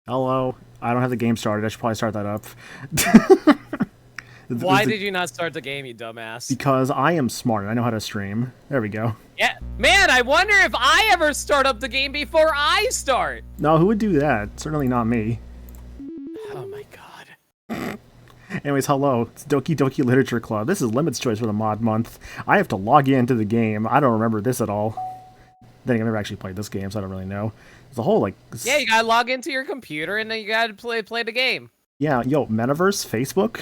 Hello. I don't have the game started. I should probably start that up. Why did you not start the game, you dumbass? Because I am smart and I know how to stream. There we go. Yeah, man, I wonder if I ever start up the game before I start. No, who would do that? Certainly not me. Oh my god. Anyways, hello. It's Doki Doki Literature Club. This is Limit's Choice for the mod month. I have to log into the game. I don't remember this at all. Then again, I've never actually played this game, so I don't really know. There's a whole, like... Yeah, you gotta log into your computer and then you gotta play the game. Yeah, yo, Metaverse, Facebook?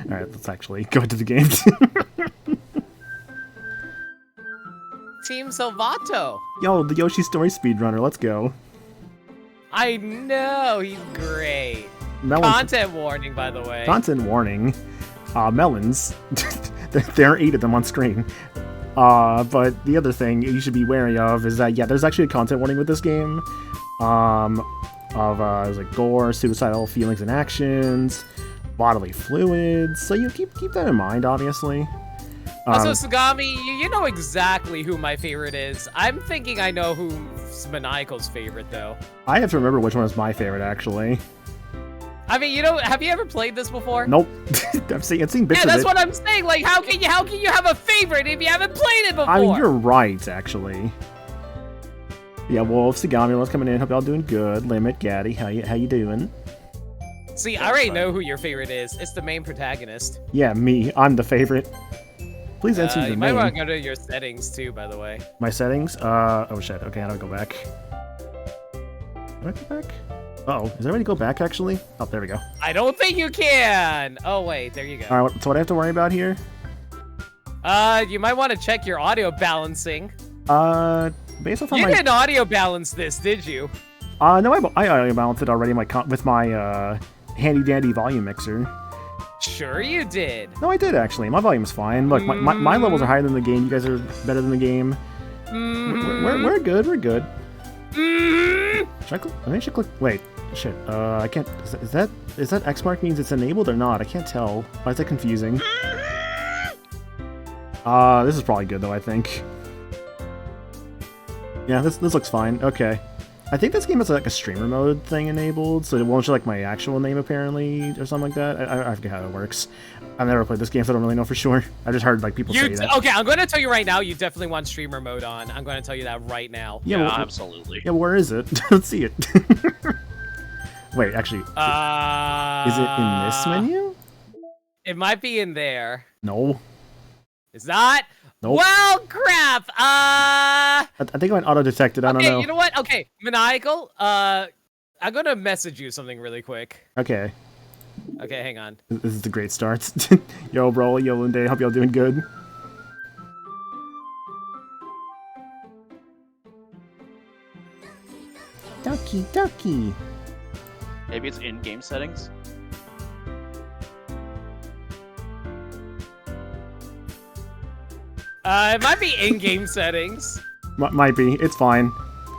Alright, let's actually go into the game. Team Salvato. Yo, the Yoshi Story speedrunner, let's go. I know, he's great. Content warning, by the way. Content warning. Melons. There are 8 of them on screen. But the other thing you should be wary of is that, yeah, there's actually a content warning with this game. There's like gore, suicidal feelings and actions, bodily fluids. So you keep that in mind, obviously. Also, Sagami, you know exactly who my favorite is. I'm thinking I know who's Maniacal's favorite, though. I have to remember which one is my favorite, actually. I mean, you know, have you ever played this before? Nope. I've seen bits of it. Yeah, that's what I'm saying. Like, how can you have a favorite if you haven't played it before? I mean, you're right, actually. Yeah, Wolf, Sagami, what's coming in? Hope y'all doing good. Limit, Gaddy, how you doing? See, I already know who your favorite is. It's the main protagonist. Yeah, me. I'm the favorite. Please answer your name. You might want to go to your settings, too, by the way. My settings? Oh, shit. Okay, how do I go back? Do I go back? Uh-oh, is there a way to go back, actually? Oh, there we go. I don't think you can! Oh, wait, there you go. Alright, so what I have to worry about here? You might want to check your audio balancing. Based off on You didn't audio balance this, did you? No, I audio balanced it already with my, handy-dandy volume mixer. Sure you did. No, I did, actually. My volume's fine. Look, my levels are higher than the game. You guys are better than the game. We're good, we're good. I should click... Wait. Shit, I can't... Is that X mark means it's enabled or not? I can't tell. Why is that confusing? This is probably good, though, I think. Yeah, this looks fine. Okay. I think this game has, like, a streamer mode thing enabled, so it won't show, like, my actual name, apparently, or something like that. I forget how it works. I've never played this game, so I don't really know for sure. I've just heard, like, people say that. Okay, I'm going to tell you right now, you definitely want streamer mode on. I'm going to tell you that right now. Yeah, well, absolutely. Yeah, where is it? Let's see it. Wait, actually, is it in this menu? It might be in there. No. It's not? Nope. Well, crap. I think I went auto-detected. I don't know. Okay, you know what? Okay, Maniacal, I'm going to message you something really quick. Okay. Okay, hang on. This is the great start. Yo, bro, yo, Linday, hope y'all doing good. Doki. Maybe it's in-game settings? It might be in-game settings. Might be. It's fine.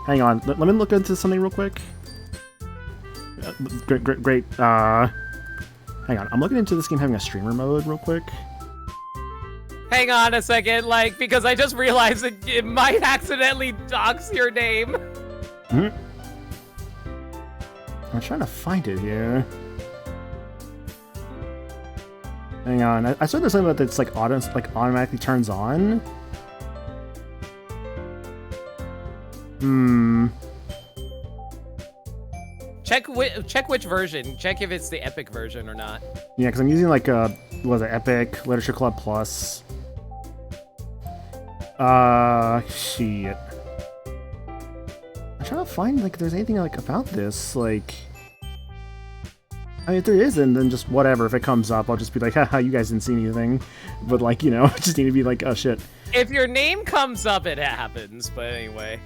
Hang on. Let me look into something real quick. Great. Hang on. I'm looking into this game having a streamer mode real quick. Hang on a second, like, because I just realized that it might accidentally dox your name. I'm trying to find it here. Hang on, I saw there's something that's like automatically turns on. Check which version. Check if it's the Epic version or not. Yeah, because I'm using like what is it, Epic Literature Club Plus. Shit. I'm trying to find like if there's anything like about this like. I mean, if there isn't, then just whatever. If it comes up, I'll just be like, haha, you guys didn't see anything. But, like, you know, I just need to be like, oh, shit. If your name comes up, it happens. But anyway.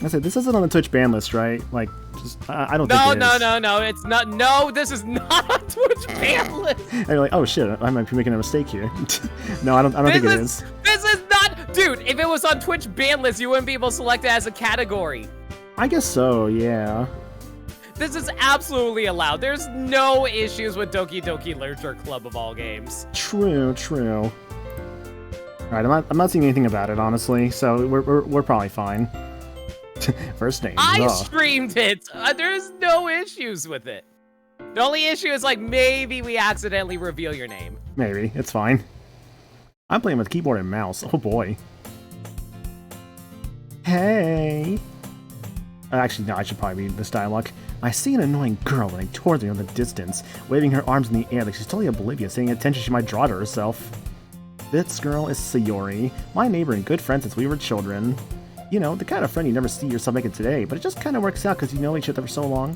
I said, this isn't on the Twitch ban list, right? Like, just, I don't think it is. No, it's not. No, this is not on Twitch ban list. And you're like, oh, shit, I might be making a mistake here. No, I don't think it is. This is not... Dude, if it was on Twitch ban list, you wouldn't be able to select it as a category. I guess so, yeah. This is absolutely allowed. There's no issues with Doki Doki Literature Club of all games. True. Alright, I'm not seeing anything about it, honestly, so we're probably fine. First name. I ugh. streamed it. There's no issues with it. The only issue is like maybe we accidentally reveal your name. Maybe. It's fine. I'm playing with keyboard and mouse. Oh boy. Hey. Actually, no, I should probably read this dialogue. I see an annoying girl running towards me from the distance, waving her arms in the air like she's totally oblivious, saying attention she might draw to herself. This girl is Sayori, my neighbor and good friend since we were children. You know, the kind of friend you never see yourself making today, but it just kind of works out because you know each other for so long.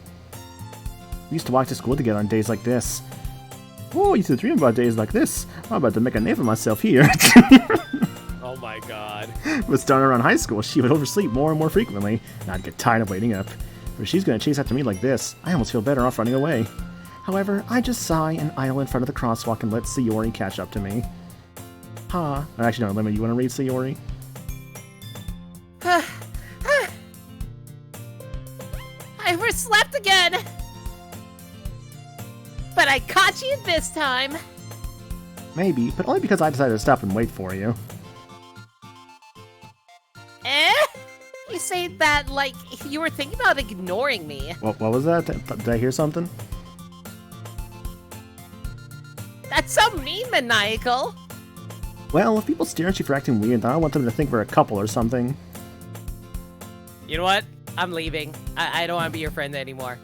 We used to walk to school together on days like this. Oh, I used to dream about days like this. I'm about to make a name for myself here. Oh my god. But starting around high school, she would oversleep more and more frequently, and I'd get tired of waiting up. But if she's gonna chase after me like this, I almost feel better off running away. However, I just sigh and idle in front of the crosswalk and let Sayori catch up to me. Huh. Actually, no, Lemon, you wanna read Sayori? I overslept again! But I caught you this time! Maybe, but only because I decided to stop and wait for you. Eh? You say that like you were thinking about ignoring me. What was that? Did I hear something? That's so mean, Maniacal! Well, if people stare at you for acting weird, then I want them to think we're a couple or something. You know what? I'm leaving. I don't want to be your friend anymore.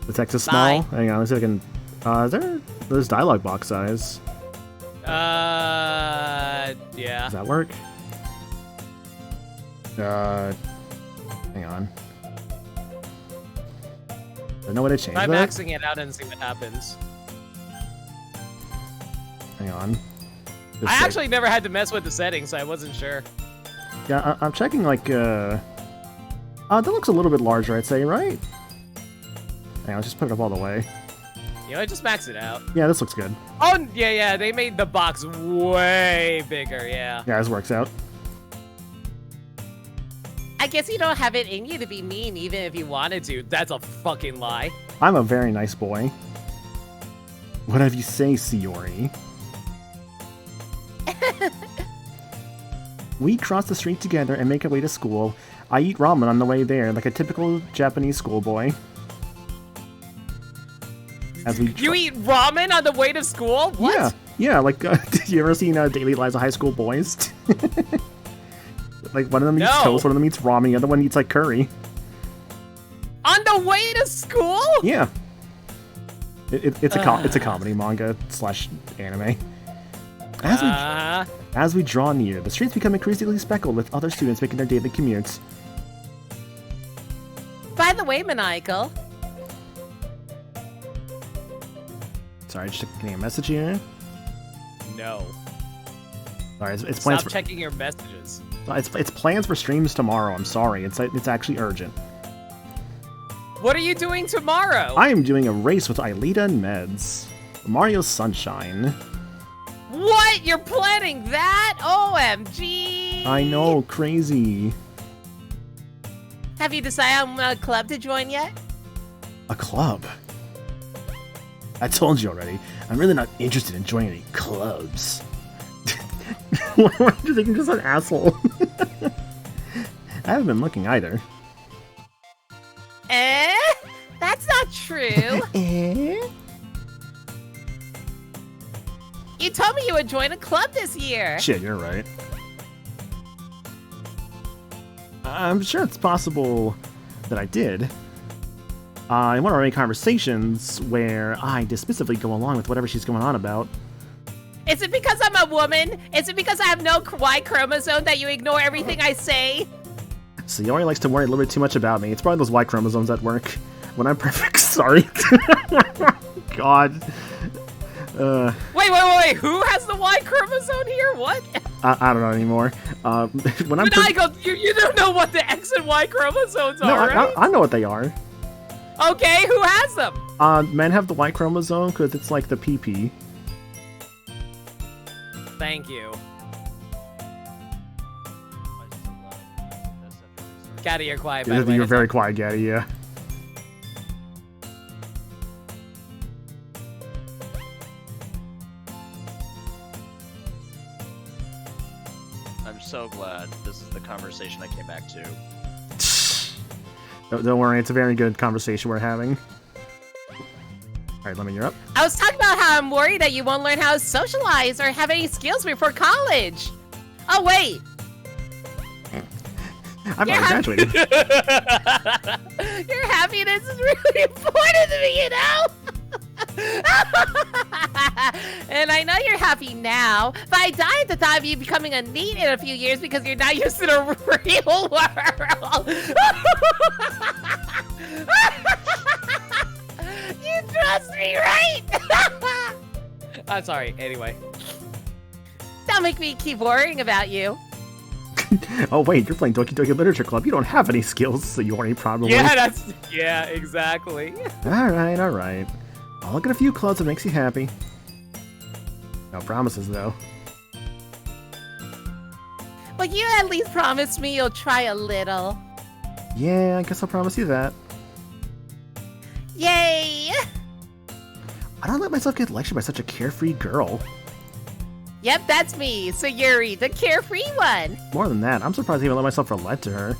The text is small? Bye. Hang on, let's see if I can... there's dialogue box size. Yeah. Does that work? Hang on. There's no way to change Try that? maxing it out and see what happens. Hang on. I actually never had to mess with the settings, so I wasn't sure. Yeah, I'm checking, like, that looks a little bit larger, I'd say, right? Hang on, let's just put it up all the way. You know, just max it out. Yeah, this looks good. Oh, yeah, they made the box way bigger, yeah. Yeah, this works out. I guess you don't have it in you to be mean Even if you wanted to, that's a fucking lie. I'm a very nice boy. Whatever you say, Sayori. We cross the street together and make our way to school. I eat ramen on the way there, like a typical Japanese schoolboy. As we You eat ramen on the way to school? What? Yeah, like, did you ever seen Daily Lives of High School Boys? Like, one of them eats No. toast, one of them eats ramen, the other one eats, like, curry. On the way to school? Yeah. It's a comedy manga / anime. As we draw near, the streets become increasingly speckled with other students making their daily commutes. By the way, Maniacal, Sorry, just getting a message here. No. Sorry, it's plans Stop checking your messages. it's plans for streams tomorrow. I'm sorry, it's actually urgent. What are you doing tomorrow? I am doing a race with Aelita and Meds. Mario Sunshine. what? You're planning that? OMG! I know, crazy. Have you decided on a club to join yet? A club. I told you already. I'm really not interested in joining any clubs. Why do you think I'm just an asshole? I haven't been looking either. Eh? That's not true. Eh? You told me you would join a club this year. Shit, you're right. I'm sure it's possible that I did. In one of our many conversations where I dismissively go along with whatever she's going on about. Is it because I'm a woman? Is it because I have no Y chromosome that you ignore everything I say? Sayori likes to worry a little bit too much about me. It's probably those Y chromosomes at work. When I'm perfect, sorry. God. Wait. Who has the Y chromosome here? What? I don't know anymore. When I'm you don't know what the X and Y chromosomes no, are, right? I know what they are. Okay, who has them? Men have the Y chromosome because it's like the PP. Thank you. Gaddy, you're quiet, by the way. You're very quiet, Gaddy, yeah. I'm so glad this is the conversation I came back to. Don't worry, it's a very good conversation we're having. Alright, Lemon, you're up. I was talking about how I'm worried that you won't learn how to socialize or have any skills before college. Oh, wait. I've already graduated. Your happiness is really important to me, you know? And I know you're happy now, but I die at the thought of you becoming a NEET in a few years because you're not used to the real world. You trust me, right? I'm sorry. Anyway. Don't make me keep worrying about you. Oh wait, you're playing Doki Doki Literature Club. You don't have any skills, so you already probably... Yeah, exactly. Alright. I'll look at a few clubs that makes you happy. No promises, though. Well, you at least promise me you'll try a little. Yeah, I guess I'll promise you that. Yay! I don't let myself get lectured by such a carefree girl. Yep, that's me, Sayuri, the carefree one. More than that, I'm surprised I even let myself relate to her.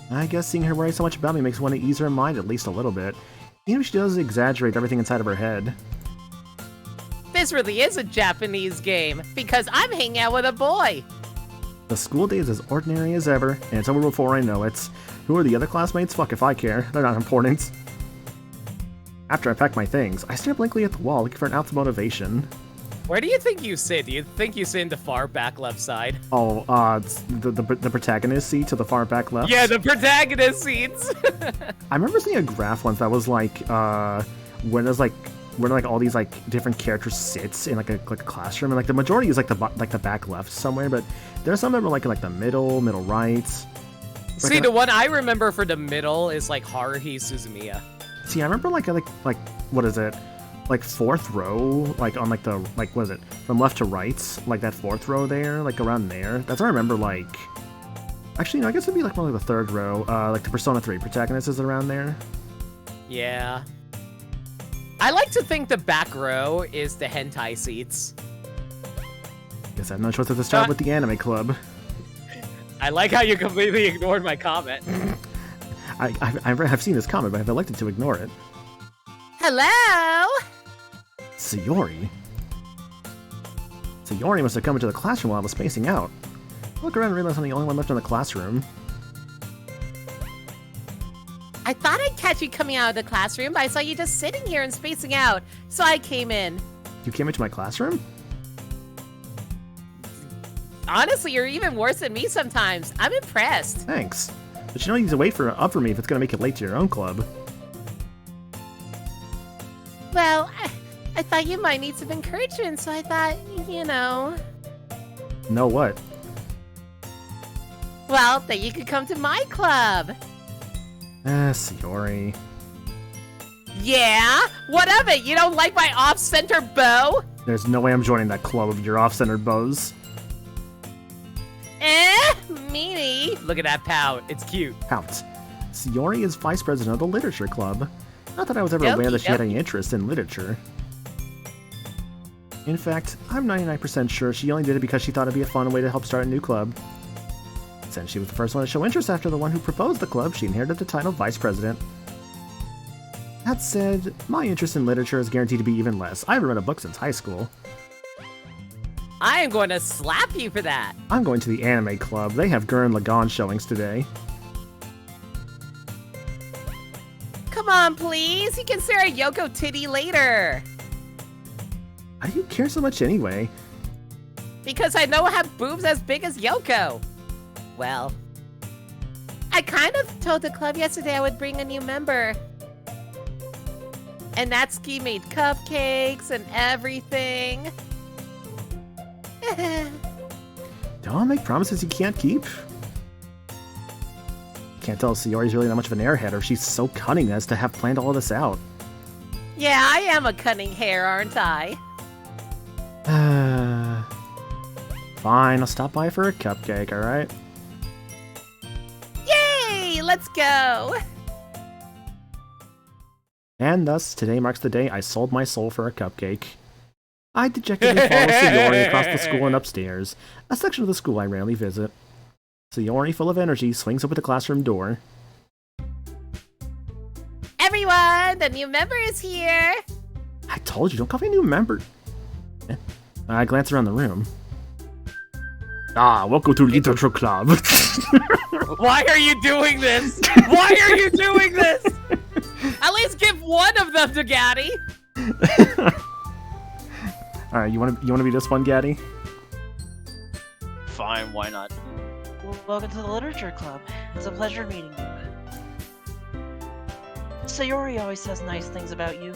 I guess seeing her worry so much about me makes me want to ease her mind at least a little bit. Even if she does exaggerate everything inside of her head. This really is a Japanese game, because I'm hanging out with a boy. The school day is as ordinary as ever, and it's over before I know it. Who are the other classmates? Fuck if I care. They're not important. After I pack my things, I stare blankly at the wall looking for an ounce of motivation. Where do you think you sit? Do you think you sit in the far back left side? Oh, it's the protagonist seat to the far back left? Yeah, the protagonist seats! I remember seeing a graph once that was like, where all these like different characters sits in like a classroom, and like the majority is like the back left somewhere, but there's some that were like the middle right. See, the one I remember for the middle is like Haruhi Suzumiya. See, I remember like what is it? Like fourth row, like on what is it? From left to right, like that fourth row there, like around there. That's what I remember. Like, actually, no, I guess it'd be like more like the third row. Like the Persona 3 protagonist is around there. Yeah. I like to think the back row is the hentai seats. Guess I have no choice but to start with the anime club. I like how you completely ignored my comment. I've seen this comment, but I've elected to ignore it. Hello? Sayori must have come into the classroom while I was spacing out. I look around and realize I'm the only one left in the classroom. I thought I'd catch you coming out of the classroom, but I saw you just sitting here and spacing out, so I came in. You came into my classroom? Honestly, you're even worse than me sometimes. I'm impressed. Thanks. But you don't need to wait up for me if it's gonna make it late to your own club. Well, I thought you might need some encouragement, so I thought, you know... Know what? Well, that you could come to my club. Sayori. Yeah? What of it? You don't like my off-center bow? There's no way I'm joining that club of your off-centered bows. Meanie. Look at that pout. It's cute. Pout. Sayori is vice president of the literature club. Not that I was ever aware that she had any interest in literature. In fact, I'm 99% sure she only did it because she thought it'd be a fun way to help start a new club. Since she was the first one to show interest after the one who proposed the club, she inherited the title of vice president. That said, my interest in literature is guaranteed to be even less. I haven't read a book since high school. I am going to slap you for that. I'm going to the anime club. They have Gurren Lagann showings today. Come on, please. You can stare at Yoko titty later. Why do you care so much anyway? Because I know I have boobs as big as Yoko. Well, I kind of told the club yesterday I would bring a new member. And Natsuki made cupcakes and everything. Don't make promises you can't keep. Can't tell if Sayori's really that much of an airhead, or she's so cunning as to have planned all of this out. Yeah, I am a cunning hare, aren't I? Fine, I'll stop by for a cupcake, alright? Yay! Let's go! And thus, today marks the day I sold my soul for a cupcake. I dejectedly follow Sayori across the school and upstairs, a section of the school I rarely visit. Sayori, full of energy, swings open the classroom door. everyone! The new member is here! I told you, don't call me a new member. I glance around the room. Ah, welcome to Literature Club. Why are you doing this? Why are you doing this? At least give one of them to Gaddy. All right, you want to be this one, Gaddy? Fine, why not? Welcome to the Literature Club. It's a pleasure meeting you. Sayori always says nice things about you.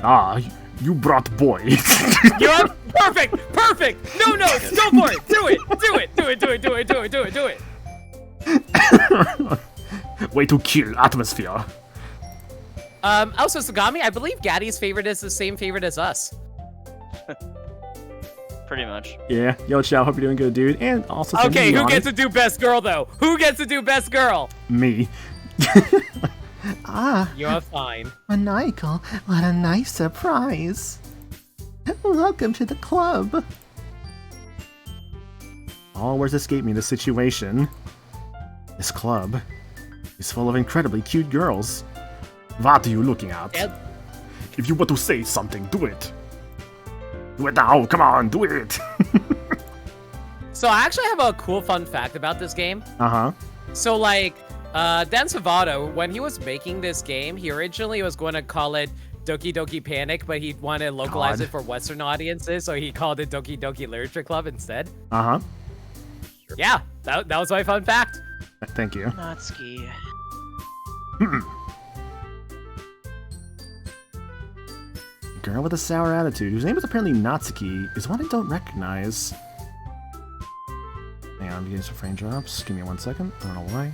Ah, you brought boy. You're perfect. No, go for it. Do it. Way to kill atmosphere. Also, Sagami, I believe Gaddy's favorite is the same favorite as us. Pretty much. Yeah, yo, Chow, hope you're doing good, dude. And also, Okay, who gets to do best girl, though? Who gets to do best girl? Me. Ah, You're fine. Maniacal, what a nice surprise. Welcome to the club. All words escape me in this situation. This club is full of incredibly cute girls. What are you looking at? Yep. If you want to say something, do it. Do it now, come on, do it. So I actually have a cool fun fact about this game. Uh-huh. So, like, Dan Savato, when he was making this game, he originally was going to call it Doki Doki Panic, but he wanted to localize it for Western audiences, so he called it Doki Doki Literature Club instead. Uh-huh. Yeah, that was my fun fact. Thank you. Natsuki. Girl with a sour attitude, whose name is apparently Natsuki, is one I don't recognize. Hang on, I'm getting some frame drops. Give me 1 second. I don't know why.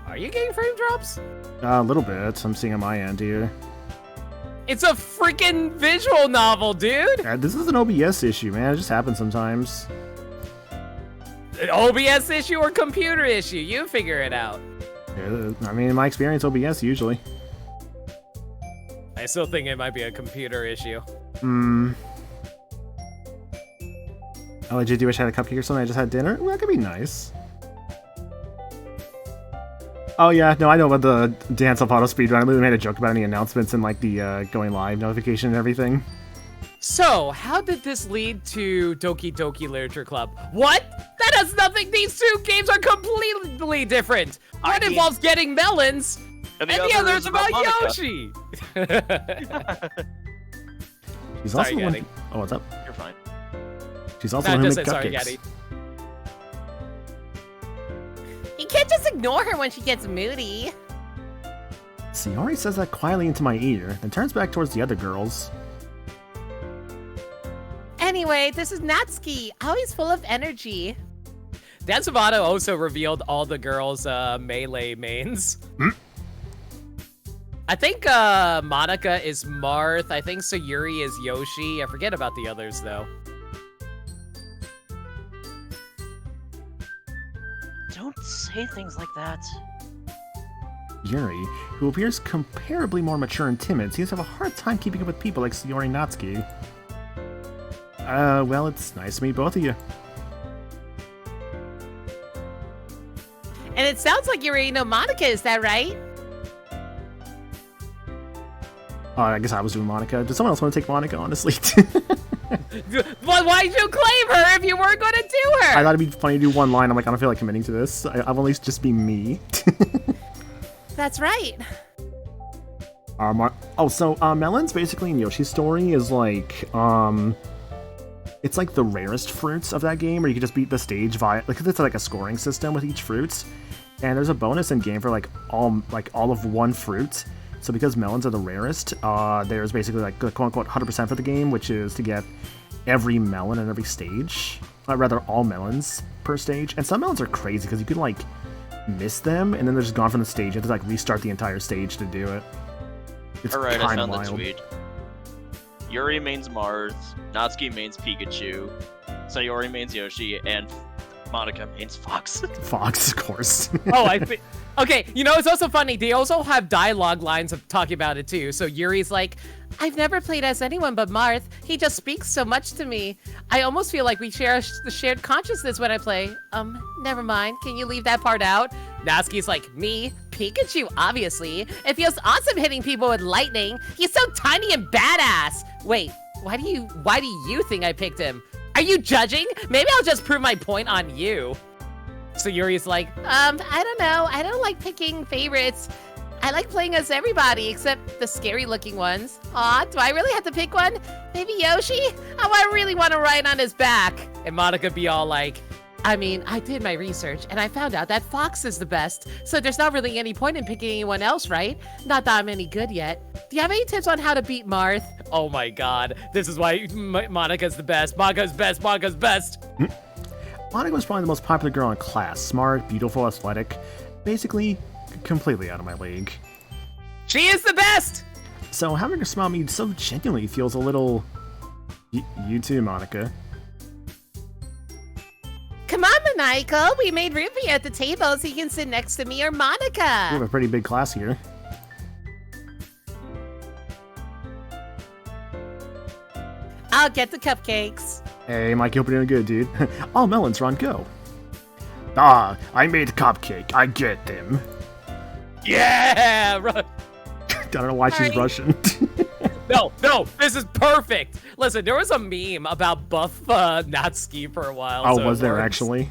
Are you getting frame drops? A little bit. I'm seeing on my end here. It's a freaking visual novel, dude! This is an OBS issue, man. It just happens sometimes. An OBS issue or computer issue? You figure it out. Yeah, I mean, in my experience, OBS usually. I still think it might be a computer issue. I legit do wish I had a cupcake or something. I just had dinner. Well, that could be nice. Oh yeah, no, I know about the Dance Off Auto Speedrun. I literally made a joke about any announcements and like the going live notification and everything. So, how did this lead to Doki Doki Literature Club? What? That has nothing. These two games are completely different. One involves getting melons, and the other is about Yoshi. She's also Sorry, the one. Gaddy. Oh, what's up? You're fine. She's also the one who makes Sorry, cupcakes. Gaddy. You can't just ignore her when she gets moody. Sayori says that quietly into my ear, then turns back towards the other girls. Anyway, this is Natsuki, always full of energy. Dan Savato also revealed all the girls' melee mains. I think Monica is Marth. I think Sayuri is Yoshi. I forget about the others, though. Don't say things like that. Yuri, who appears comparably more mature and timid, seems to have a hard time keeping up with people like Sayori and Natsuki. Well, it's nice to meet both of you. And it sounds like you already know Monica, is that right? I guess I was doing Monica. Does someone else want to take Monica, honestly? Well, why'd you claim her if you weren't going to do her? I thought it'd be funny to do one line. I'm like, I don't feel like committing to this. I'll at least just be me. That's right. Melons basically in Yoshi's story is like, it's like the rarest fruits of that game, where you can just beat the stage via, like, it's like a scoring system with each fruit, and there's a bonus in game for all of one fruit. So because melons are the rarest, there's basically like the quote-unquote 100% for the game, which is to get every melon in every stage. Rather, all melons per stage. And some melons are crazy because you can like miss them, and then they're just gone from the stage. You have to like restart the entire stage to do it. It's Alright, I kinda found the wild. tweet. Yuri mains Marth, Natsuki mains Pikachu, Sayori mains Yoshi, and Monica mains Fox. Fox, of course. Oh, Okay, you know, it's also funny. They also have dialogue lines of talking about it too. So Yuri's like, I've never played as anyone but Marth. He just speaks so much to me. I almost feel like we share the shared consciousness when I play. Never mind. Can you leave that part out? Natsuki's like, me? Pikachu, obviously. It feels awesome hitting people with lightning. He's so tiny and badass. Wait, why do you think I picked him? Are you judging? Maybe I'll just prove my point on you. So Yuri's like, I don't know. I don't like picking favorites. I like playing as everybody except the scary looking ones. Aw, do I really have to pick one? Maybe Yoshi? Oh, I really want to ride on his back. And Monica be all like, I mean, I did my research and I found out that Fox is the best. So there's not really any point in picking anyone else, right? Not that I'm any good yet. Do you have any tips on how to beat Marth? Oh my god. This is why Monica's the best. Monica's best. Monica's best. Monica was probably the most popular girl in class. Smart, beautiful, athletic. Basically, completely out of my league. She is the best! So having her smile at me so genuinely feels a little... You too, Monica. Come on, Maniacal. We made room for you at the table so you can sit next to me or Monica. We have a pretty big class here. I'll get the cupcakes. Hey, Mike, hope you're doing good, dude. All melons, Ron, go. Ah, I made cupcake. I get them. Yeah! I don't know why she's Russian. No, this is perfect. Listen, there was a meme about buff Natsuki for a while. Oh, so was there actually?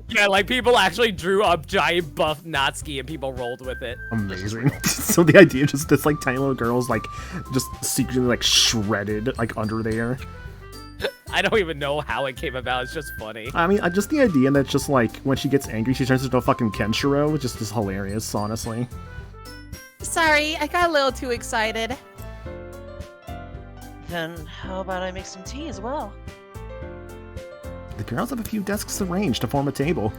Yeah, like people actually drew up giant buff Natsuki and people rolled with it. Amazing. So the idea of just this like tiny little girl's like just secretly like shredded like under there. I don't even know how it came about. It's just funny. I mean, just the idea that just like when she gets angry, she turns into a fucking Kenshiro, just is hilarious, honestly. Sorry, I got a little too excited. Then how about I make some tea as well? The girls have a few desks arranged to form a table.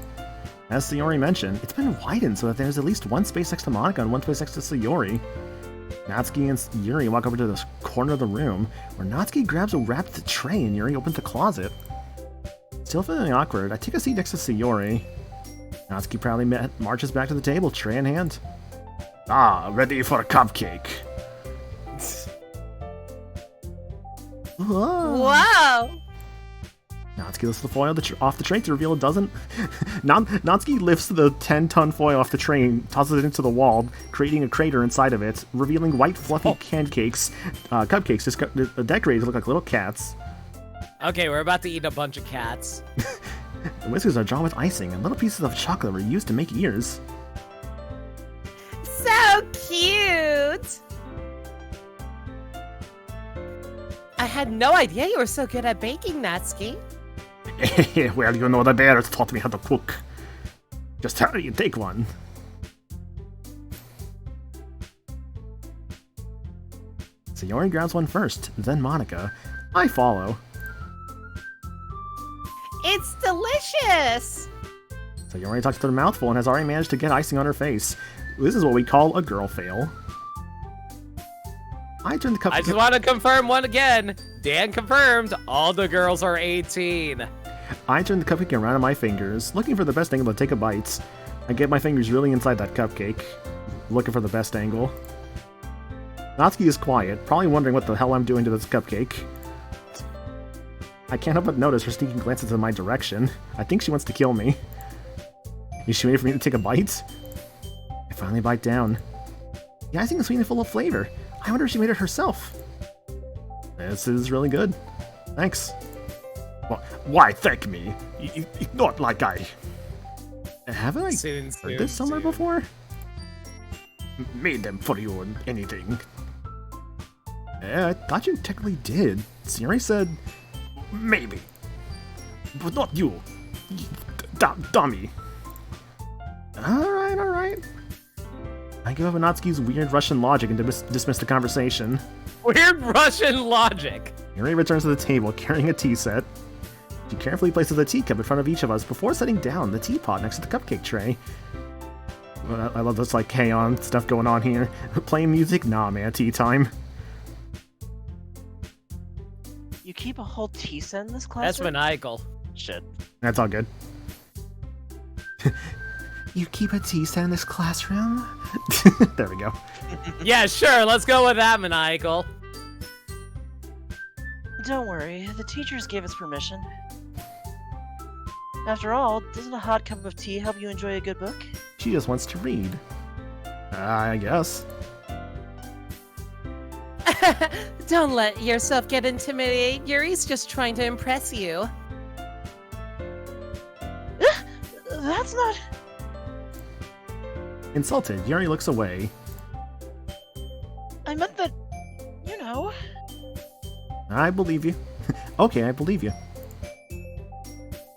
As Sayori mentioned, it's been widened so that there's at least one space next to Monica and one space next to Sayori. Natsuki and Yuri walk over to this corner of the room, where Natsuki grabs a wrapped tray and Yuri opens the closet. Still feeling awkward, I take a seat next to Sayori. Natsuki proudly marches back to the table, tray in hand. Ah, ready for a cupcake. Whoa! Natsuki lifts the foil off the tray to reveal it doesn't. Natsuki lifts the 10-ton foil off the tray and tosses it into the wall, creating a crater inside of it, revealing white, fluffy cupcakes decorated to look like little cats. Okay, we're about to eat a bunch of cats. The whiskers are drawn with icing, and little pieces of chocolate were used to make ears. So cute! I had no idea you were so good at baking, Natsuki. Well, you know, the bears taught me how to cook. Just hurry and take one. Sayori grabs one first, then Monica. I follow. It's delicious! Sayori talks to her mouthful and has already managed to get icing on her face. This is what we call a girl fail. I turn the cup. I just want to confirm one again. Dan confirmed all the girls are 18. I turn the cupcake around on my fingers, looking for the best angle to take a bite. I get my fingers really inside that cupcake, looking for the best angle. Natsuki is quiet, probably wondering what the hell I'm doing to this cupcake. I can't help but notice her sneaking glances in my direction. I think she wants to kill me. Is she waiting for me to take a bite? I finally bite down. The icing is sweet and full of flavor. I wonder if she made it herself. This is really good. Thanks. Why thank me? Not like I... Haven't I heard this somewhere before? Made them for you or anything. Yeah, I thought you technically did. Sayori said... Maybe. But not you. Dummy. Alright. I give up on Natsuki's weird Russian logic and dismiss the conversation. Weird Russian logic! Yuri returns to the table carrying a tea set. She carefully places a teacup in front of each of us before setting down the teapot next to the cupcake tray. I love this like K-On! Stuff going on here. Playing music? Nah, man, tea time. You keep a whole tea set in this class? That's maniacal. Shit. That's all good. You keep a tea set in this classroom? There we go. Yeah, sure, let's go with that, Maniacal. Don't worry, the teachers gave us permission. After all, doesn't a hot cup of tea help you enjoy a good book? She just wants to read. I guess. Don't let yourself get intimidated. Yuri's just trying to impress you. That's not... Insulted, Yuri looks away. I meant that... you know... I believe you. Okay, I believe you.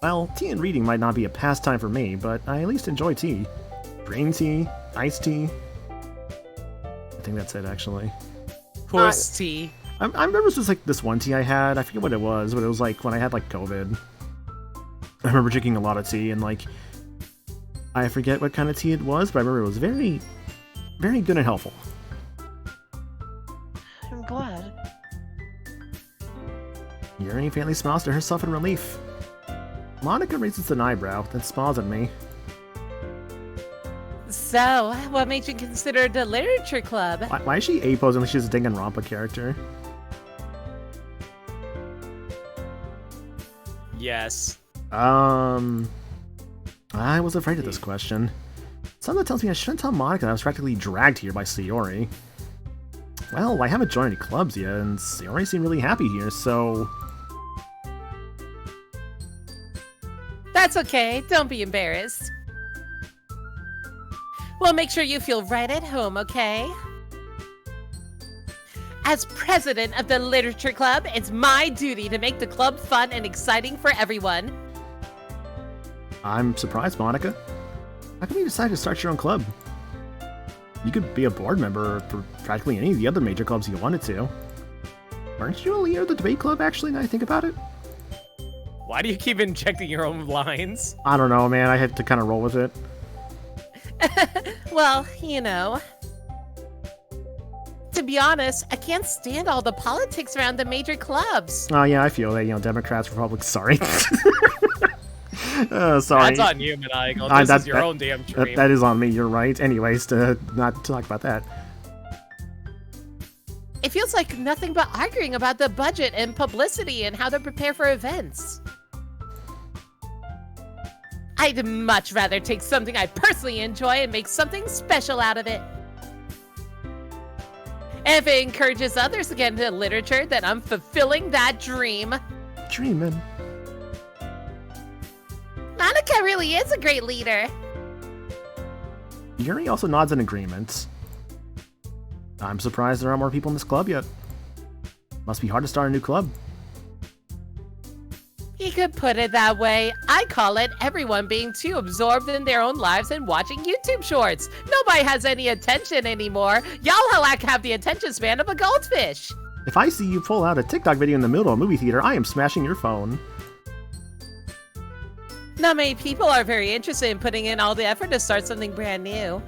Well, tea and reading might not be a pastime for me, but I at least enjoy tea. Green tea, iced tea. I think that's it, actually. Horse tea. I remember this was like this one tea I had. I forget what it was, but it was like when I had like COVID. I remember drinking a lot of tea, and like I forget what kind of tea it was, but I remember it was very, very good and helpful. I'm glad. Yuri faintly smiles to herself in relief. Monica raises an eyebrow, then smiles at me. So, what made you consider the literature club? Why is she A-posing like she's a Danganronpa character? Yes. I was afraid of this question. Something tells me I shouldn't tell Monica that I was practically dragged here by Sayori. Well, I haven't joined any clubs yet, and Sayori seemed really happy here, so... That's okay, don't be embarrassed. We'll make sure you feel right at home, okay? As president of the literature club, it's my duty to make the club fun and exciting for everyone. I'm surprised, Monica. How come you decided to start your own club? You could be a board member for practically any of the other major clubs you wanted to. Weren't you a leader of the debate club, actually, now I think about it? Why do you keep injecting your own lines? I don't know, man. I had to kind of roll with it. Well, you know. To be honest, I can't stand all the politics around the major clubs. Oh, yeah, I feel that, Democrats, Republicans, sorry. Sorry. That's on you, Maniacal. This is your own damn dream. That is on me, you're right. Anyways, not to talk about that. It feels like nothing but arguing about the budget and publicity and how to prepare for events. I'd much rather take something I personally enjoy and make something special out of it. If it encourages others to get into literature, then I'm fulfilling that dream. Dreamin'. Monica really is a great leader. Yuri also nods in agreement. I'm surprised there aren't more people in this club yet. Must be hard to start a new club. You could put it that way. I call it everyone being too absorbed in their own lives and watching YouTube shorts. Nobody has any attention anymore. Y'all have the attention span of a goldfish. If I see you pull out a TikTok video in the middle of a movie theater, I am smashing your phone. Not many people are very interested in putting in all the effort to start something brand new.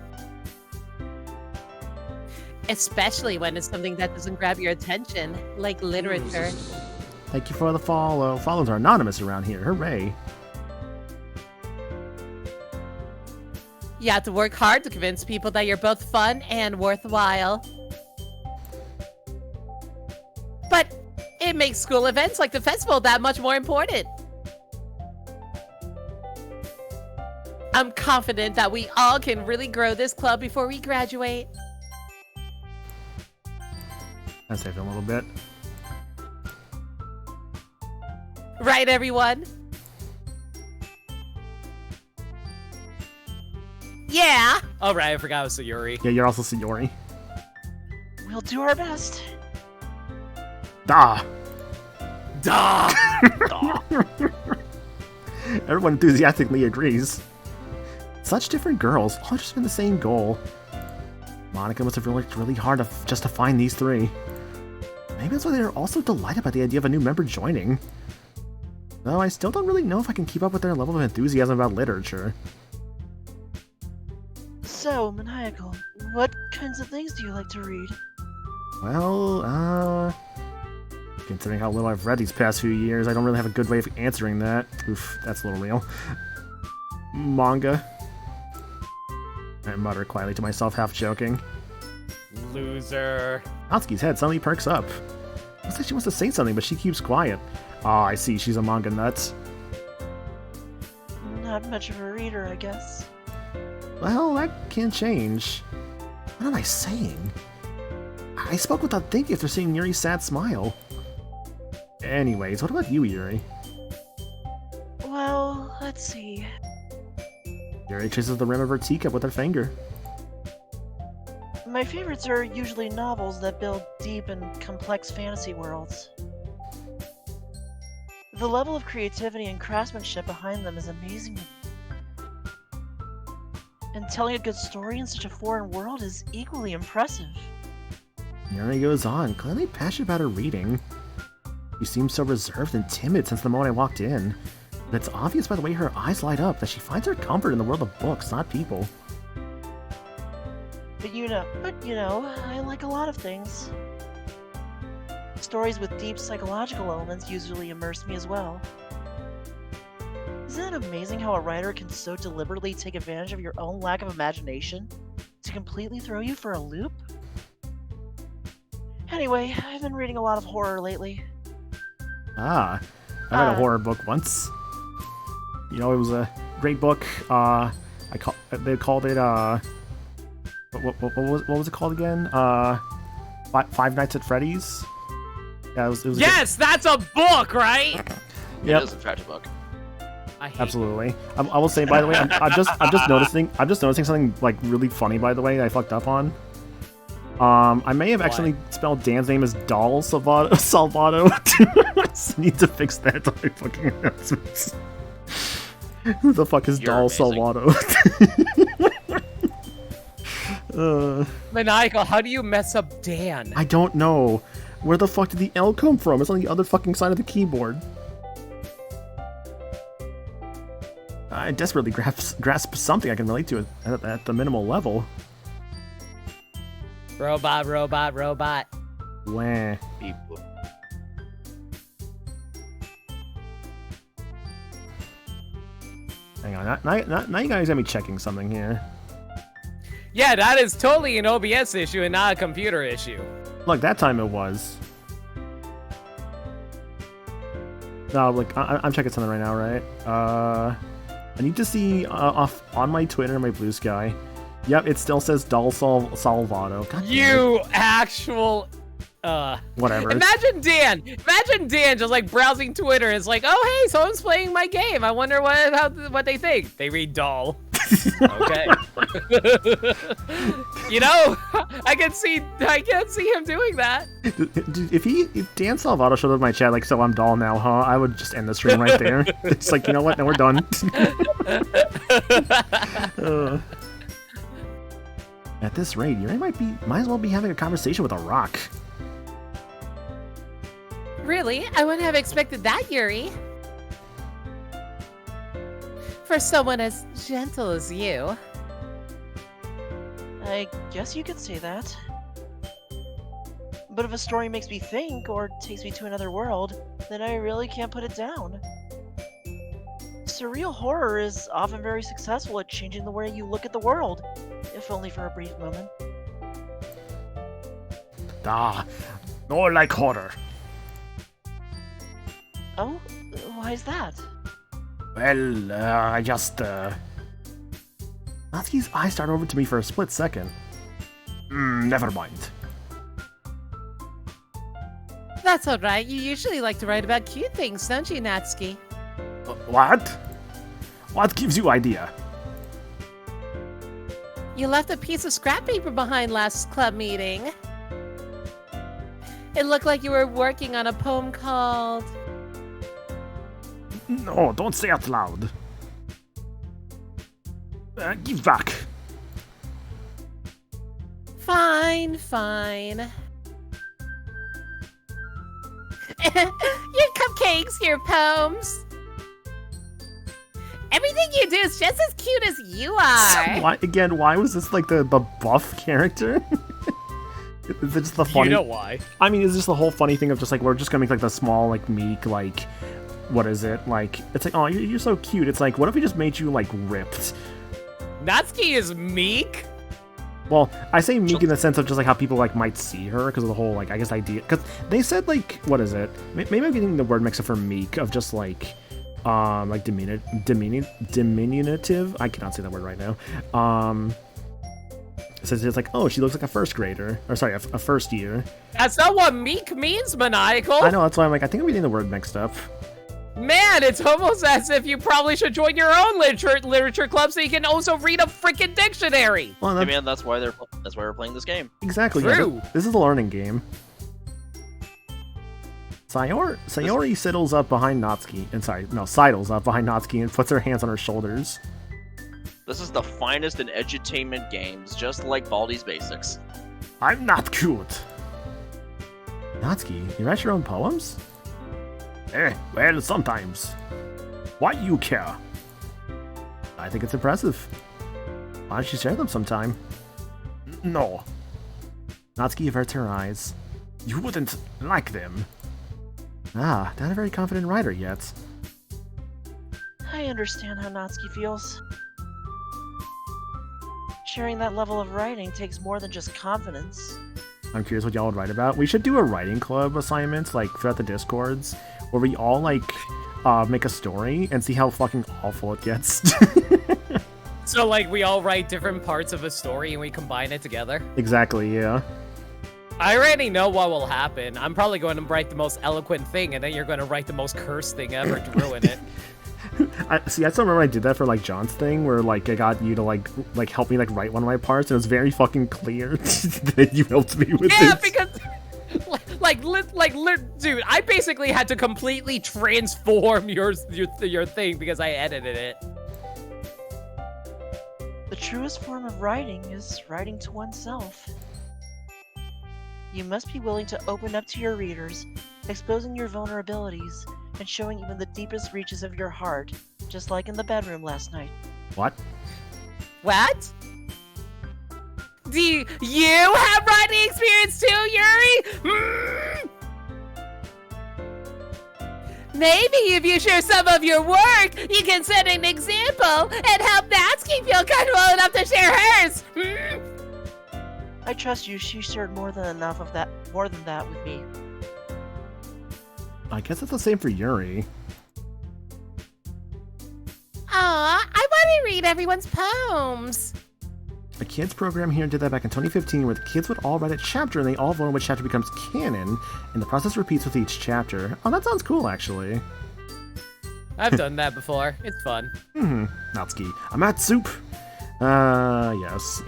Especially when it's something that doesn't grab your attention, like literature. Thank you for the follow. Follows are anonymous around here. Hooray. You have to work hard to convince people that you're both fun and worthwhile. But it makes school events like the festival that much more important. I'm confident that we all can really grow this club before we graduate. I saved a little bit. Right, everyone? Yeah! Oh, right, I forgot it was Sayori. Yeah, you're also Sayori. We'll do our best. Da! Duh! Everyone enthusiastically agrees. Such different girls, all just in the same goal. Monica must have worked really hard just to find these three. Maybe that's why they're also delighted by the idea of a new member joining. Though I still don't really know if I can keep up with their level of enthusiasm about literature. So, Maniacal, what kinds of things do you like to read? Well, considering how little I've read these past few years, I don't really have a good way of answering that. Oof, that's a little real. Manga. I mutter quietly to myself, half joking. Loser. Natsuki's head suddenly perks up. Looks like she wants to say something, but she keeps quiet. Ah, I see, she's a manga nut. Not much of a reader, I guess. Well, that can change. What am I saying? I spoke without thinking after seeing Yuri's sad smile. Anyways, what about you, Yuri? Well, let's see. Yuri traces the rim of her teacup with her finger. My favorites are usually novels that build deep and complex fantasy worlds. The level of creativity and craftsmanship behind them is amazing. And telling a good story in such a foreign world is equally impressive. Yuri goes on, clearly passionate about her reading. She seems so reserved and timid since the moment I walked in. But it's obvious by the way her eyes light up that she finds her comfort in the world of books, not people. But you know, I like a lot of things. Stories with deep psychological elements usually immerse me as well. Isn't it amazing how a writer can so deliberately take advantage of your own lack of imagination to completely throw you for a loop? Anyway, I've been reading a lot of horror lately. Ah, I read a horror book once. You know, it was a great book. They called it what was it called again? Five Nights at Freddy's. Yeah, it was Yes, that's a book, right? Yep. It is a tragic book. I hate Absolutely. I will say, by the way, I'm just noticing something like really funny. By the way, that I fucked up on. I may have actually spelled Dan's name as Doll Salvato. I need to fix that on my fucking announcements. Who the fuck is You're Doll amazing. Salvato? Maniacal, how do you mess up Dan? I don't know. Where the fuck did the L come from? It's on the other fucking side of the keyboard. I desperately grasp something I can relate to at the minimal level. Robot, robot, robot. Wah. People. Hang on, now you guys got me checking something here. Yeah, that is totally an OBS issue and not a computer issue. Look, that time it was. No, like, I'm checking something right now, right? I need to see off on my Twitter and my Blue Sky. Yep, it still says Doll Salvato. God damn You actual... Whatever. Imagine Dan just like browsing Twitter and it's like, oh hey, someone's playing my game. I wonder what they think. They read doll. Okay. You know, I can see him doing that. Dude, if Dan Salvato showed up in my chat like, so I'm doll now, huh? I would just end the stream right there. It's like, you know what? Now we're done. At this rate, Yuri might as well be having a conversation with a rock. Really? I wouldn't have expected that, Yuri. For someone as gentle as you. I guess you could say that. But if a story makes me think or takes me to another world, then I really can't put it down. Surreal horror is often very successful at changing the way you look at the world, if only for a brief moment. Ah, no like horror. Oh? Why is that? Well, I just, Natsuki's eyes start over to me for a split second. Never mind. That's alright. You usually like to write about cute things, don't you, Natsuki? What? What gives you idea? You left a piece of scrap paper behind last club meeting. It looked like you were working on a poem called... No, don't say out loud. Give back. Fine, fine. Your cupcakes, your poems. Everything you do is just as cute as you are. Why was this like the buff character? Is it just the funny? You know why? I mean, it's just the whole funny thing of just like, we're just gonna make like the small, like, meek, like, what is it? Like, it's like, oh, you're so cute. It's like, what if we just made you like ripped? Natsuki is meek? Well, I say meek in the sense of just like how people like might see her because of the whole like I guess idea. Because they said like what is it? Maybe I'm getting the word mixed up for meek of just like diminutive. I cannot say that word right now. So it's like, oh, she looks like a first grader, or sorry, a first year. That's not what meek means, Maniacal. I know, that's why I'm like, I think I'm getting the word mixed up. Man, it's almost as if you probably should join your own literature club so you can also read a freaking dictionary. Well, Hey man, that's why we're playing this game. Exactly. True. Yeah, this is a learning game. Sayori sidles up behind Natsuki, sidles up behind Natsuki and puts her hands on her shoulders. This is the finest in edutainment games, just like Baldi's Basics. I'm not cute. Natsuki, you write your own poems? Well, sometimes. Why do you care? I think it's impressive. Why don't you share them sometime? No. Natsuki averts her eyes. You wouldn't like them. Not a very confident writer yet. I understand how Natsuki feels. Sharing that level of writing takes more than just confidence. I'm curious what y'all would write about. We should do a writing club assignment, like, throughout the Discords, where we all, like, make a story and see how fucking awful it gets. So, like, we all write different parts of a story and we combine it together? Exactly, yeah. I already know what will happen. I'm probably going to write the most eloquent thing, and then you're going to write the most cursed thing ever to ruin it. I still remember I did that for, like, John's thing, where, like, I got you to, like help me, like, write one of my parts, and it was very fucking clear that you helped me with Yeah, this. because... dude, I basically had to completely transform your thing because I edited it. The truest form of writing is writing to oneself. You must be willing to open up to your readers, exposing your vulnerabilities, and showing even the deepest reaches of your heart, just like in the bedroom last night. What? What? Do you have writing experience too, Yuri? Maybe if you share some of your work, you can set an example and help Natsuki feel comfortable enough to share hers. I trust you. She shared more than that with me. I guess it's the same for Yuri. Aw, I want to read everyone's poems. A kids program here did that back in 2015 where the kids would all write a chapter and they all vote on which chapter becomes canon, and the process repeats with each chapter. Oh, that sounds cool, actually. I've done that before. It's fun. Natsuki. I'm at soup. Yes.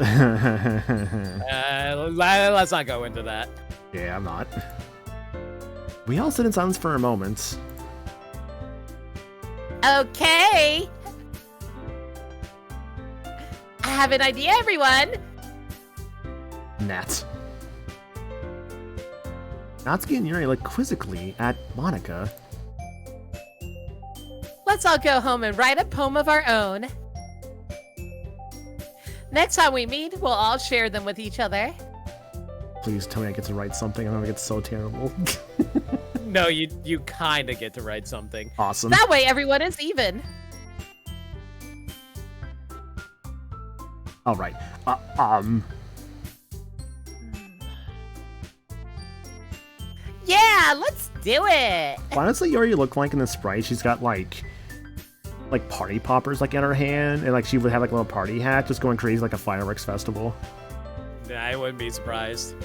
Let's not go into that. Yeah, I'm not. We all sit in silence for a moment. Okay. I have an idea, everyone. Nat. Natsuki and Yuri look quizzically at Monica. Let's all go home and write a poem of our own. Next time we meet, we'll all share them with each other. Please tell me I get to write something. I'm gonna get so terrible. No, you kind of get to write something. Awesome. That way, everyone is even. All right. Yeah, let's do it. Honestly, Yuri look like in the sprite, she's got like party poppers like in her hand, and like she would have like a little party hat, just going crazy like a fireworks festival. I wouldn't be surprised.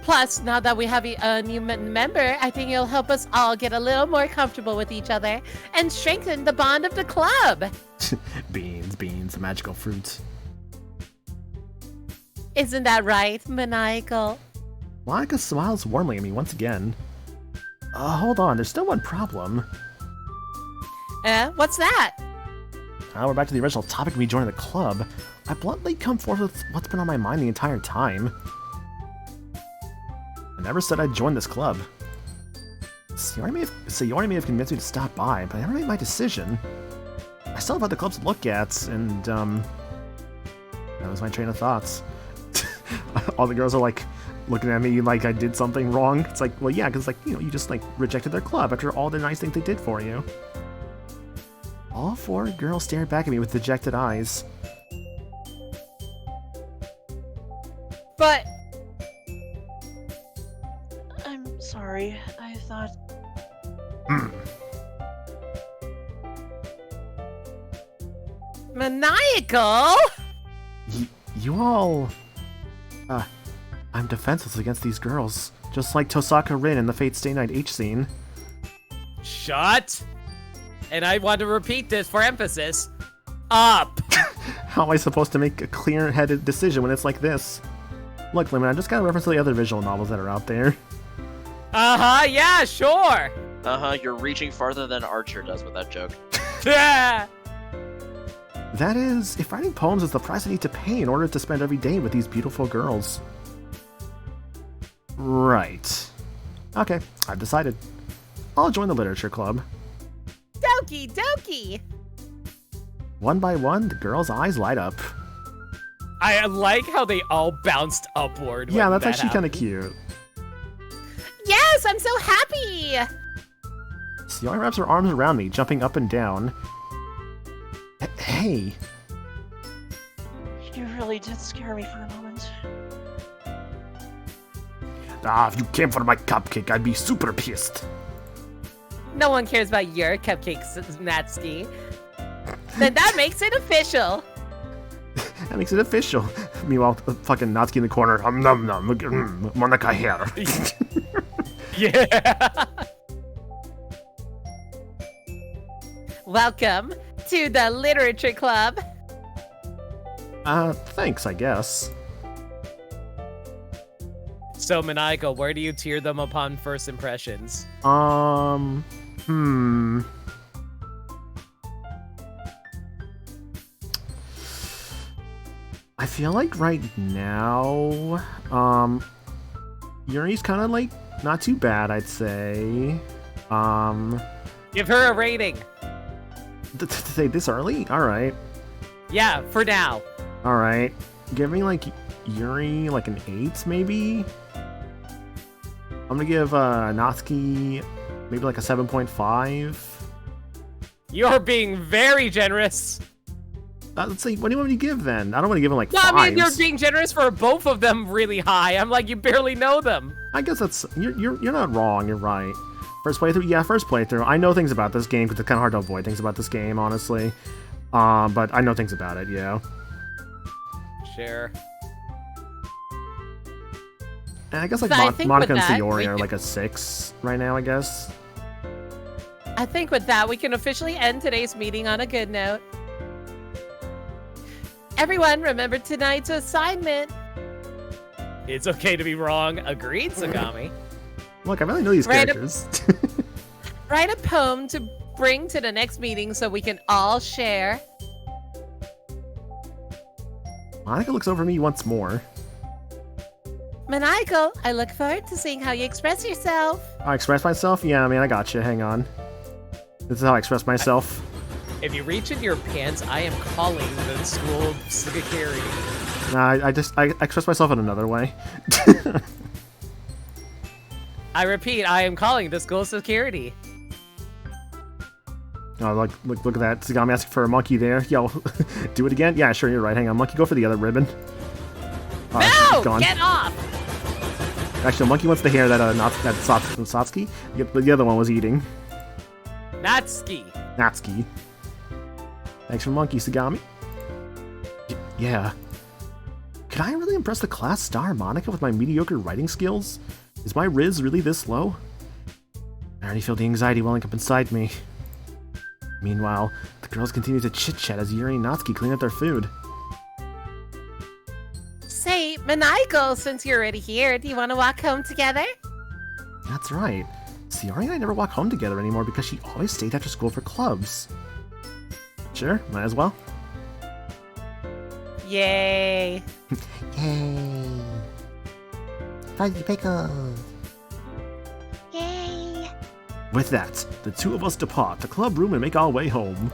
Plus, now that we have a new member, I think it'll help us all get a little more comfortable with each other and strengthen the bond of the club. Beans, magical fruits. Isn't that right, Maniacal? Monica smiles warmly at me once again. Hold on, there's still one problem. What's that? We're back to the original topic of me joining the club. I bluntly come forth with what's been on my mind the entire time. I never said I'd join this club. Sayori may have convinced me to stop by, but I never made my decision. I still have other clubs to look at, and, that was my train of thoughts. All the girls are, like, looking at me like I did something wrong. It's like, well, yeah, because, like, you just, like, rejected their club after all the nice things they did for you. All four girls stare back at me with dejected eyes. But I'm sorry. I thought. Maniacal? You all... I'm defenseless against these girls, just like Tosaka Rin in the Fate Stay Night H scene. Shut! And I want to repeat this for emphasis. Up! How am I supposed to make a clear-headed decision when it's like this? Look, Lemon, I just got a reference to the other visual novels that are out there. Uh-huh, yeah, sure! You're reaching farther than Archer does with that joke. Yeah! That is, if writing poems is the price I need to pay in order to spend every day with these beautiful girls. Right. Okay, I've decided. I'll join the literature club. Doki Doki! One by one, the girls' eyes light up. I like how they all bounced upward. Yeah, when that's that actually kind of happened. cute. Yes, I'm so happy! Sayori wraps her arms around me, jumping up and down. Hey! You really did scare me for a moment. If you came for my cupcake, I'd be super pissed. No one cares about your cupcakes, Natsuki. Then that makes it official. That makes it official. Meanwhile, fucking Natsuki in the corner. Nom nom. Monica hair. Yeah! Welcome to the literature club. Thanks, I guess. So, Maniacal, where do you tier them upon first impressions? I feel like right now, Yuri's kind of like not too bad, I'd say. Give her a rating. To say this early? Alright. Yeah, for now. Alright. Giving like Yuri like an 8, maybe? I'm gonna give Natsuki maybe like a 7.5. You're being very generous. Let's see, what do you want me to give then? I don't want to give him like No, 5s. I mean, you're being generous for both of them really high. I'm like, you barely know them. I guess that's you're not wrong. You're right. First playthrough, yeah, first playthrough. I know things about this game because it's kind of hard to avoid things about this game, honestly. But I know things about it. Yeah. Sure. And I guess like So I think Monica with and that, Sayori we are can- like a 6 right now. I guess. I think with that, we can officially end today's meeting on a good note. Everyone, remember tonight's assignment. It's okay to be wrong. Agreed, Sagami. Look, I really know these Right. characters. Write a poem to bring to the next meeting so we can all share. Monica looks over me once more. Maniacal, I look forward to seeing how you express yourself. I express myself? Yeah, man, I got you. Hang on. This is how I express myself. If you reach in your pants, I am calling the school security. Nah, I express myself in another way. I repeat, I am calling the school security. Oh, look at that. Sagami asking for a monkey there. Yo, do it again? Yeah, sure, you're right. Hang on, monkey, go for the other ribbon. No! It's gone. Get off! Actually, monkey wants the hair that Satsuki, but the other one was eating. Natsuki. Natsuki. Thanks for monkey, Sagami. Yeah. Can I really impress the class star Monica with my mediocre writing skills? Is my Riz really this low? I already feel the anxiety welling up inside me. Meanwhile, the girls continue to chit-chat as Yuri and Natsuki clean up their food. Say, Maniacal, since you're already here, do you want to walk home together? That's right. Sayori and I never walk home together anymore because she always stayed after school for clubs. Sure, might as well. Yay! Yay! Fuzzy pickles! Yay! With that, the two of us depart the club room and make our way home.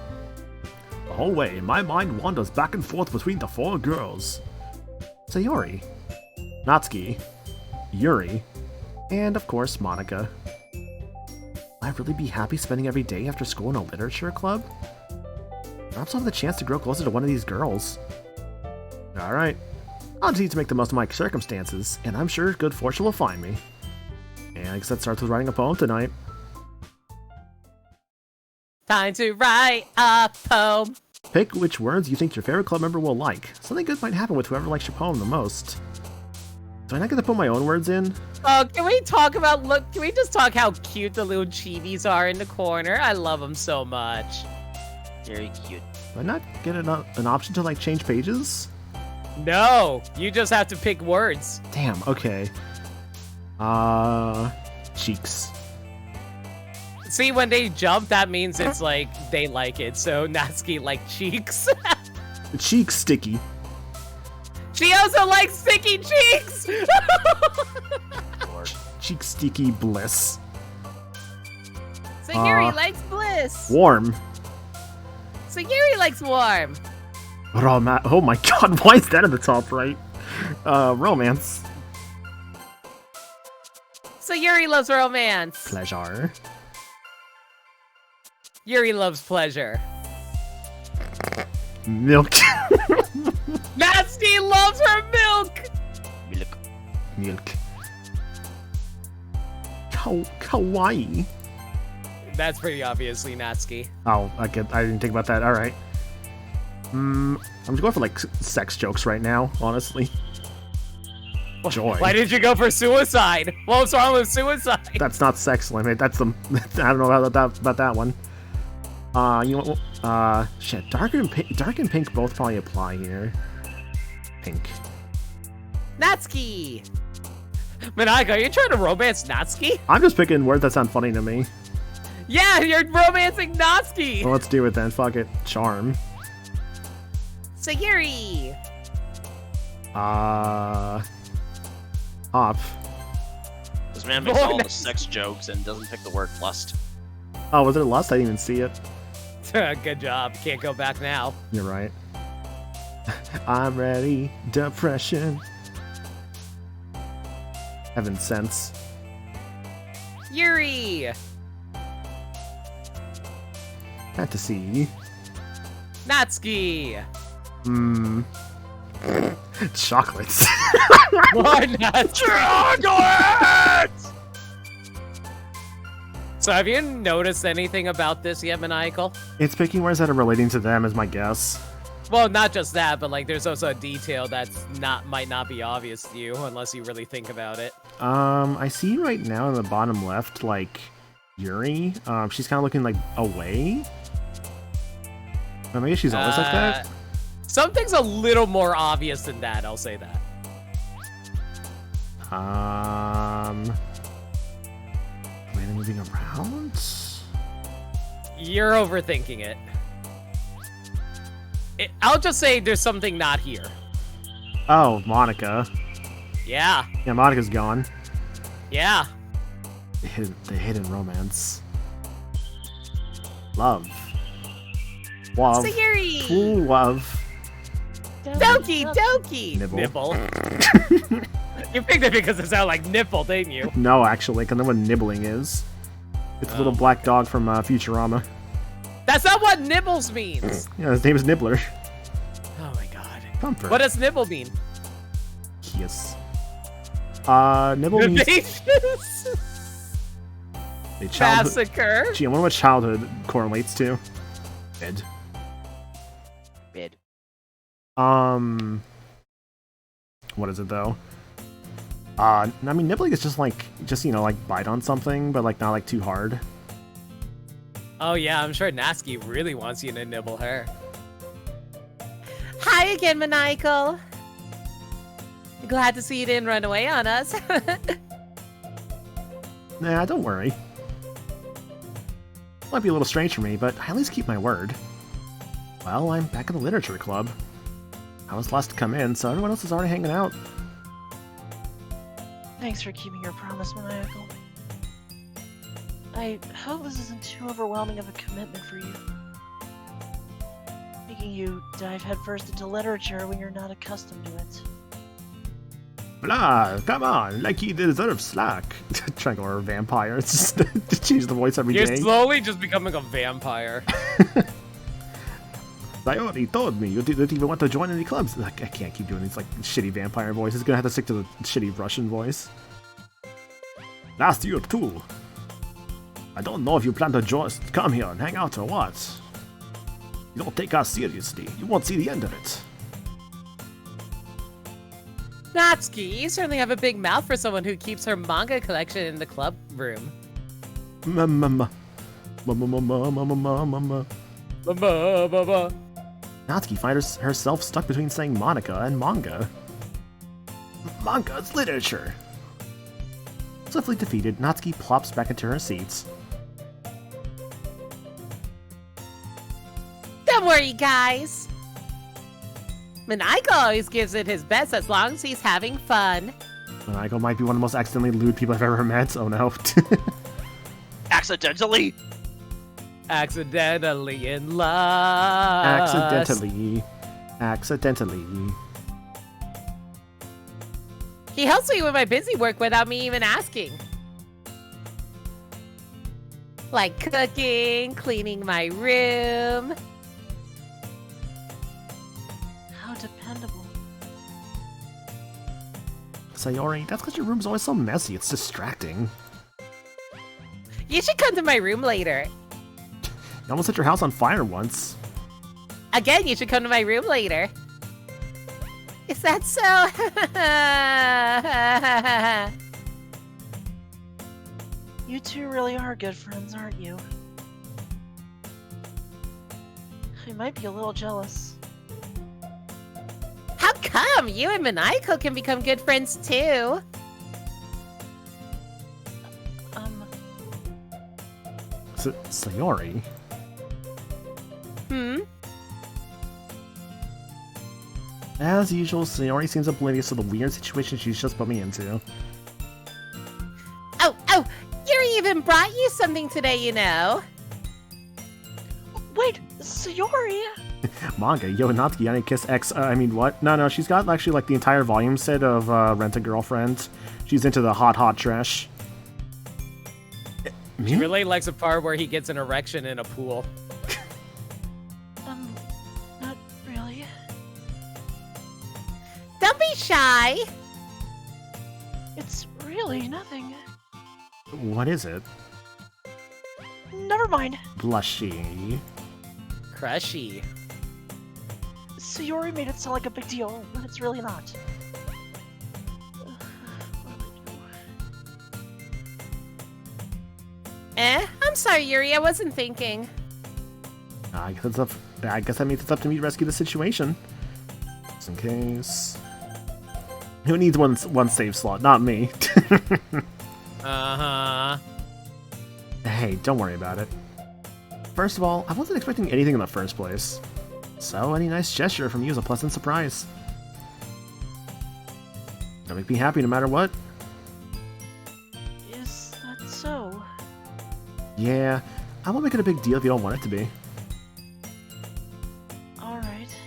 The whole way, my mind wanders back and forth between the four girls. Sayori, Natsuki, Yuri, and of course Monica. Will I really be happy spending every day after school in a literature club? perhaps I'll have the chance to grow closer to one of these girls. Alright. I'll just need to make the most of my circumstances, and I'm sure good fortune will find me. And I guess that starts with writing a poem tonight. Time to write a poem. Pick which words you think your favorite club member will like. Something good might happen with whoever likes your poem the most. Do I not get to put my own words in? Oh, can we talk about, can we just talk how cute the little chibies are in the corner? I love them so much. Very cute. Do I not get an option to, like, change pages? No, you just have to pick words. Damn, okay. Cheeks. See, when they jump, that means it's like they like it. So Natsuki like cheeks. Cheeks sticky. She also likes sticky cheeks. Cheek sticky bliss. Sayuri likes bliss. Warm. Sayuri likes warm. Oh my god, why is that at the top right? Romance. Sayuri loves romance. Pleasure. Yuri loves pleasure. Milk. Natsuki loves her milk. Milk. Milk. Kawaii. That's pretty obviously Natsuki. Oh, I didn't think about that. All right. I'm just going for like sex jokes right now, honestly. Joy. Why did you go for suicide? What's wrong with suicide? That's not sex limit. That's the. I don't know about that one. You know, shit. Dark and pink both probably apply here. Pink. Natsuki. Manaka, are you trying to romance Natsuki? I'm just picking words that sound funny to me. Yeah, you're romancing Natsuki. Well, let's do it then. Fuck it. Charm. Sayuri. Hop. This man makes all the sex jokes and doesn't pick the word lust. Oh, was it lust? I didn't even see it. Good job. Can't go back now. You're right. I'm ready. Depression. Heaven sense. Yuri. Fantasy. Natsuki. Chocolates. More Natsuki. So have you noticed anything about this yet, Maniacal? It's picking words that are relating to them, is my guess. Well, not just that, but like there's also a detail that's might not be obvious to you unless you really think about it. I see right now in the bottom left, like, Yuri. She's kind of looking, like, away. Or maybe she's always like that. Something's a little more obvious than that, I'll say that. Wait, they're moving around? You're overthinking it. I'll just say there's something not here. Oh, Monica. Yeah. Yeah, Monica's gone. Yeah. The hidden romance. Love. Love. Sayuri. Ooh, love. Doki. Doki. Nibble. You picked it because it sounded like nipple, didn't you? No, actually, because I know what nibbling is. It's a little black dog from Futurama. That's not what nibbles means. Yeah, his name is Nibbler. Oh my god. Comfort. What does nibble mean? Yes. Nibble means a childhood. Massacre. Gee, I wonder what childhood correlates to. Bed. Bid. What is it though? I mean, nibbling is just you know, like bite on something, but like not like too hard. Oh yeah, I'm sure Natsuki really wants you to nibble her. Hi again, Maniacal. Glad to see you didn't run away on us. Nah, don't worry. Might be a little strange for me, but I at least keep my word. Well, I'm back in the literature club. I was last to come in, so everyone else is already hanging out. Thanks for keeping your promise, Maniacal. I hope this isn't too overwhelming of a commitment for you. Making you dive headfirst into literature when you're not accustomed to it. Blah, come on, like you deserve slack. Trying to go a vampire. It's just to change the voice every day. You're slowly just becoming a vampire. Sayori told me you didn't even want to join any clubs. Like, I can't keep doing these like shitty vampire voices. Gonna have to stick to the shitty Russian voice. Last year too. I don't know if you plan to come here and hang out or what. You don't take us seriously. You won't see the end of it. Natsuki, you certainly have a big mouth for someone who keeps her manga collection in the club room. Mama. Natsuki finds herself stuck between saying Monica and manga. Manga's literature. Swiftly defeated, Natsuki plops back into her seats. Don't worry, guys. Maniko always gives it his best as long as he's having fun. Maniko might be one of the most accidentally lewd people I've ever met. Oh no. Accidentally? Accidentally in love. Accidentally. He helps me with my busy work without me even asking. Like cooking, cleaning my room. How dependable. Sayori, that's because your room's always so messy, it's distracting. You should come to my room later. You almost set your house on fire once. Again, you should come to my room later. Is that so? You two really are good friends, aren't you? I might be a little jealous. How come? You and Maniko can become good friends too. Sayori? As usual, Sayori seems oblivious to the weird situation she's just put me into. Oh, Yuri even brought you something today, you know. Wait, Sayori! Manga, yo, Natsuki, I kiss X, I mean, what? No, she's got actually like the entire volume set of Rent-A-Girlfriend. She's into the hot trash. She really likes a part where he gets an erection in a pool. Not really. Don't be shy. It's really nothing. What is it? Never mind. Blushy. Crushy. Sayori made it sound like a big deal, when it's really not. I'm sorry, Yuri, I wasn't thinking. I guess that means it's up to me to rescue the situation. Just in case. Who needs one save slot? Not me. Uh-huh. Hey, don't worry about it. First of all, I wasn't expecting anything in the first place. So any nice gesture from you is a pleasant surprise. It'll make me happy no matter what. Is that so? Yeah, I won't make it a big deal if you don't want it to be. Alright.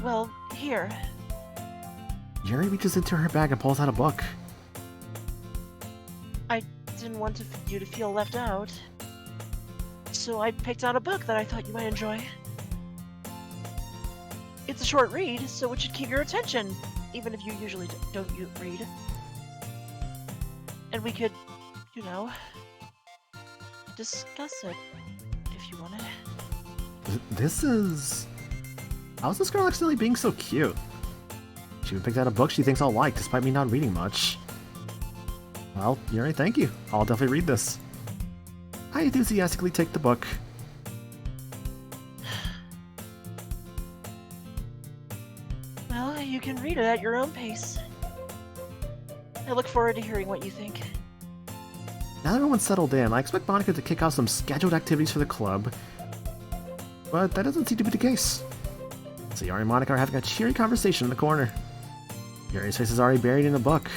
Well, here. Yuri reaches into her bag and pulls out a book. I didn't want you to feel left out. So I picked out a book that I thought you might enjoy. It's a short read, so it should keep your attention, even if you usually don't read. And we could, you know, discuss it, if you wanted. This is... How's this girl accidentally being so cute? She even picked out a book she thinks I'll like, despite me not reading much. Well, Yuri, thank you. I'll definitely read this. I enthusiastically take the book. Well, you can read it at your own pace. I look forward to hearing what you think. Now that everyone's settled in, I expect Monica to kick off some scheduled activities for the club. But that doesn't seem to be the case. So Yuri and Monica are having a cheery conversation in the corner. Yuri's face is already buried in a book.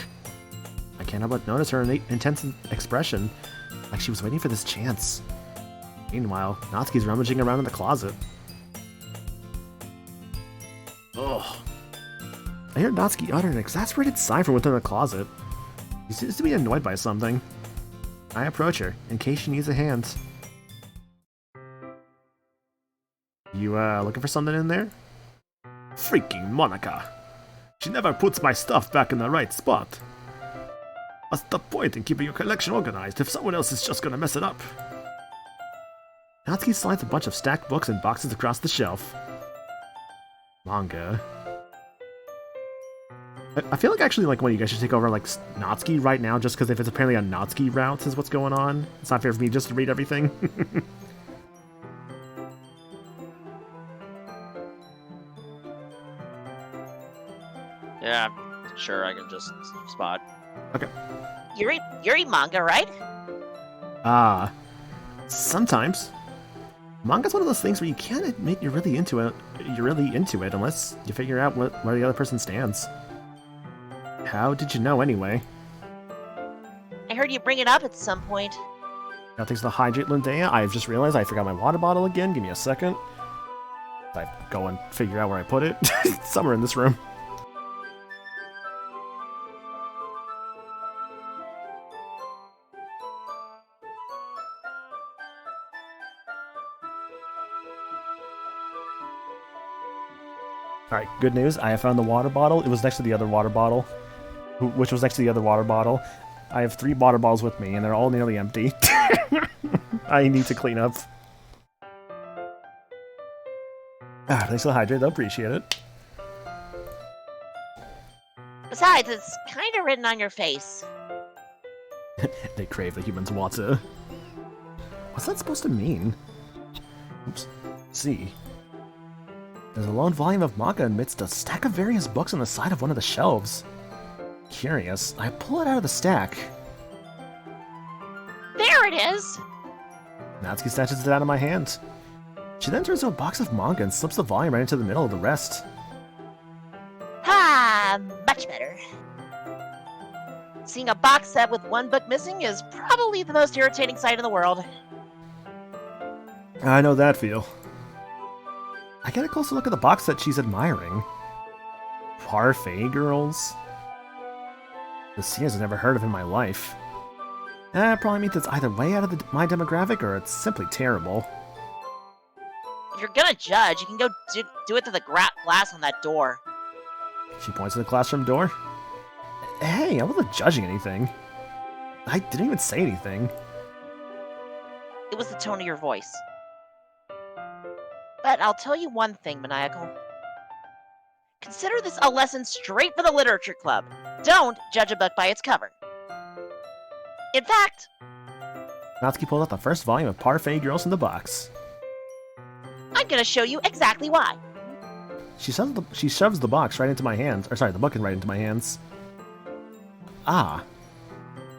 I can't help but notice her intense expression, like she was waiting for this chance. Meanwhile, Natsuki's rummaging around in the closet. Ugh. I hear Natsuki utter an exasperated sigh from within the closet. She seems to be annoyed by something. I approach her, in case she needs a hand. You, looking for something in there? Freaking Monica! She never puts my stuff back in the right spot. What's the point in keeping your collection organized if someone else is just gonna mess it up? Natsuki slides a bunch of stacked books and boxes across the shelf. Manga. I feel like actually, like, when you guys should take over, like, Natsuki right now, just because if it's apparently a Natsuki route is what's going on. It's not fair for me just to read everything. Yeah, sure, I can just spot. Okay. You read manga, right? Sometimes. Manga's one of those things where you can't admit you're really into it. You're really into it unless you figure out where the other person stands. How did you know anyway? I heard you bring it up at some point. Now thanks to the hydrate, Lindea, I've just realized I forgot my water bottle again. Give me a second. I go and figure out where I put it. Somewhere in this room. Alright, good news. I have found the water bottle. It was next to the other water bottle. Which was next to the other water bottle. I have 3 water bottles with me, and they're all nearly empty. I need to clean up. Thanks for the hydrate, I appreciate it. Besides, it's kind of written on your face. They crave the human's water. What's that supposed to mean? Oops. See. There's a lone volume of manga amidst a stack of various books on the side of one of the shelves. Curious, I pull it out of the stack. There it is! Natsuki snatches it out of my hand. She then turns to a box of manga and slips the volume right into the middle of the rest. Ah, much better. Seeing a box set with one book missing is probably the most irritating sight in the world. I know that feel. I get a closer look at the box set she's admiring. Parfait Girls? The series I've never heard of in my life. That probably means it's either way out of my demographic or it's simply terrible. If you're gonna judge, you can go do it to the glass on that door. She points to the classroom door. Hey, I wasn't judging anything. I didn't even say anything. It was the tone of your voice. But I'll tell you one thing, Maniacal. Consider this a lesson straight for the literature club. Don't judge a book by its cover. In fact... Natsuki pulls out the first volume of Parfait Girls in the box. I'm gonna show you exactly why. She shoves the box right into my hands. Or sorry, the book right into my hands. Ah.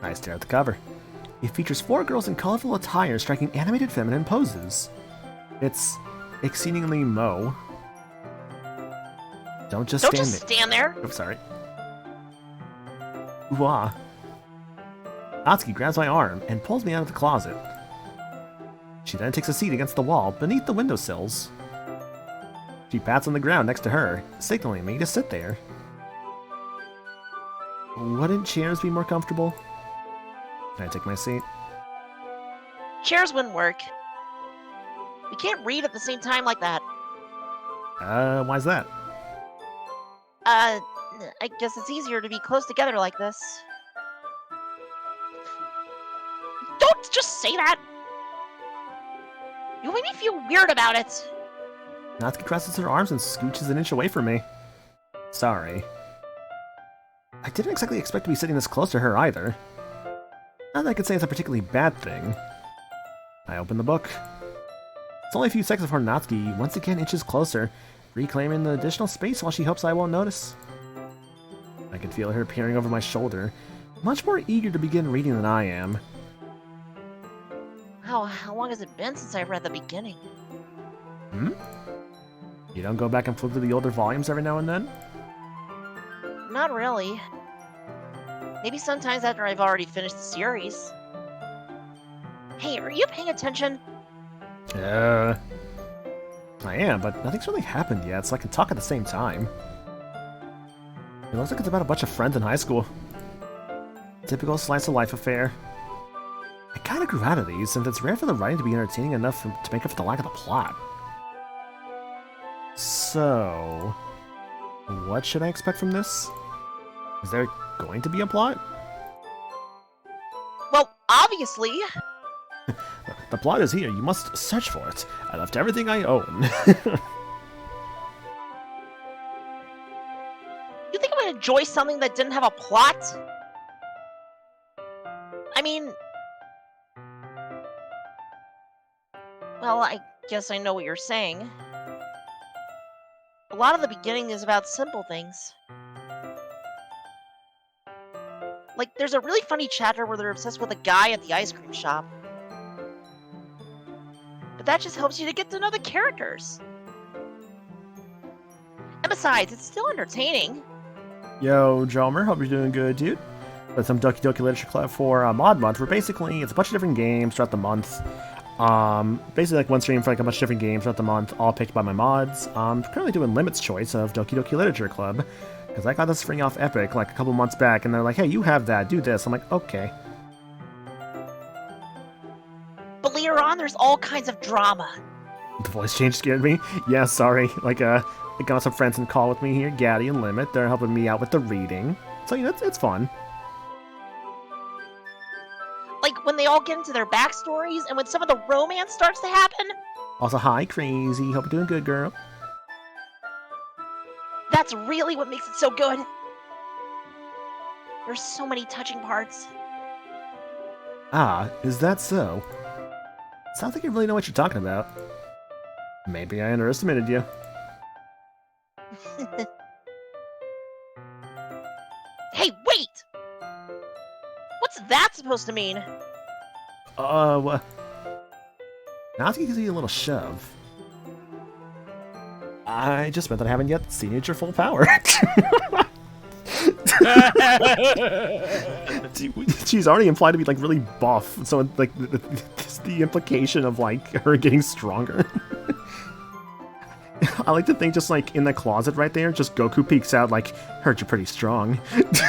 I stare at the cover. It features 4 girls in colorful attire striking animated feminine poses. It's exceedingly mo. Don't just stand there. Oh, sorry. Ooh-ah. Natsuki grabs my arm and pulls me out of the closet. She then takes a seat against the wall beneath the windowsills. She pats on the ground next to her, signaling me to sit there. Wouldn't chairs be more comfortable? Can I take my seat? Chairs wouldn't work. We can't read at the same time like that. Why's that? I guess it's easier to be close together like this. Don't just say that! You make me feel weird about it. Natsuki crosses her arms and scooches an inch away from me. Sorry. I didn't exactly expect to be sitting this close to her either. Not that I could say it's a particularly bad thing. I open the book. It's only a few seconds before Natsuki once again inches closer, reclaiming the additional space while she hopes I won't notice. I can feel her peering over my shoulder, much more eager to begin reading than I am. How long has it been since I read the beginning? You don't go back and flip through the older volumes every now and then? Not really. Maybe sometimes after I've already finished the series. Hey, are you paying attention? I am, but nothing's really happened yet, so I can talk at the same time. It looks like it's about a bunch of friends in high school. Typical slice of life affair. I kinda grew out of these, since it's rare for the writing to be entertaining enough to make up for the lack of the plot. So, what should I expect from this? Is there going to be a plot? Well, obviously. The plot is here. You must search for it. I left everything I own. You think I would enjoy something that didn't have a plot? I mean... Well, I guess I know what you're saying. A lot of the beginning is about simple things. Like, there's a really funny chapter where they're obsessed with a guy at the ice cream shop. But that just helps you to get to know the characters. And besides, it's still entertaining. Yo, Jomer, hope you're doing good, dude. But some Doki Doki Literature Club for Mod Month, where basically it's a bunch of different games throughout the month. Basically like one stream for like a bunch of different games throughout the month, all picked by my mods. I'm currently doing Limit's Choice of Doki Doki Literature Club, because I got this free off Epic like a couple months back, and they're like, hey, you have that, do this. I'm like, okay. But later on, there's all kinds of drama. The voice change scared me. Yeah, sorry. Like, I got some friends in call with me here, Gaddy and Limit. They're helping me out with the reading. So, you know, it's fun. Like, when they all get into their backstories, and when some of the romance starts to happen. Also, hi, Crazy. Hope you're doing good, girl. That's really what makes it so good. There's so many touching parts. Ah, is that so? Sounds like you really know what you're talking about. Maybe I underestimated you. Hey, wait! What's that supposed to mean? What? Natsuki gives you a little shove. I just meant that I haven't yet seen you at your full power. She's already implied to be like really buff, so like it's the implication of like her getting stronger. I like to think just like in the closet right there, just Goku peeks out like, heard you're pretty strong. It's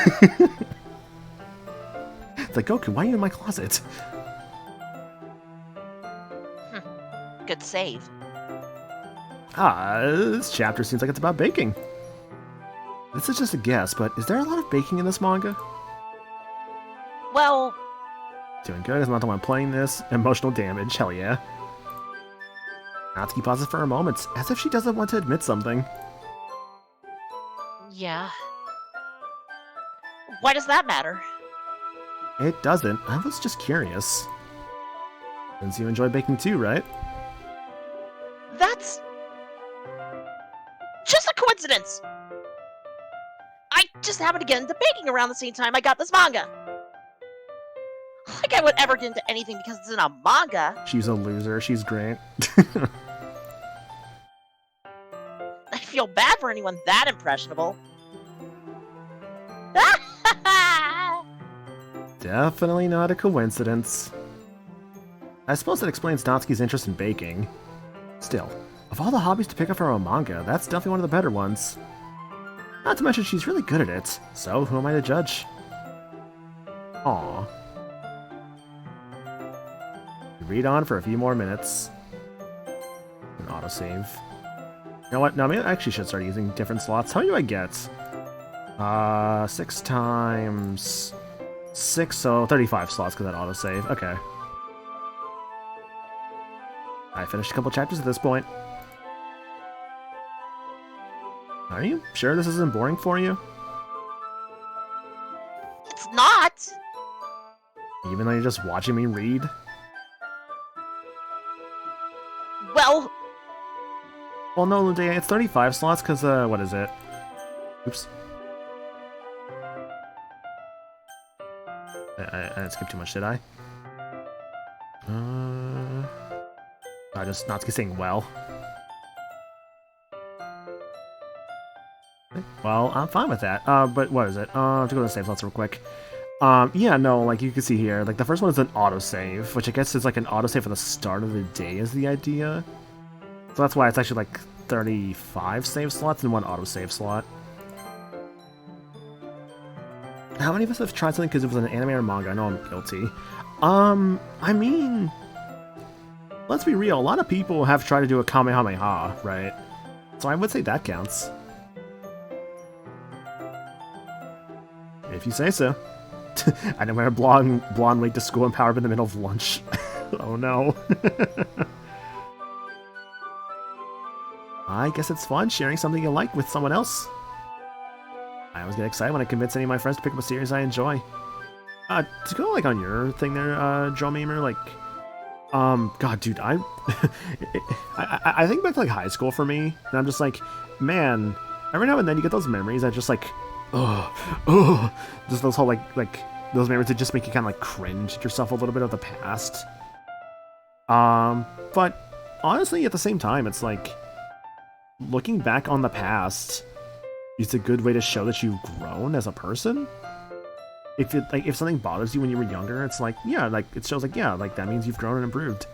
like, Goku, why are you in my closet? Good save. This chapter seems like it's about baking. This is just a guess, but is there a lot of baking in this manga? Well... Doing good, is not the one playing this. Emotional damage, hell yeah. Natsuki pauses for a moment, as if she doesn't want to admit something. Yeah. Why does that matter? It doesn't, I was just curious. Since you enjoy baking too, right? That's... just a coincidence! I just happened to get into baking around the same time I got this manga. Like I would ever get into anything because it's in a manga. She's a loser, she's great. I feel bad for anyone that impressionable. Definitely not a coincidence. I suppose that explains Natsuki's interest in baking. Still, of all the hobbies to pick up for a manga, that's definitely one of the better ones. Not to mention she's really good at it, so who am I to judge? Aww. Read on for a few more minutes. An autosave. You know what? No, maybe I actually should start using different slots. How many do I get? 6 times 6, so 35 slots because that autosave. Okay. I finished a couple chapters at this point. Are you sure this isn't boring for you? It's not! Even though you're just watching me read? Well... Well, no, Ludea, it's 35 slots because, what is it? Oops. I didn't skip too much, did I? I just not saying well. Well, I'm fine with that. But what is it? I have to go to the save slots real quick. Yeah, no, like you can see here, like the first one is an autosave, which I guess is like an autosave for the start of the day is the idea. So that's why it's actually like 35 save slots and 1 autosave slot. How many of us have tried something because it was an anime or manga? I know I'm guilty. I mean, let's be real, a lot of people have tried to do a Kamehameha, right? So I would say that counts. If you say so. I know wear a blonde wig to school and power up in the middle of lunch. Oh no. I guess it's fun sharing something you like with someone else. I always get excited when I convince any of my friends to pick up a series I enjoy. To go like on your thing there, Joe Memer, like, God, dude, I think back to like high school for me, and I'm just like, man, every now and then you get those memories that just like, just those whole like those memories that just make you kind of like cringe at yourself a little bit of the past. But honestly, at the same time, it's like looking back on the past is a good way to show that you've grown as a person. If something bothers you when you were younger, it's like, yeah, like it shows like, yeah, like that means you've grown and improved.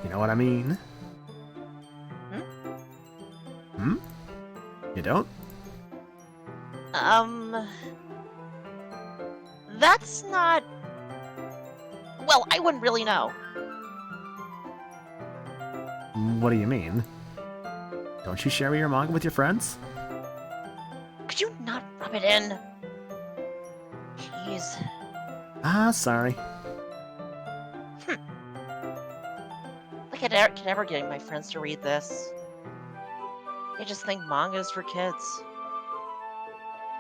You know what I mean? You don't? That's not... Well, I wouldn't really know. What do you mean? Don't you share your manga with your friends? Could you not rub it in? Jeez. Ah, sorry. I could never get my friends to read this. They just think manga is for kids.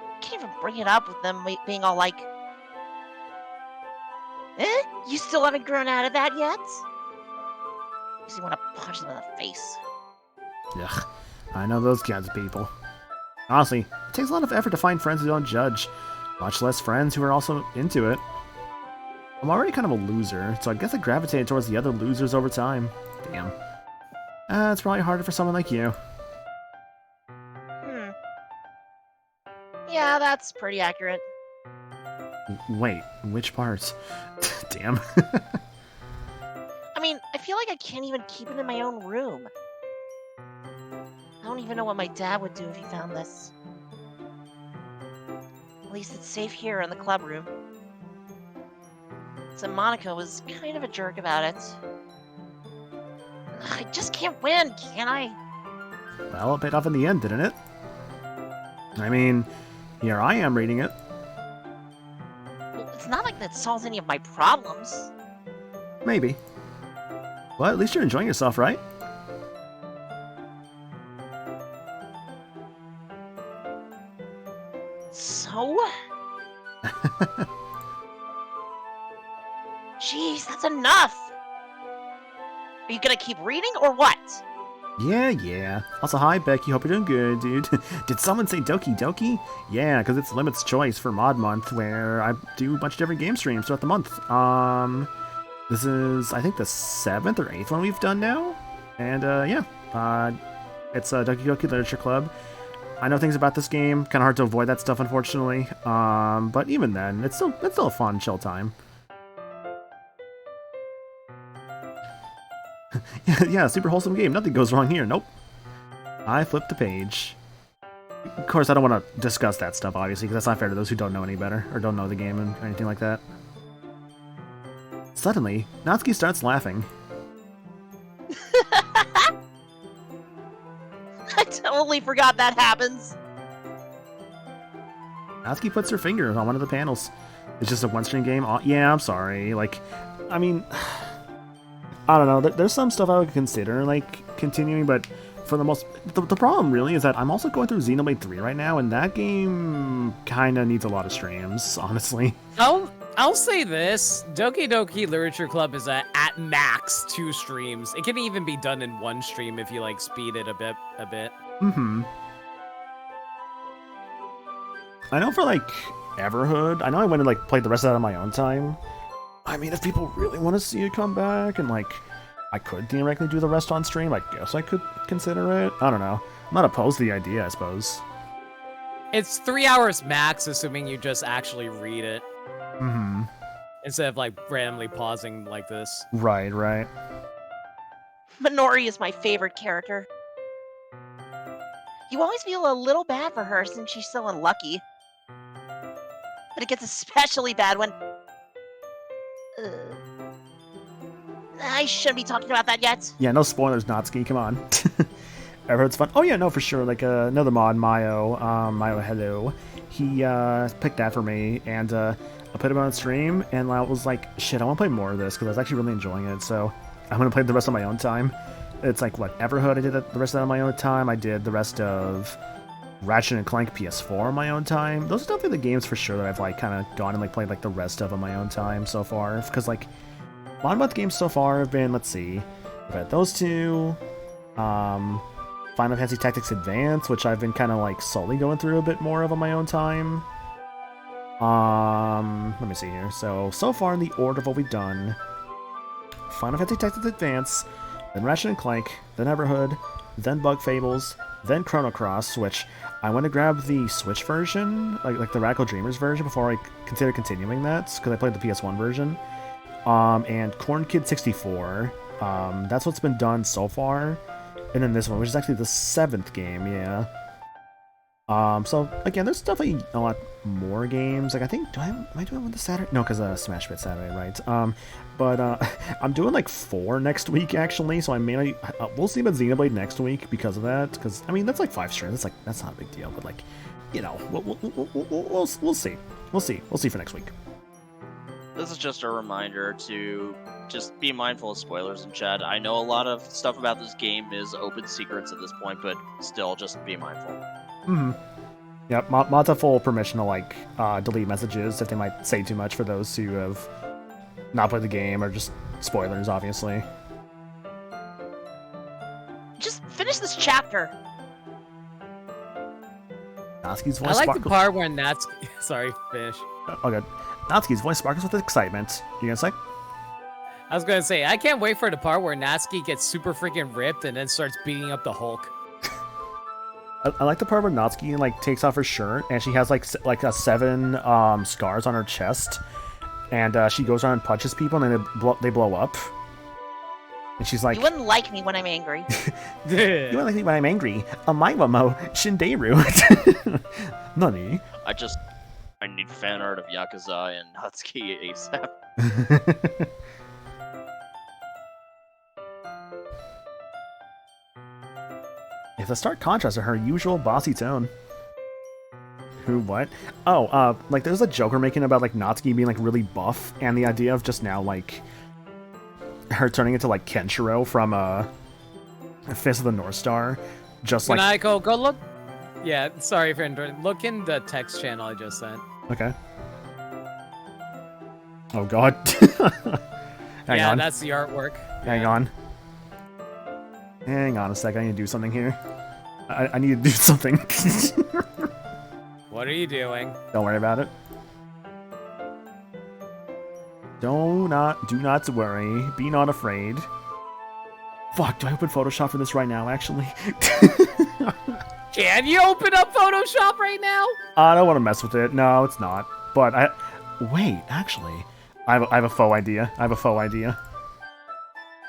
I can't even bring it up with them being all like, you still haven't grown out of that yet? Makes you want to punch them in the face. Ugh, I know those kinds of people. Honestly, it takes a lot of effort to find friends who don't judge, much less friends who are also into it. I'm already kind of a loser, so I guess I gravitated towards the other losers over time. Damn. It's probably harder for someone like you. Yeah, that's pretty accurate. Wait, which part? Damn. I mean, I feel like I can't even keep it in my own room. I don't even know what my dad would do if he found this. At least it's safe here in the club room. So Monica was kind of a jerk about it. I just can't win, can I? Well, it paid off in the end, didn't it? I mean, here I am reading it. Well, it's not like that solves any of my problems. Maybe. Well, at least you're enjoying yourself, right? So? Jeez, that's enough! Are you gonna keep reading, or what? Yeah. Also, hi, Becky. Hope you're doing good, dude. Did someone say Doki Doki? Yeah, because it's Limit's Choice for Mod Month, where I do a bunch of different game streams throughout the month. This is, I think, the 7th or 8th one we've done now. And, yeah. It's Doki Doki Literature Club. I know things about this game. Kind of hard to avoid that stuff, unfortunately. But even then, it's still a fun, chill time. Yeah, super wholesome game. Nothing goes wrong here. Nope. I flipped the page. Of course, I don't want to discuss that stuff, obviously, because that's not fair to those who don't know any better, or don't know the game or anything like that. Suddenly, Natsuki starts laughing. I totally forgot that happens. Natsuki puts her finger on one of the panels. It's just a one-string game. Yeah, I'm sorry. Like, I mean... I don't know, there's some stuff I would consider, like, continuing, but for the most... The problem, really, is that I'm also going through Xenoblade 3 right now, and that game kinda needs a lot of streams, honestly. I'll say this, Doki Doki Literature Club is at max 2 streams. It can even be done in 1 stream if you, like, speed it a bit. Mm-hmm. I know for, like, Everhood, I know I went and, like, played the rest of that on my own time. I mean, if people really want to see it come back, and, like, I could theoretically do the rest on stream, I guess I could consider it. I don't know. I'm not opposed to the idea, I suppose. It's 3 hours max, assuming you just actually read it. Mm-hmm. Instead of, like, randomly pausing like this. Right. Minori is my favorite character. You always feel a little bad for her since she's so unlucky. But it gets especially bad when... I shouldn't be talking about that yet. Yeah, no spoilers, Natsuki. Come on. Everhood's fun. Oh yeah, no, for sure. Like another mod, Mayo, Mayo Hello. He picked that for me, and I put him on stream, and I was like, shit, I want to play more of this because I was actually really enjoying it. So I'm gonna play the rest on my own time. It's like what Everhood. I did the rest of that on my own time. I did the rest of Ratchet and Clank PS4 on my own time. Those are definitely the games for sure that I've like kind of gone and like played like the rest of on my own time so far. Because like mod month games so far have been, let's see, I've had those two, Final Fantasy Tactics Advance, which I've been kind of like slowly going through a bit more of on my own time. Let me see here. So far in the order of what we've done: Final Fantasy Tactics Advance, then Ratchet and Clank, then Everhood, then Bug Fables, then Chrono Cross, which I want to grab the Switch version, like the Radical Dreamers version, before I consider continuing that, because I played the PS1 version. And Corn Kid 64. That's what's been done so far. And then this one, which is actually the 7th game, yeah. So again, there's definitely a lot more games. Like I think, am I doing one this Saturday? No, because Smash Bit Saturday, right? But I'm doing like 4 next week actually. So I may we'll see about Xenoblade next week because of that. Because I mean that's like 5 streams. That's not a big deal. But like, you know, we'll see. We'll see for next week. This is just a reminder to just be mindful of spoilers in chat. I know a lot of stuff about this game is open secrets at this point, but still, just be mindful. Mm-hmm. Yep, mods have full permission to like delete messages if they might say too much for those who have not played the game, or just spoilers, obviously. Just finish this chapter. Natsuki's voice I like sparkles. the part where Natsuki... Sorry, finish. Oh, good. Natsuki's voice sparkles with excitement. You gonna say? I was gonna say, I can't wait for the part where Natsuki gets super freaking ripped and then starts beating up the Hulk. I like the part where Natsuki like takes off her shirt and she has like 7 scars on her chest, and she goes around and punches people and then they blow up. And she's like, You wouldn't like me when I'm angry. "You wouldn't like me when I'm angry. Omaiwa mo shinderu." Nani? I need fan art of Yakuza and Natsuki ASAP. It's a stark contrast to her usual bossy tone. Who, what? Oh, like there's a joke we're making about like Natsuki being like really buff, and the idea of just now like her turning into like Kenshiro from Fist of the North Star, just Can like. I go look? Yeah, sorry for interrupting. Look in the text channel I just sent. Okay. Oh god. Hang on. That's the artwork. Hang on. Hang on a second, I need to do something here. I need to do something. What are you doing? Don't worry about it. Do not worry. Be not afraid. Fuck, do I open Photoshop for this right now, actually? Can you open up Photoshop right now? I don't want to mess with it. No, it's not. But wait, actually. I have a faux idea.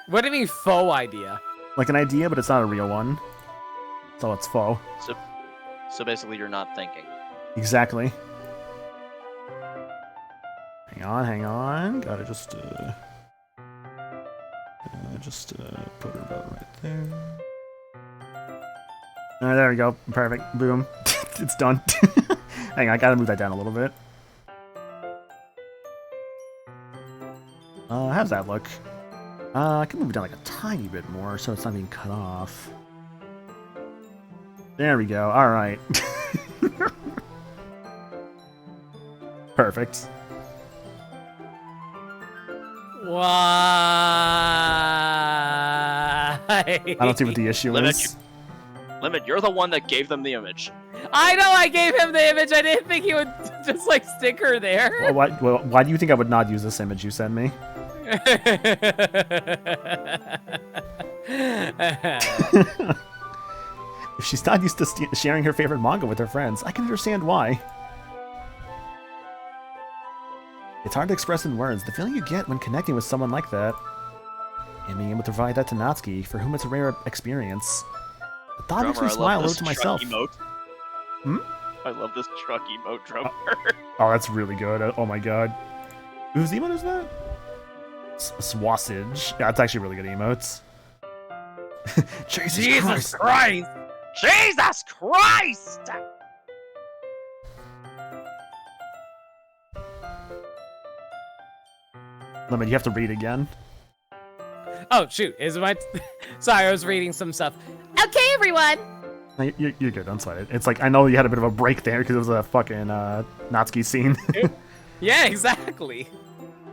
What do you mean faux idea? Like an idea, but it's not a real one. So it's faux. So basically, you're not thinking. Exactly. Hang on. Gotta just put her about right there. Alright, there we go. Perfect. Boom. It's done. Hang on, I gotta move that down a little bit. How's that look? I can move it down like a tiny bit more so it's not being cut off. There we go. Alright. Perfect. Why? I don't see what the issue is. Limit, you're the one that gave them the image. I know I gave him the image. I didn't think he would just like stick her there. Why do you think I would not use this image you sent me? If she's not used to sharing her favorite manga with her friends, I can understand why. It's hard to express in words the feeling you get when connecting with someone like that. And being able to provide that to Natsuki, for whom it's a rare experience. The thought makes me smile a little to myself. Emote. Hmm? I love this truck emote drummer. Oh, that's really good. Oh my god. Whose emote is that? Swassage. Yeah, it's actually really good emotes. Jesus Christ! Jesus Christ! Lemon, you have to read again. Oh shoot, is it my? Sorry, I was reading some stuff. Okay, everyone. No, you're good. Don't sweat it. It's like I know you had a bit of a break there because it was a fucking Natsuki scene. Yeah, exactly.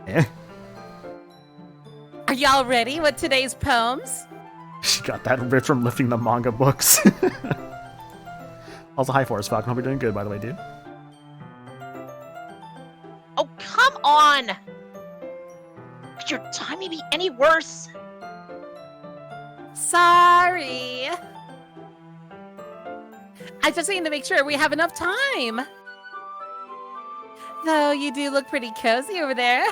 Yeah. Are y'all ready with today's poems? She got that ripped from lifting the manga books. Also, hi Forest Falcon. Hope you're doing good, by the way, dude. Oh, come on! Could your timing be any worse? Sorry. I just need to make sure we have enough time. Though you do look pretty cozy over there.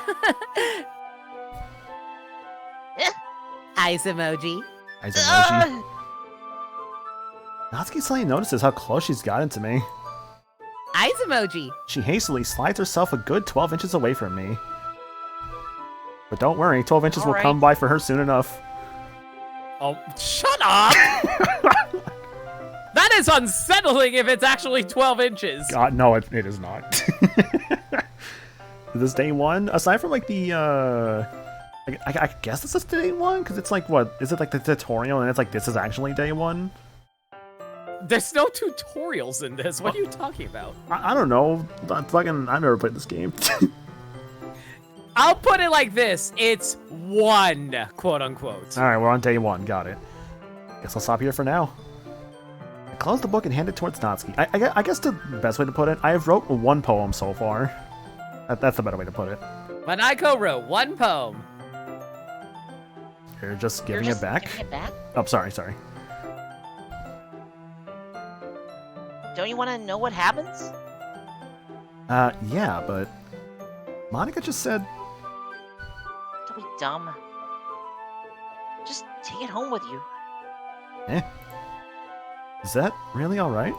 Eyes emoji. Eyes emoji. Natsuki suddenly notices how close she's gotten to me. Eyes emoji. She hastily slides herself a good 12 inches away from me. But don't worry, 12 inches will come by for her soon enough. Oh, shut up! That is unsettling if it's actually 12 inches. God, no, it is not. Is this day one? Aside from like the, I guess this is day one? Because it's like, what? Is it like the tutorial and it's like, this is actually day one? There's no tutorials in this. What are you talking about? I don't know. I've never played this game. I'll put it like this. It's one, quote unquote. Alright, we're on day one. Got it. Guess I'll stop here for now. I close the book and hand it towards Natsuki. I guess the best way to put it, I have wrote one poem so far. That's the better way to put it. Manako wrote one poem. You're just giving it back? Giving it back? Oh, sorry. Don't you want to know what happens? Yeah, but Monica just said... Don't be dumb. Just take it home with you. Is that really alright?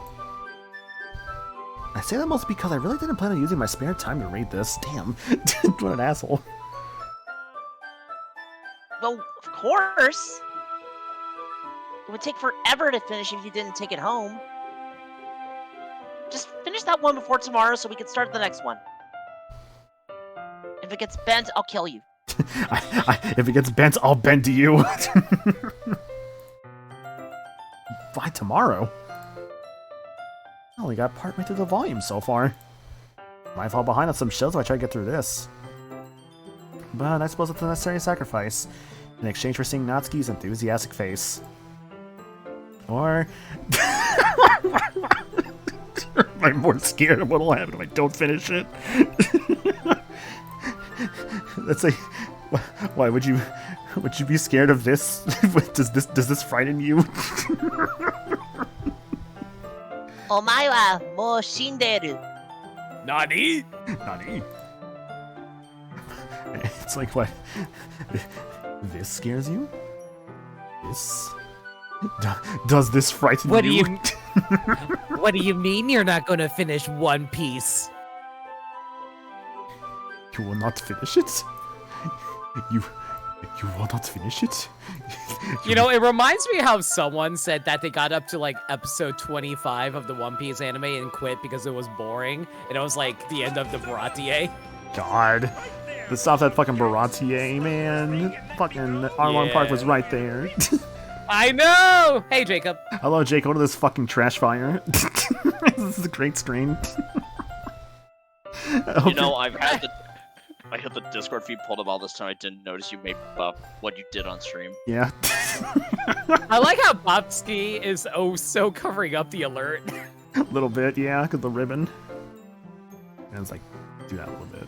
I say that mostly because I really didn't plan on using my spare time to read this. Damn. What an asshole. Well, of course. It would take forever to finish if you didn't take it home. Just finish that one before tomorrow so we can start the next one. If it gets bent, I'll kill you. If it gets bent, I'll bend to you. By tomorrow? I only got partway through the volume so far. Might fall behind on some shows if I try to get through this. But I suppose it's a necessary sacrifice, in exchange for seeing Natsuki's enthusiastic face. Or... I'm more scared of what'll happen if I don't finish it. Let's say... Why would you be scared of this? Does this frighten you? Omae wa mou shinderu. Nani? Nani? It's like, what? This scares you? This? Does this frighten you? What do you mean you're not going to finish One Piece? You will not finish it? You will not finish it? You know, it reminds me how someone said that they got up to like episode 25 of the One Piece anime and quit because it was boring, and it was like the end of the Baratier. God. Stop that fucking Baratier, man. Fucking Arlong Park was right there. I know! Hey, Jacob. Hello, Jake. What is this fucking trash fire? This is a great stream. You know, I had the Discord feed pulled up all this time. I didn't notice you made up what you did on stream. Yeah. I like how Bobsky is so covering up the alert. A little bit, yeah, because the ribbon. And it's like, do that a little bit.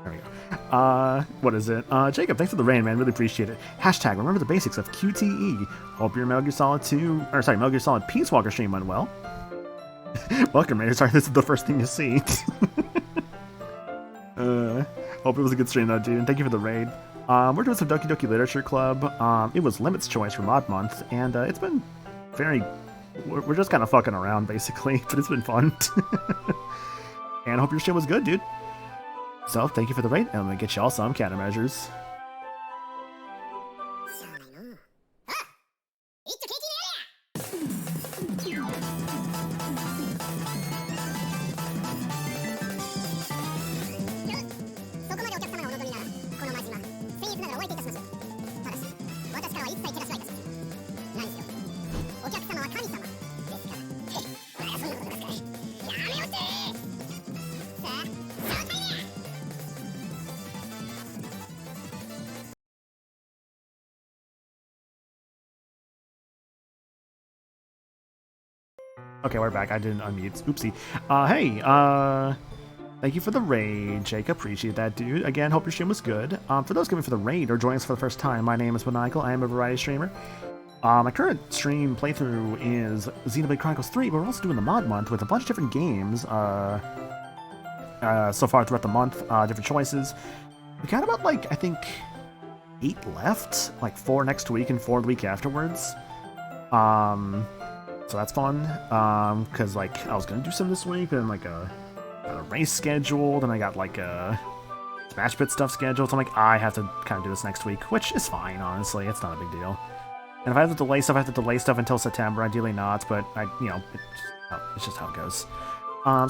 There we go. What is it? Jacob, thanks for the rain, man. Really appreciate it. Hashtag, remember the basics of QTE. Hope your Metal Gear Solid 2, or sorry, Metal Gear Solid Peace Walker stream went well. Welcome, man. Sorry, this is the first thing you see. Hope it was a good stream though, dude. And thank you for the raid. We're doing some Doki Doki Literature Club. It was Limit's Choice for Mod Month, and it's been very... We're just kind of fucking around, basically, but it's been fun. And I hope your stream was good, dude. So, thank you for the raid, and I'm gonna get you all some countermeasures. Okay, we're back. I didn't unmute. Oopsie. Hey, thank you for the raid, Jake. Appreciate that, dude. Again, hope your stream was good. For those coming for the raid or joining us for the first time, my name is Maniacal. I am a variety streamer. My current stream playthrough is Xenoblade Chronicles 3, but we're also doing the mod month with a bunch of different games so far throughout the month, different choices. We got about, like, I think 8 left, like 4 next week and 4 the week afterwards. So that's fun, because, like, I was going to do some this week, and, like, got a race scheduled, and I got, like, a Smash Pit stuff scheduled, so I'm like, I have to kind of do this next week, which is fine, honestly. It's not a big deal. And if I have to delay stuff, I have to delay stuff until September, ideally not, but, it's just how it goes.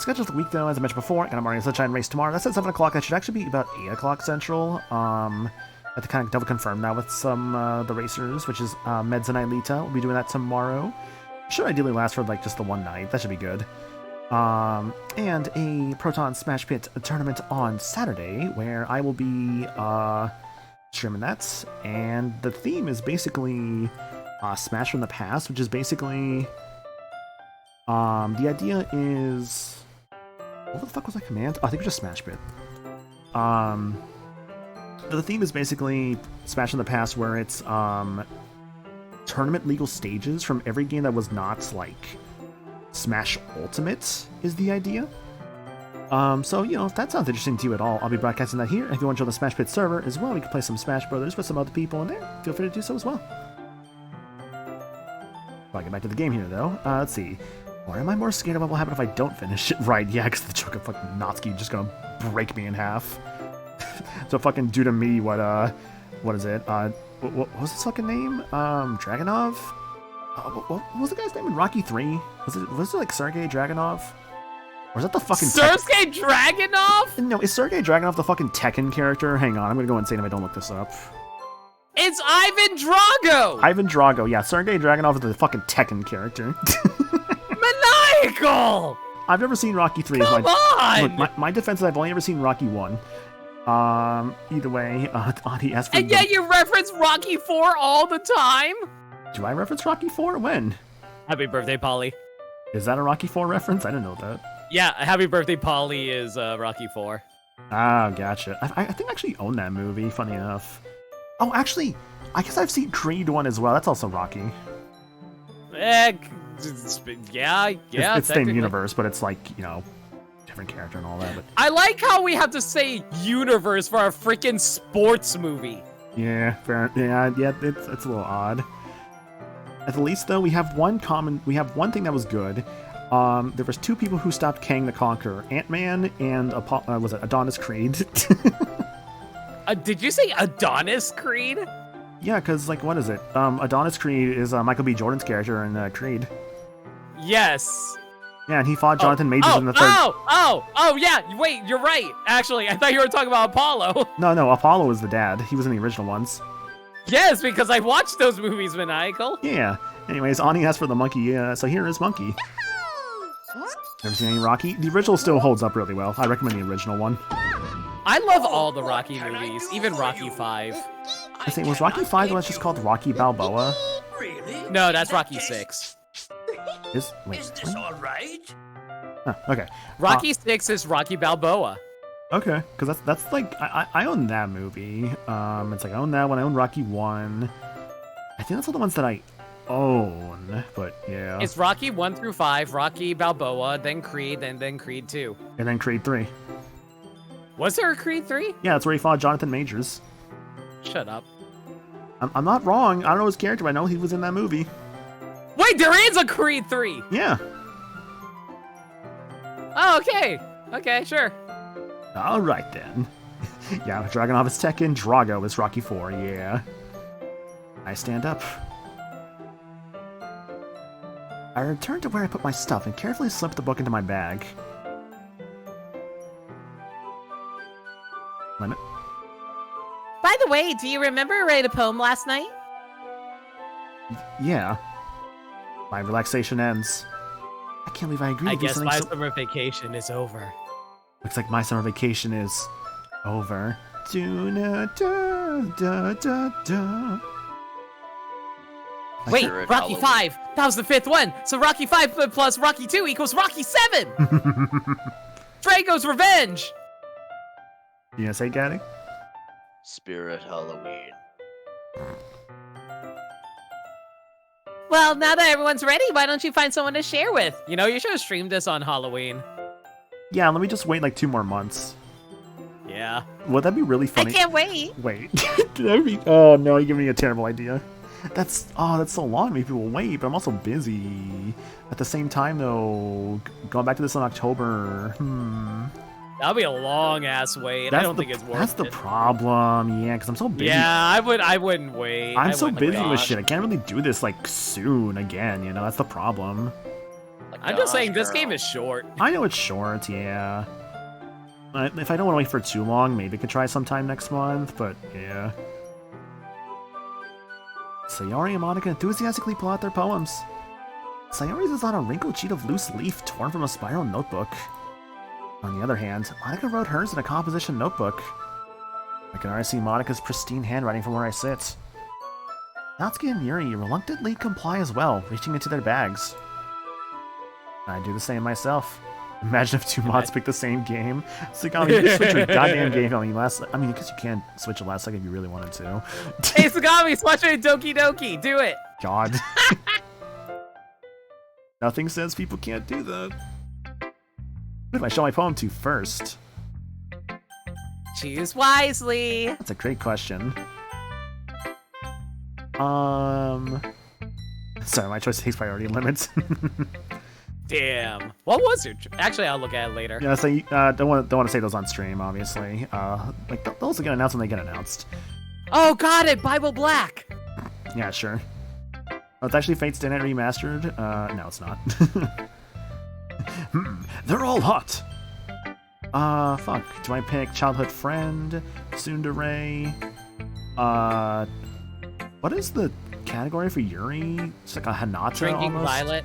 Scheduled the week, though, as I mentioned before, and I'm Mario Sunshine race tomorrow. That's at 7 o'clock. That should actually be about 8 o'clock Central. I have to kind of double confirm now with some the racers, which is Meds and Aelita. We'll be doing that tomorrow. Should ideally last for, like, just the one night. That should be good. And a Proton Smash Pit tournament on Saturday, where I will be streaming that. And the theme is basically Smash from the past, which is basically... the idea is... What the fuck was that command? Oh, I think it was just Smash Pit. The theme is basically Smash in the past, where it's tournament legal stages from every game that was not, like, Smash Ultimate is the idea. So, if that sounds interesting to you at all, I'll be broadcasting that here. If you want to join the Smash Pit server as well, we can play some Smash Brothers with some other people in there. Feel free to do so as well. I'll get back to the game here, though. Let's see. Or am I more scared of what will happen if I don't finish it? Right, yeah, because the joke of fucking Natsuki just gonna break me in half. So fucking do to me what is it? What was his fucking name? Dragonov? What was the guy's name in Rocky 3? Was it like Sergei Dragonov? Or is that the fucking Sergei Dragonov? No, is Sergei Dragonov the fucking Tekken character? Hang on, I'm gonna go insane if I don't look this up. It's Ivan Drago! Ivan Drago, yeah, Sergei Dragonov is the fucking Tekken character. Maniacal! I've never seen Rocky 3. Come on! Look, my defense is I've only ever seen Rocky 1. Either way, Audie asked for... And yet you reference Rocky 4 all the time? Do I reference Rocky 4? When? Happy birthday, Polly. Is that a Rocky 4 reference? I didn't know that. Yeah, Happy Birthday, Polly is Rocky 4. Ah, gotcha. I think I actually own that movie, funny enough. Oh, actually, I guess I've seen Creed 1 as well. That's also Rocky. Yeah. It's the same universe, but it's like, different character and all that. But I like how we have to say universe for a freaking sports movie. Yeah, fair. Yeah, it's a little odd. At the least, though, we have one thing that was good. There was 2 people who stopped Kang the Conqueror, Ant-Man and was it Adonis Creed? Did you say Adonis Creed? Yeah, because, like, what is it? Adonis Creed is Michael B. Jordan's character in Creed. Yes. Yeah, and he fought Jonathan Majors in the third... Oh, yeah, wait, you're right. Actually, I thought you were talking about Apollo. No, Apollo was the dad. He was in the original ones. Yes, because I watched those movies, Maniacal. Yeah. Anyways, Ani asked for the monkey, so here is Monkey. Never seen any Rocky? The original still holds up really well. I recommend the original one. I love all the Rocky movies, even Rocky 5. I think, was Rocky 5 the one that's just called Rocky Balboa? No, that's Rocky 6. Is this all right? Huh, okay. Rocky 6 is Rocky Balboa. Okay, because that's like, I own that movie. It's like, I own that one, I own Rocky 1. I think that's all the ones that I own, but yeah. It's Rocky 1 through 5, Rocky Balboa, then Creed, and then Creed 2. And then Creed 3. Was there a Creed 3? Yeah, that's where he fought Jonathan Majors. Shut up. I'm not wrong. I don't know his character, but I know he was in that movie. Wait, there is a Creed 3! Yeah. Oh, okay. Okay, sure. Alright then. Yeah, Dragonov is Tekken, Drago is Rocky 4, yeah. I stand up. I returned to where I put my stuff and carefully slipped the book into my bag. Limit. By the way, do you remember I read a poem last night? Yeah. My relaxation ends. I can't believe I agreed I to do guess something my so... summer vacation is over. Looks like my summer vacation is over. Da, da, da, da, da. Wait, Spirit Rocky Halloween. 5! That was the 5th one! So Rocky 5 plus Rocky 2 equals Rocky 7! Drago's Revenge! You gonna say, Gaddy? Spirit Halloween. Well, now that everyone's ready, why don't you find someone to share with? You know, you should have streamed this on Halloween. Yeah, let me just wait like 2 more months. Yeah. Would that be really funny? I can't wait! Wait. That'd be... Oh, no, you're giving me a terrible idea. That's so long to make people wait, but I'm also busy. At the same time, though, going back to this in October, That'll be a long ass wait. I don't think it's worth it. That's the problem, yeah, because I'm so busy. Yeah, I wouldn't wait. I'm so busy wait. with shit. I can't really do this like soon again. You know, that's the problem. I'm just saying this Gosh, game girl. is short. I know it's short, yeah. If I don't want to wait for too long, maybe I could try sometime next month. But yeah. Sayori and Monica enthusiastically pull out their poems. Sayori's is on a wrinkled sheet of loose leaf torn from a spiral notebook. On the other hand, Monica wrote hers in a composition notebook. I can already see Monica's pristine handwriting from where I sit. Natsuki and Yuri reluctantly comply as well, reaching into their bags. I do the same myself. Imagine if 2 mods pick the same game. It's like, you just switch your goddamn game. I mean, because you can switch it last second if you really wanted to. Hey, Sagami, watch it Doki Doki. Do it. God. Nothing says people can't do that. Who do I show my poem to first? Choose wisely! That's a great question. Sorry, my choice takes priority limits. Damn. What was your... Actually, I'll look at it later. Yeah, so don't want to say those on stream, obviously. Like those will get announced when they get announced. Oh, got it! Bible Black! Yeah, sure. Oh, it's actually Fate Stay Night Remastered? No, it's not. They're all hot! Fuck. Do I pick Childhood Friend? Tsundere? What is the category for Yuri? It's like a Hinata Drinking almost? Violet.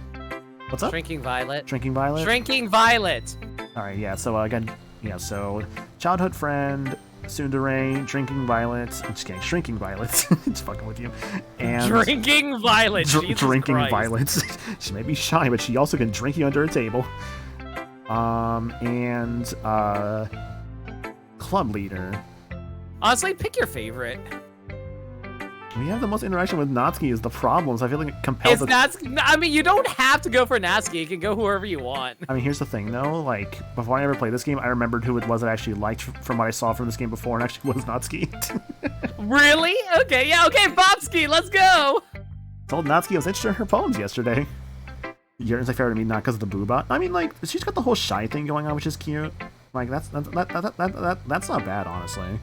What's up? Drinking Violet. Drinking Violet? Drinking Violet! Alright, yeah, so again, yeah, so Childhood Friend, Tsundere, Drinking Violet, I'm just kidding, Shrinking Violet, just fucking with you, and... Drinking Violet, Jesus Drinking Christ. Violet. She may be shy, but she also can drink you under a table. And, Club Leader. Honestly, pick your favorite. We have the most interaction with Natsuki is the problem, so I feel like compelled It's to... Natsuki. I mean, you don't have to go for Natsuki. You can go whoever you want. I mean, here's the thing, though. Like, before I ever played this game, I remembered who it was I actually liked from what I saw from this game before, and actually was Natsuki. Really? Okay, yeah, okay, Bobski, let's go! Told Natsuki I was interested in her poems yesterday. Yuri's my favorite to me, not because of the booba. I mean, like, she's got the whole shy thing going on, which is cute. Like, that's not bad, honestly.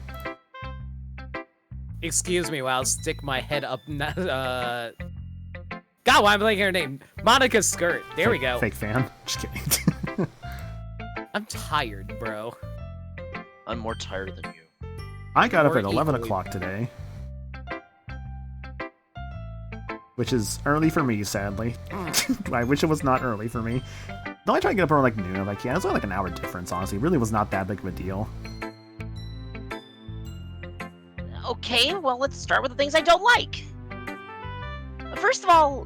Excuse me while I'll stick my head up. God, why am I blanking her name? Monica's skirt. There we go. Fake fan. Just kidding. I'm tired, bro. I'm more tired than you. I got up Or at 11 equally. o'clock today. Which is early for me, sadly. I wish it was not early for me. No, I try to get up around like noon. I'm like, yeah, it's only like an hour difference, honestly. It really was not that big of a deal. Okay, well, let's start with the things I don't like. First of all,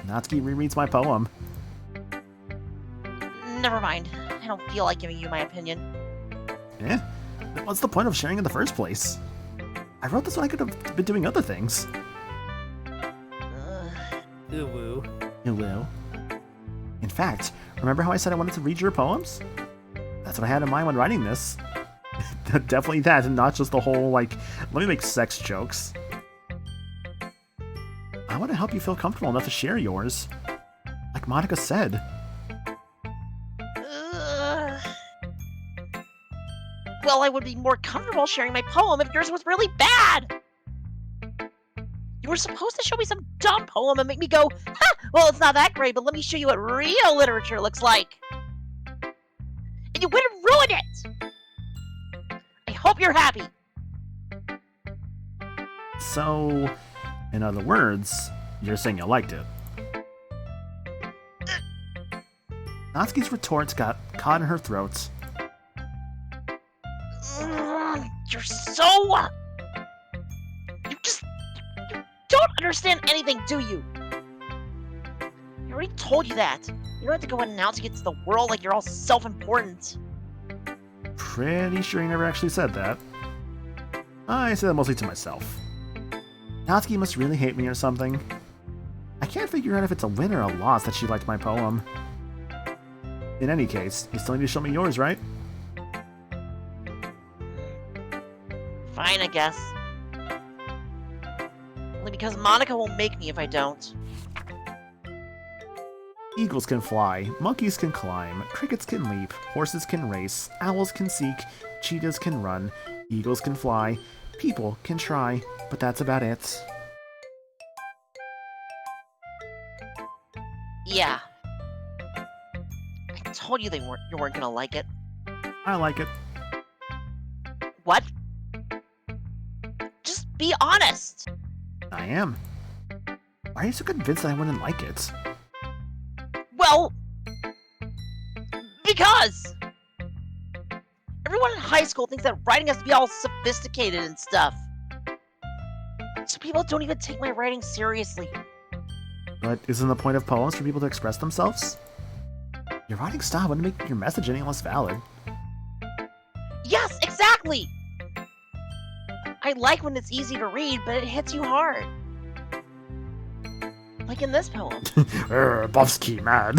Natsuki rereads my poem. never mind. I don't feel like giving you my opinion. Eh? What's the point of sharing in the first place? I wrote this when I could have been doing other things. Ooh woo. Hello. In fact, remember how I said I wanted to read your poems? That's what I had in mind when writing this. Definitely that, and not just the whole, like, let me make sex jokes. I want to help you feel comfortable enough to share yours. Like Monica said. Well, I would be more comfortable sharing my poem if yours was really bad. You were supposed to show me some dumb poem and make me go, ha, well, it's not that great, but let me show you what real literature looks like. And you went and ruined it. I hope you're happy. So, in other words, you're saying you liked it. Natsuki's retorts got caught in her throat. understand anything, do you? I already told you that. You don't have to go announcing it to the world like you're all self-important. Pretty sure he never actually said that. I say that mostly to myself. Natsuki must really hate me or something. I can't figure out if it's a win or a loss that she liked my poem. In any case, you still need to show me yours, right? Fine, I guess. Only because Monica won't make me if I don't. Eagles can fly, monkeys can climb, crickets can leap, horses can race, owls can seek, cheetahs can run, eagles can fly, people can try, but that's about it. Yeah. I told you you weren't gonna like it. I like it. What? Just be honest! I am. Why are you so convinced that I wouldn't like it? Well, because everyone in high school thinks that writing has to be all sophisticated and stuff. So people don't even take my writing seriously. But isn't the point of poems for people to express themselves? Your writing style wouldn't make your message any less valid. Yes, exactly! I like when it's easy to read, but it hits you hard. Like in this poem. Bobski mad.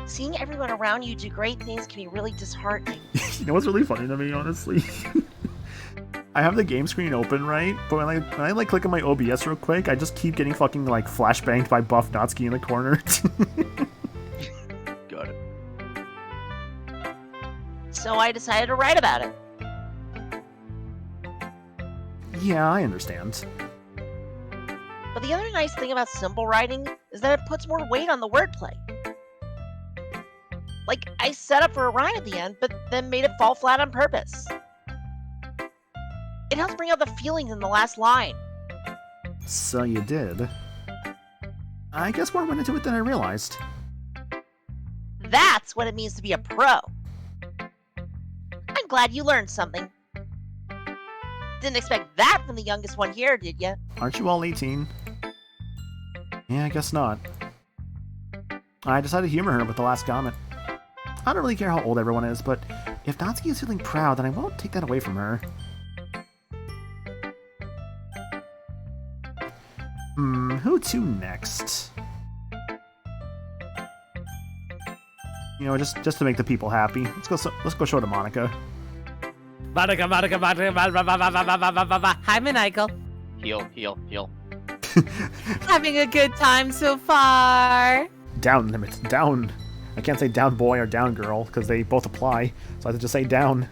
Seeing everyone around you do great things can be really disheartening. You know what's really funny to me, honestly? I have the game screen open, right? But when I like click on my OBS real quick, I just keep getting fucking like flashbanged by Buff Natsuki in the corner. Got it. So I decided to write about it. Yeah, I understand. But the other nice thing about simple writing is that it puts more weight on the wordplay. Like, I set up for a rhyme at the end, but then made it fall flat on purpose. It helps bring out the feelings in the last line. So you did. I guess more went into it than I realized. That's what it means to be a pro. I'm glad you learned something. Didn't expect that from the youngest one here, did ya? Aren't you all 18? Yeah, I guess not. I decided to humor her with the last comment. I don't really care how old everyone is, but if Natsuki is feeling proud, then I won't take that away from her. Who to next? You know, just to make the people happy. Let's go show it to Monica. Monica. Hi, Manichael. Heal. Having a good time so far. Down limit, down. I can't say down boy or down girl, because they both apply, so I have to just say down.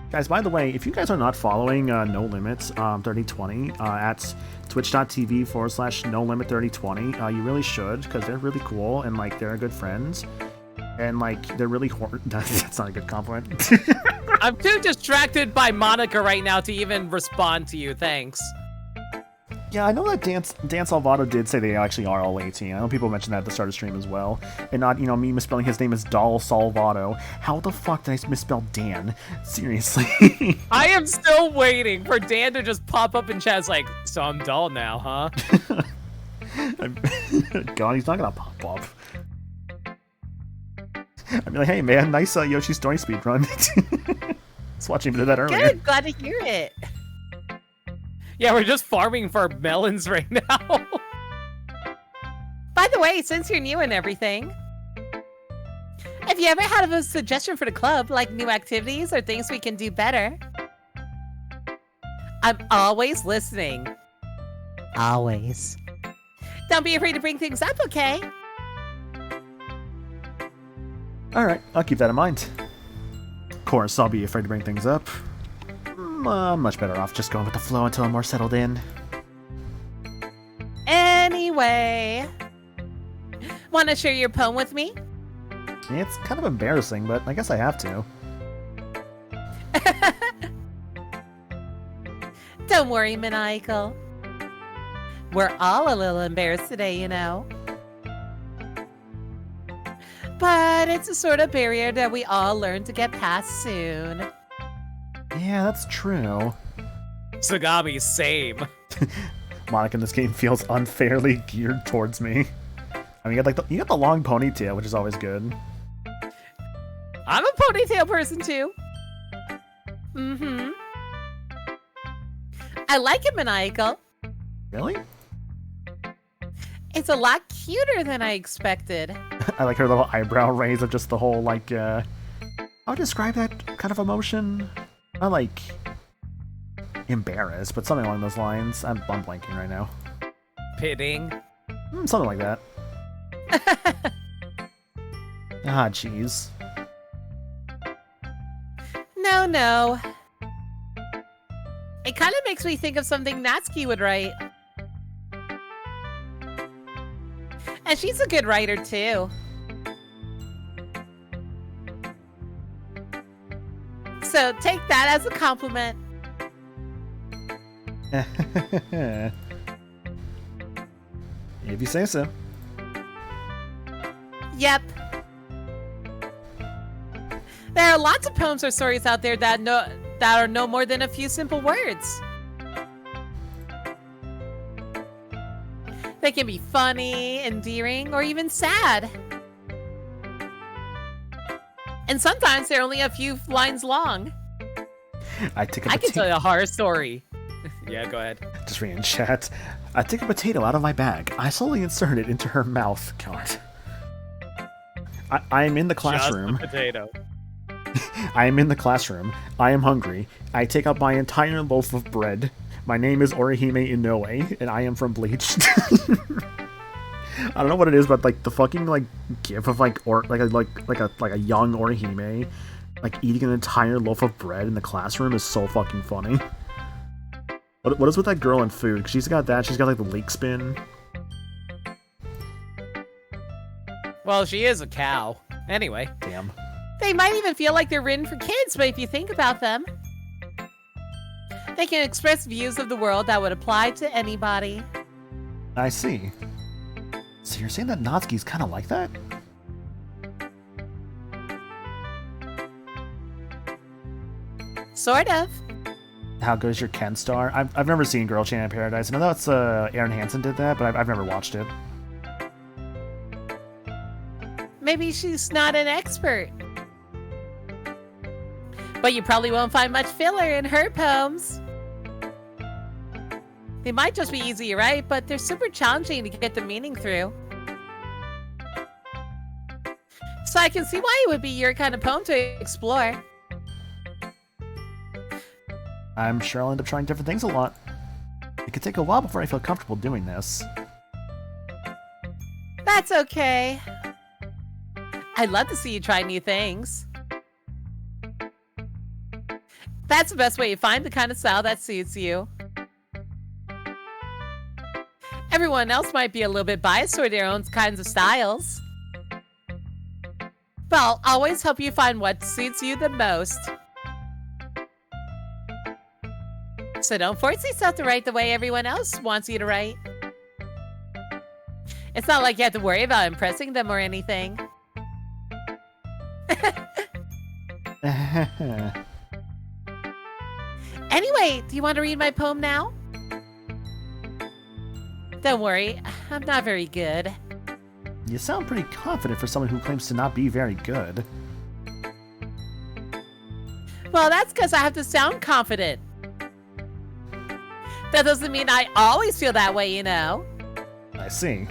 Guys, by the way, if you guys are not following No Limits 3020 at twitch.tv/NoLimit3020, you really should, because they're really cool, and, like, they're good friends. And, like, they're really that's not a good compliment. I'm too distracted by Monica right now to even respond to you, thanks. Yeah, I know that Dan Salvato did say they actually are all 18. I know people mentioned that at the start of stream as well. And not, me misspelling his name as Dal Salvato. How the fuck did I misspell Dan? Seriously. I am still waiting for Dan to just pop up in chat like, so I'm dull now, huh? God, he's not gonna pop up. I'd be like, hey man, nice Yoshi Story speedrun. I was watching him do that earlier. Good, glad to hear it. Yeah, we're just farming for melons right now. By the way, since you're new and everything, have you ever had a suggestion for the club, like new activities or things we can do better? I'm always listening. Always. Don't be afraid to bring things up, okay? Alright, I'll keep that in mind. Of course, I'll be afraid to bring things up. I'm much better off just going with the flow until I'm more settled in. Anyway, want to share your poem with me? It's kind of embarrassing, but I guess I have to. Don't worry, Manichael. We're all a little embarrassed today, you know. But it's a sort of barrier that we all learn to get past soon. Yeah, that's true. Sagami, same. Monica in this game feels unfairly geared towards me. I mean, you got the long ponytail, which is always good. I'm a ponytail person too. Mm-hmm. I like it maniacal. Really? It's a lot cuter than I expected. I like her little eyebrow raise of just the whole, like, I would describe that kind of emotion. Not like embarrassed, but something along those lines. I'm blanking right now. Pitting. Something like that. Ah, jeez. No. It kind of makes me think of something Natsuki would write. And she's a good writer, too. So take that as a compliment. If you say so. Yep. There are lots of poems or stories out there that are no more than a few simple words. They can be funny, endearing, or even sad. And sometimes they're only a few lines long. I can tell you a horror story. Yeah, go ahead. Just reading chat. I take a potato out of my bag. I slowly insert it into her mouth. God. I am in the classroom. Just a potato. I am in the classroom. I am hungry. I take up my entire loaf of bread. My name is Orihime Inoue, and I am from Bleach. I don't know what it is, but like the fucking like gif of like a young Orihime like eating an entire loaf of bread in the classroom is so fucking funny. What is with that girl in food? 'Cause she's got that. She's got like the leek spin. Well, she is a cow. Anyway. Damn. They might even feel like they're written for kids, but if you think about them, they can express views of the world that would apply to anybody. I see. So you're saying that Natsuki's kind of like that? Sort of. How good is your Ken Star? I've never seen Girl Chain in Paradise. I know that's Aaron Hansen did that, but I've never watched it. Maybe she's not an expert. But you probably won't find much filler in her poems. They might just be easy to write, but they're super challenging to get the meaning through. So I can see why it would be your kind of poem to explore. I'm sure I'll end up trying different things a lot. It could take a while before I feel comfortable doing this. That's okay. I'd love to see you try new things. That's the best way to find the kind of style that suits you. Everyone else might be a little bit biased toward their own kinds of styles. But I'll always help you find what suits you the most. So don't force yourself to write the way everyone else wants you to write. It's not like you have to worry about impressing them or anything. Anyway, do you want to read my poem now? Don't worry, I'm not very good. You sound pretty confident for someone who claims to not be very good. Well, that's because I have to sound confident. That doesn't mean I always feel that way, you know. I see.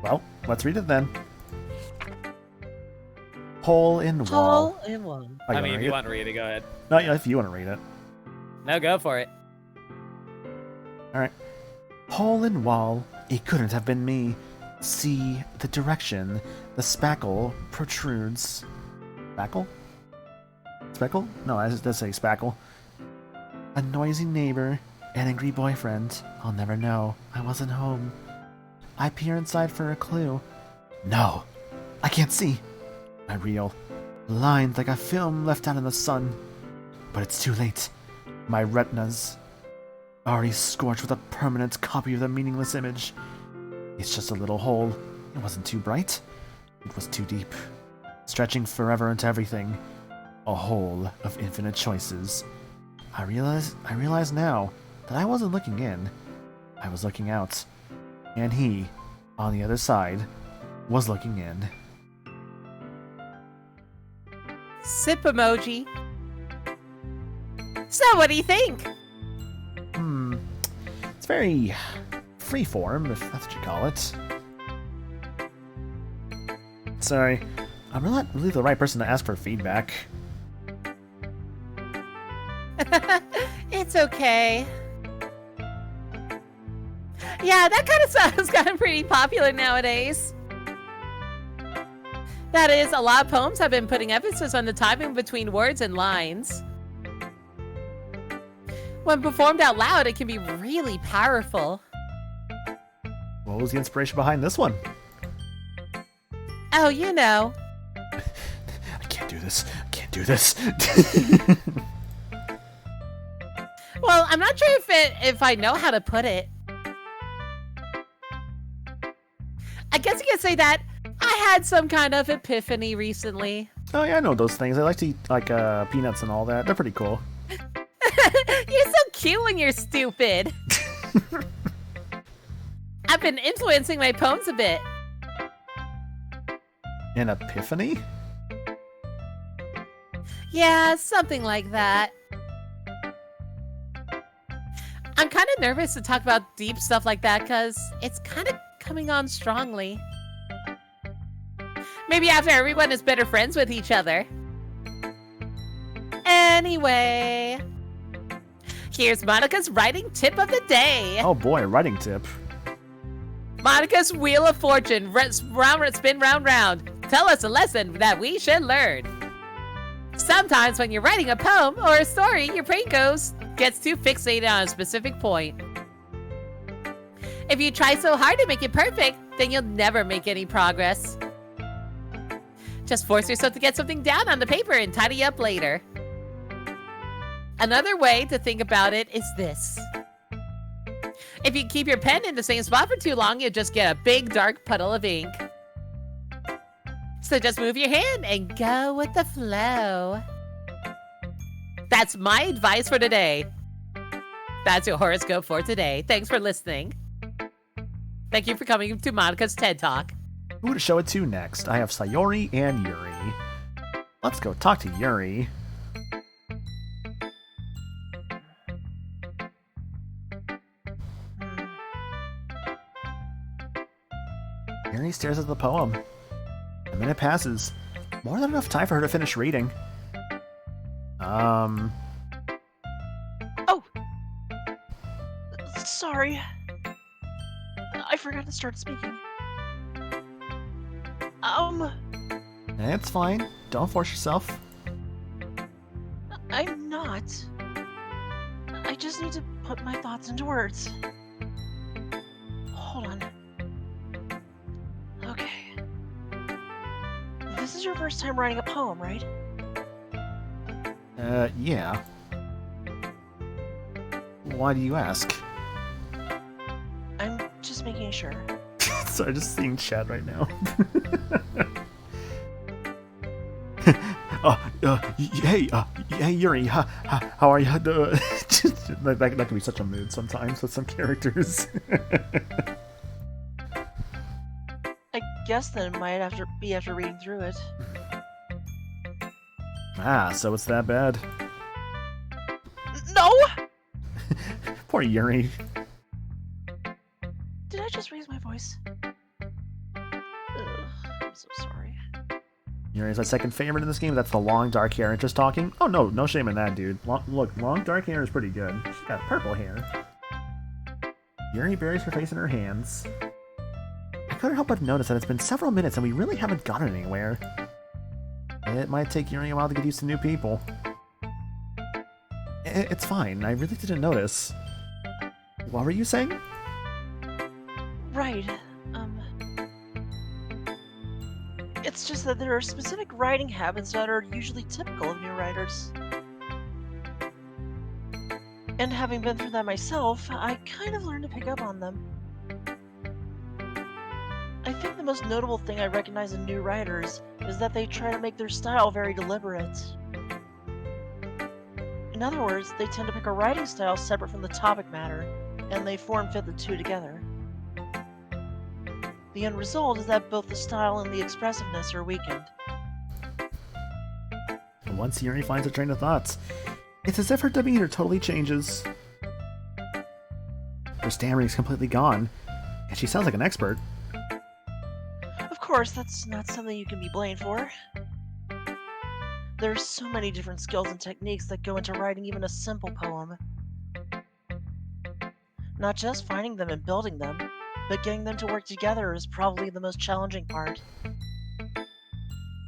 Well, let's read it then. Hole in wall. Hole in wall. Oh, I mean, if you want to read it, go ahead. No, yeah, if you want to read it. No, go for it. Alright. Hole in wall. It couldn't have been me. See the direction. The spackle protrudes. Spackle? Speckle? No, I just say spackle. A noisy neighbor. An angry boyfriend. I'll never know. I wasn't home. I peer inside for a clue. No. I can't see. I reel. Lines like a film left out in the sun. But it's too late. My retinas already scorched with a permanent copy of the meaningless image. It's just a little hole. It wasn't too bright. It was too deep. Stretching forever into everything. a whole of infinite choices. I realize now that I wasn't looking in. I was looking out. And he, on the other side, was looking in. Sip emoji. So what do you think? It's very freeform, if that's what you call it. Sorry, I'm not really the right person to ask for feedback. It's okay. Yeah, that kind of song's gotten pretty popular nowadays. That is, a lot of poems have been putting emphasis on the timing between words and lines. When performed out loud, it can be really powerful. What was the inspiration behind this one? Oh, you know. I can't do this. I can't do this. Well, I'm not sure if I know how to put it. I guess you could say that I had some kind of epiphany recently. Oh yeah, I know those things. I like to eat like peanuts and all that. They're pretty cool. You're so cute when you're stupid. I've been influencing my poems a bit. An epiphany? Yeah, something like that. I'm kind of nervous to talk about deep stuff like that because it's kind of coming on strongly. Maybe after everyone is better friends with each other. Anyway, here's Monica's writing tip of the day. Oh boy, writing tip. Monica's Wheel of Fortune, spin round, round. Tell us a lesson that we should learn. Sometimes when you're writing a poem or a story, your brain gets too fixated on a specific point. If you try so hard to make it perfect, then you'll never make any progress. Just force yourself to get something down on the paper and tidy up later. Another way to think about it is this. If you keep your pen in the same spot for too long, you'll just get a big dark puddle of ink. So just move your hand and go with the flow. That's my advice for today. That's your horoscope for today. Thanks for listening. Thank you for coming to Monica's TED Talk. Who to show it to next? I have Sayori and Yuri. Let's go talk to Yuri. Yuri stares at the poem. A minute passes. More than enough time for her to finish reading. Oh! Sorry. I forgot to start speaking. It's fine. Don't force yourself. I'm not. I just need to put my thoughts into words. Hold on. Okay. This is your first time writing a poem, right? Yeah. Why do you ask? I'm just making sure. Sorry, just seeing chat right now. Hey Yuri, how are you? That can be such a mood sometimes with some characters. I guess then it might have to be after reading through it. So it's that bad. No! Poor Yuri. Did I just raise my voice? I'm so sorry. Yuri's my second favorite in this game. That's the long dark hair and just talking. Oh no shame in that, dude. Long dark hair is pretty good. She's got purple hair. Yuri buries her face in her hands. I couldn't help but notice that it's been several minutes and we really haven't gotten anywhere. It might take Yuri a while to get used to new people. It's fine. I really didn't notice. What were you saying? Right. It's just that there are specific writing habits that are usually typical of new writers. And having been through that myself, I kind of learned to pick up on them. I think the most notable thing I recognize in new writers is that they try to make their style very deliberate. In other words, they tend to pick a writing style separate from the topic matter, and they form-fit the two together. The end result is that both the style and the expressiveness are weakened. And once Yuri finds a train of thoughts, it's as if her demeanor totally changes. Her stammering is completely gone, and she sounds like an expert. Of course, that's not something you can be blamed for. There's so many different skills and techniques that go into writing even a simple poem. Not just finding them and building them, but getting them to work together is probably the most challenging part.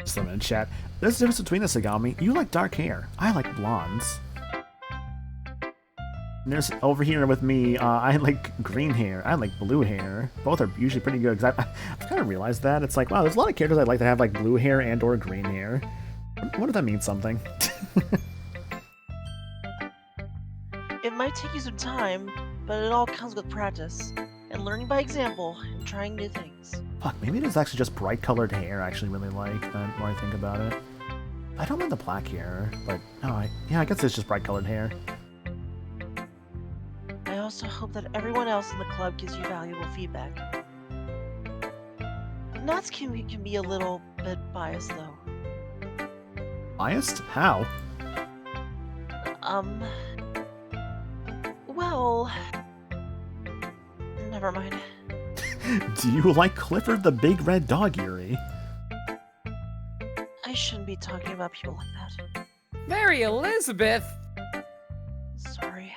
Someone in chat, there's a difference between us, Agami. You like dark hair. I like blondes. And there's over here with me, I like green hair. I like blue hair. Both are usually pretty good, because I've kind of realized that. It's like, wow, there's a lot of characters I'd like to have like blue hair and or green hair. What does that mean something? It might take you some time, but it all comes with practice, and learning by example, and trying new things. Fuck, maybe it is actually just bright colored hair I actually really like, the more I think about it. I don't mind the black hair, but no, yeah, I guess it's just bright colored hair. I also hope that everyone else in the club gives you valuable feedback. Natsuki can be a little bit biased, though. Biased? How? Well... Never mind. Do you like Clifford the Big Red Dog, Yuri? I shouldn't be talking about people like that. Mary Elizabeth! Sorry.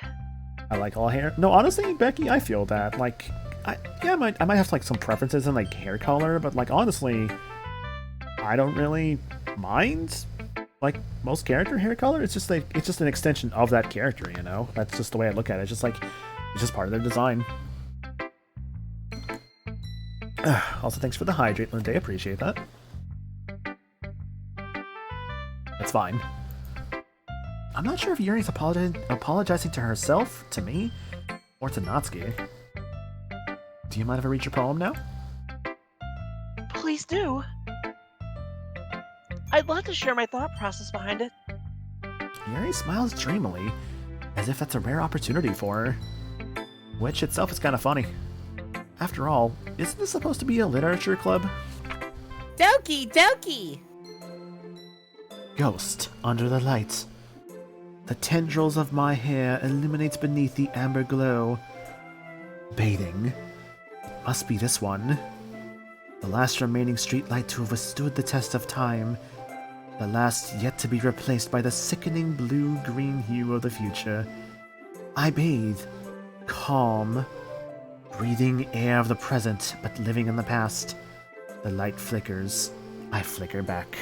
I like all hair. No, honestly, Becky, I feel that. Like, I might have like some preferences in like hair color, but like honestly, I don't really mind like most character hair color. It's just like it's just an extension of that character, you know. That's just the way I look at it. It's just like it's just part of their design. Also, thanks for the hydrate, Linda. Appreciate that. It's fine. I'm not sure if Yuri's apologizing to herself, to me, or to Natsuki. Do you mind if I read your poem now? Please do. I'd love to share my thought process behind it. Yuri smiles dreamily, as if that's a rare opportunity for her. Which itself is kind of funny. After all, isn't this supposed to be a literature club? Doki, Doki! Ghost, under the light. The tendrils of my hair illuminate beneath the amber glow. Bathing. Must be this one. The last remaining streetlight to have withstood the test of time. The last yet to be replaced by the sickening blue-green hue of the future. I bathe. Calm. Breathing air of the present, but living in the past. The light flickers. I flicker back.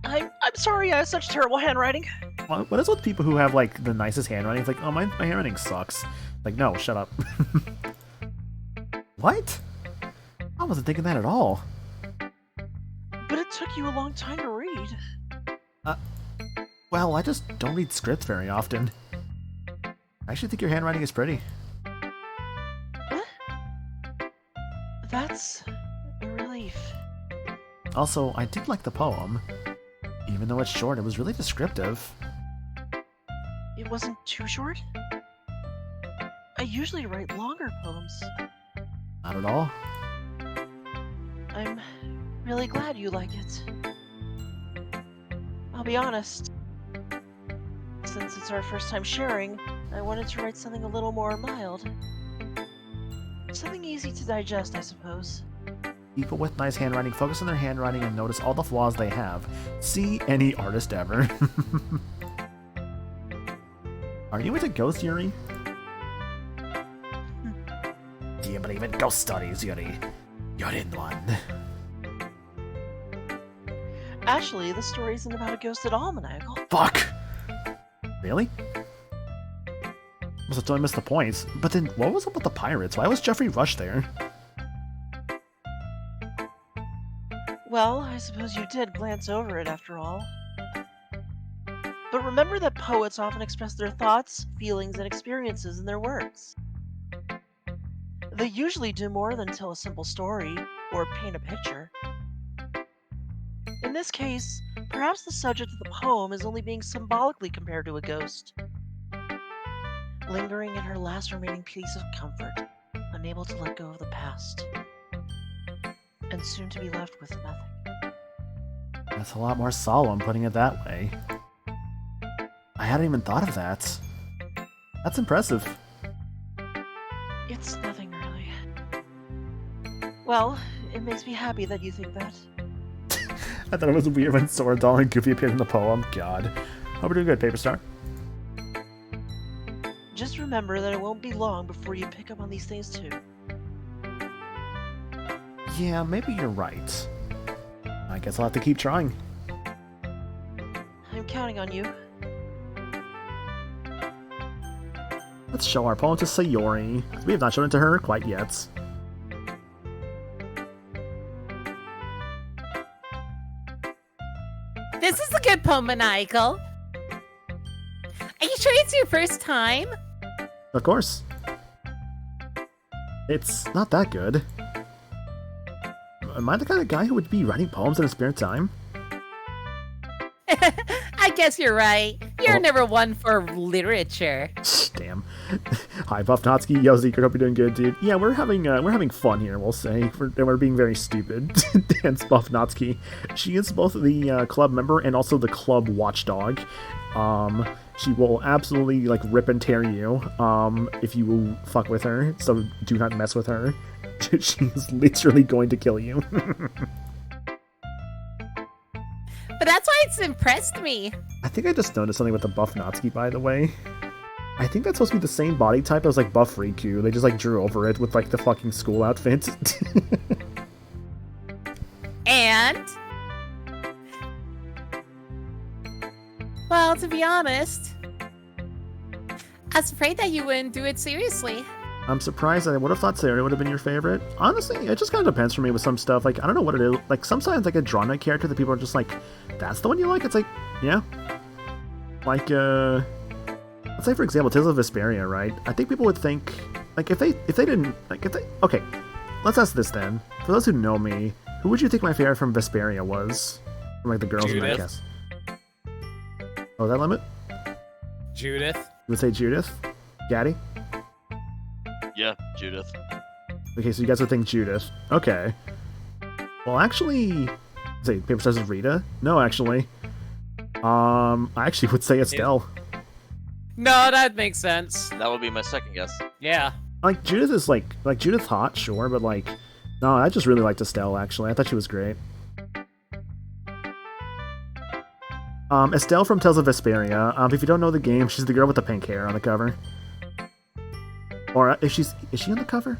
I'm sorry I have such terrible handwriting. What is with people who have, like, the nicest handwriting? It's like, oh, my handwriting sucks. Like, no, shut up. What? I wasn't thinking that at all. But it took you a long time to read. Well, I just don't read scripts very often. I actually think your handwriting is pretty. What? That's a relief. Also, I did like the poem. Even though it's short, it was really descriptive. It wasn't too short? I usually write longer poems. Not at all. I'm really glad you like it. I'll be honest. Since it's our first time sharing, I wanted to write something a little more mild. Something easy to digest, I suppose. People with nice handwriting focus on their handwriting and notice all the flaws they have. See any artist ever. Are you into ghost, Yuri? Do you believe in ghost stories, Yuri? You're in one. Actually, the story isn't about a ghost at all, Maniacal. Fuck! Really? Must have totally missed the points. But then, what was up with the pirates? Why was Jeffrey Rush there? Well, I suppose you did glance over it after all. But remember that poets often express their thoughts, feelings, and experiences in their works. They usually do more than tell a simple story or paint a picture. In this case, perhaps the subject of the poem is only being symbolically compared to a ghost. Lingering in her last remaining piece of comfort, unable to let go of the past, and soon to be left with nothing. That's a lot more solemn, putting it that way. I hadn't even thought of that. That's impressive. It's nothing really. Well, it makes me happy that you think that. I thought it was weird when Sora, Doll, and Goofy appeared in the poem. God. Hope we're doing good, Paper Star. Just remember that it won't be long before you pick up on these things too. Yeah, maybe you're right. I guess I'll have to keep trying. I'm counting on you. Let's show our poem to Sayori. We have not shown it to her quite yet. This is a good poem, Maniacal. Are you sure it's your first time? Of course. It's not that good. Am I the kind of guy who would be writing poems in his spare time? I guess you're right. You're never one for literature. Damn. Hi, Buff Natsuki. Yo, Zeke, I hope you're doing good, dude. Yeah, we're having fun here, we'll say. We're being very stupid. Dance Buff Natsuki. She is both the club member and also the club watchdog. She will absolutely, like, rip and tear you, if you fuck with her, so do not mess with her. She is literally going to kill you. But that's why it's impressed me. I think I just noticed something with the Buff Natsuki, by the way. I think that's supposed to be the same body type as, like, Buff Riku. They just, like, drew over it with, like, the fucking school outfit. And? Well, to be honest, I was afraid that you wouldn't do it seriously. I'm surprised. I would have thought Sayori would have been your favorite. Honestly, it just kind of depends for me with some stuff. Like, I don't know what it is. Like, sometimes I get drawn to a character that people are just like, that's the one you like? It's like, yeah. Like, let's say, for example, Tales of Vesperia, right? I think people would think, like, if they didn't, like, okay, let's ask this then. For those who know me, who would you think my favorite from Vesperia was? From, like, the girls in that cast. Oh, that limit? Judith. You would say Judith? Gaddy? Yeah, Judith. Okay, so you guys would think Judith. Okay. Well, actually, say Paper Stars is Rita. No, actually, I actually would say Estelle. No, that makes sense. That would be my second guess. Yeah. Like Judith is like Judith hot, sure, but like, no, I just really liked Estelle. Actually, I thought she was great. Estelle from Tales of Vesperia. If you don't know the game, she's the girl with the pink hair on the cover. Or is she on the cover?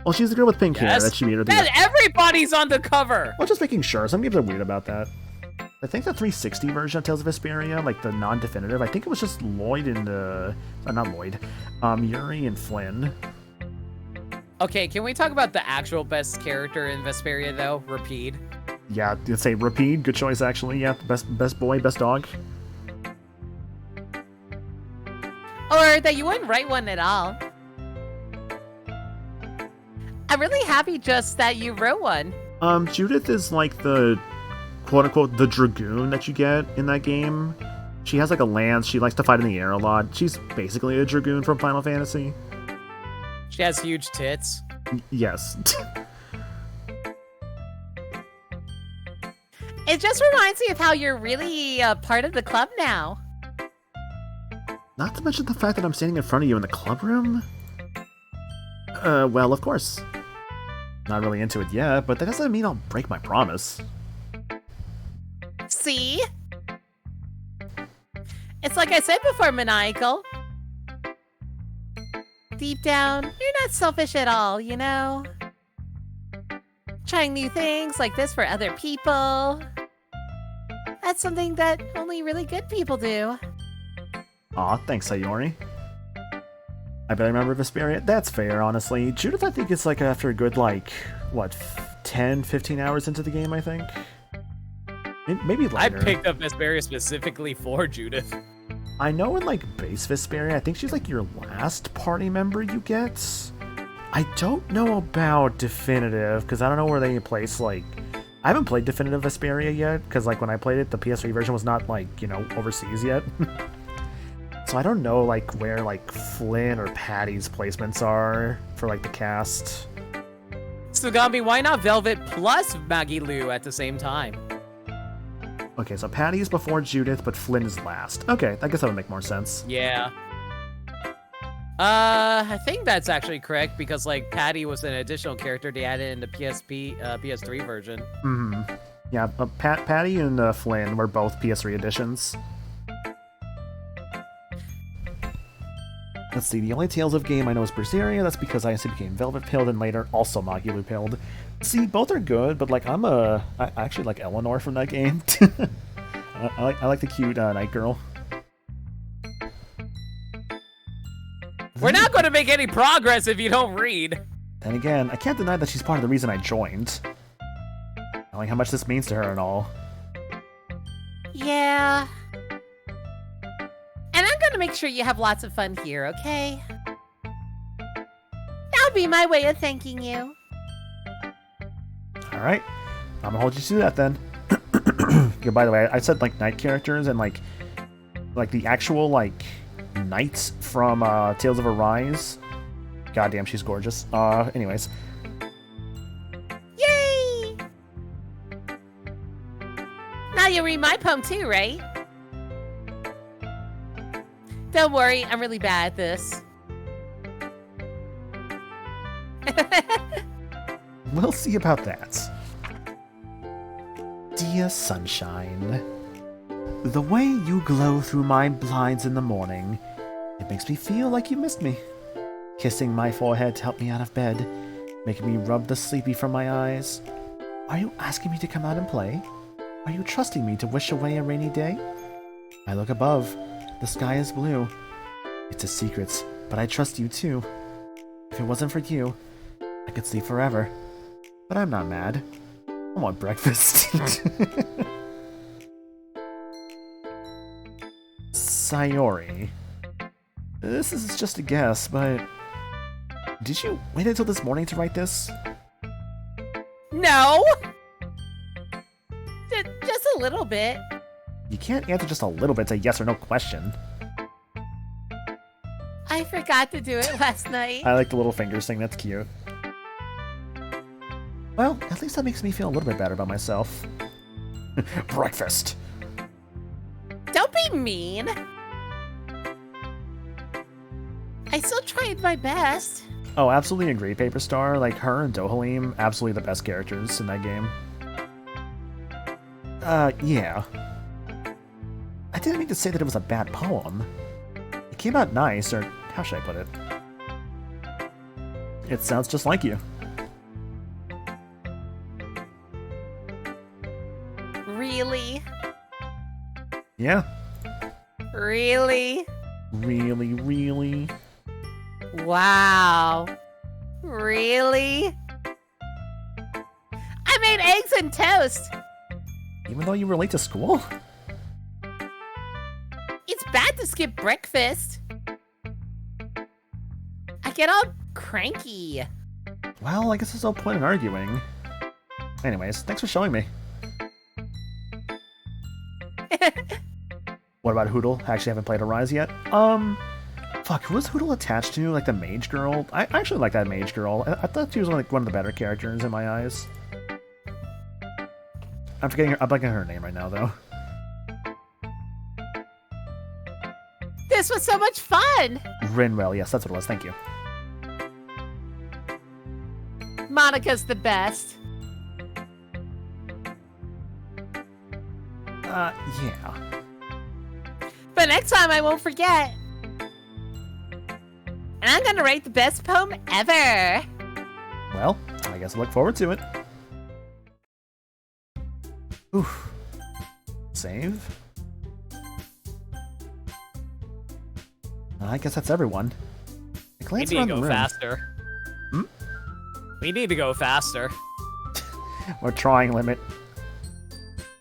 Well, she's the girl with pink hair that she made her. Everybody's on the cover. Well, just making sure. Some people are weird about that. I think the 360 version of Tales of Vesperia, like the non-definitive, I think it was just Lloyd and not Lloyd, Yuri and Flynn. Okay, can we talk about the actual best character in Vesperia though? Rapide. Yeah, you'd say Rapide. Good choice, actually. Yeah, best boy, best dog. Or that you wouldn't write one at all. I'm really happy just that you wrote one. Judith is like the quote-unquote the dragoon that you get in that game. She has like a lance. She likes to fight in the air a lot. She's basically a dragoon from Final Fantasy. She has huge tits. Yes. It just reminds me of how you're really part of the club now. Not to mention the fact that I'm standing in front of you in the club room. Well, of course. Not really into it yet, but that doesn't mean I'll break my promise. See? It's like I said before, Maniacal. Deep down, you're not selfish at all, you know? Trying new things like this for other people. That's something that only really good people do. Aw, thanks, Sayori. I bet I remember Vesperia. That's fair, honestly. Judith, I think it's like after a good, like, what, 10, 15 hours into the game, I think? Maybe later. I picked up Vesperia specifically for Judith. I know in, like, base Vesperia, I think she's, like, your last party member you get. I don't know about Definitive, because I don't know where they place, like... I haven't played Definitive Vesperia yet, because like when I played it, the PS3 version was not like, you know, overseas yet. So I don't know like where like Flynn or Patty's placements are for like the cast. Sugambi, why not Velvet plus Maggie Lou at the same time? Okay, so Patty's before Judith, but Flynn is last. Okay, I guess that would make more sense. Yeah. I think that's actually correct because like Patty was an additional character they added in the PS3 version. Mm-hmm. Yeah, Patty and Flynn were both PS3 editions. Let's see, the only Tales of game I know is Berseria. That's because I actually became Velvet Pilled and later also Magilou Pilled. See, both are good, but like I actually like Eleanor from that game. I like the cute night girl. We're not going to make any progress if you don't read. Then again, I can't deny that she's part of the reason I joined. I like how much this means to her and all. Yeah. And I'm gonna make sure you have lots of fun here, okay? That'll be my way of thanking you. Alright, I'm gonna hold you to that then. Yeah, by the way, I said like night characters and like the actual like knights from Tales of Arise. Goddamn, she's gorgeous. Anyways. Yay! Now you'll read my poem too, right? Don't worry, I'm really bad at this. We'll see about that. Dear sunshine, the way you glow through my blinds in the morning, it makes me feel like you missed me. Kissing my forehead to help me out of bed, making me rub the sleepy from my eyes. Are you asking me to come out and play? Are you trusting me to wish away a rainy day? I look above. The sky is blue. It's a secret, but I trust you too. If it wasn't for you, I could sleep forever. But I'm not mad. I want breakfast. Sayori. This is just a guess, but... Did you wait until this morning to write this? No! Just a little bit. You can't answer just a little bit. It's a yes or no question. I forgot to do it last night. I like the little fingers thing. That's cute. Well, at least that makes me feel a little bit better about myself. Breakfast! Don't be mean. I still tried my best. Oh, absolutely agree, Paper Star. Like, her and Dohalim, absolutely the best characters in that game. Yeah. I didn't mean to say that it was a bad poem. It came out nice, or how should I put it? It sounds just like you. Really? Yeah. Really? Really, really. Wow. Really? I made eggs and toast. Even though you were late to school? It's bad to skip breakfast. I get all cranky. Well, I guess there's no point in arguing. Anyways, thanks for showing me. What about Hootle? I actually haven't played Arise yet. Fuck, who was Hootle attached to? Like the mage girl? I actually like that mage girl. I thought she was like one of the better characters in my eyes. I'm blanking her name right now, though. This was so much fun! Rinwell, yes, that's what it was, thank you. Monica's the best. Yeah. But next time I won't forget. And I'm gonna write the best poem ever. Well, I guess I look forward to it. Oof. Save. I guess that's everyone. I We glance need to around the go room. faster. Hmm? We need to go faster. We're trying limit.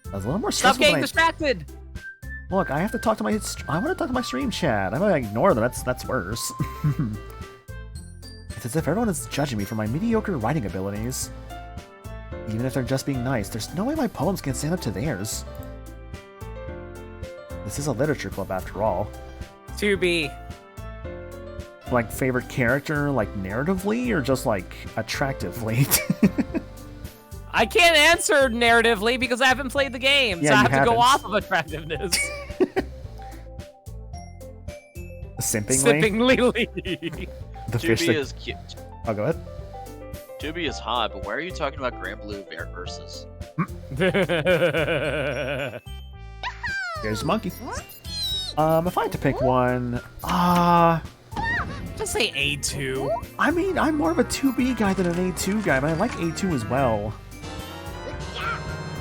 I was a little more Stop stressful getting than distracted! Look, I have to talk to my... I want to talk to my stream chat. I'm gonna ignore them. That's worse. It's as if everyone is judging me for my mediocre writing abilities. Even if they're just being nice, there's no way my poems can stand up to theirs. This is a literature club after all. To be. Like, favorite character, like, narratively, or just, like, attractively? I can't answer narratively because I haven't played the game, Yeah, so I you have to go haven't. off of attractiveness. Simpingly? Simpingly. The fish Tubi that... is cute. Oh, go ahead. Tubi is hot, but why are you talking about Grand Blue versus? There's the monkey. If I had to pick one... Just say A2. I mean, I'm more of a 2B guy than an A2 guy, but I like A2 as well.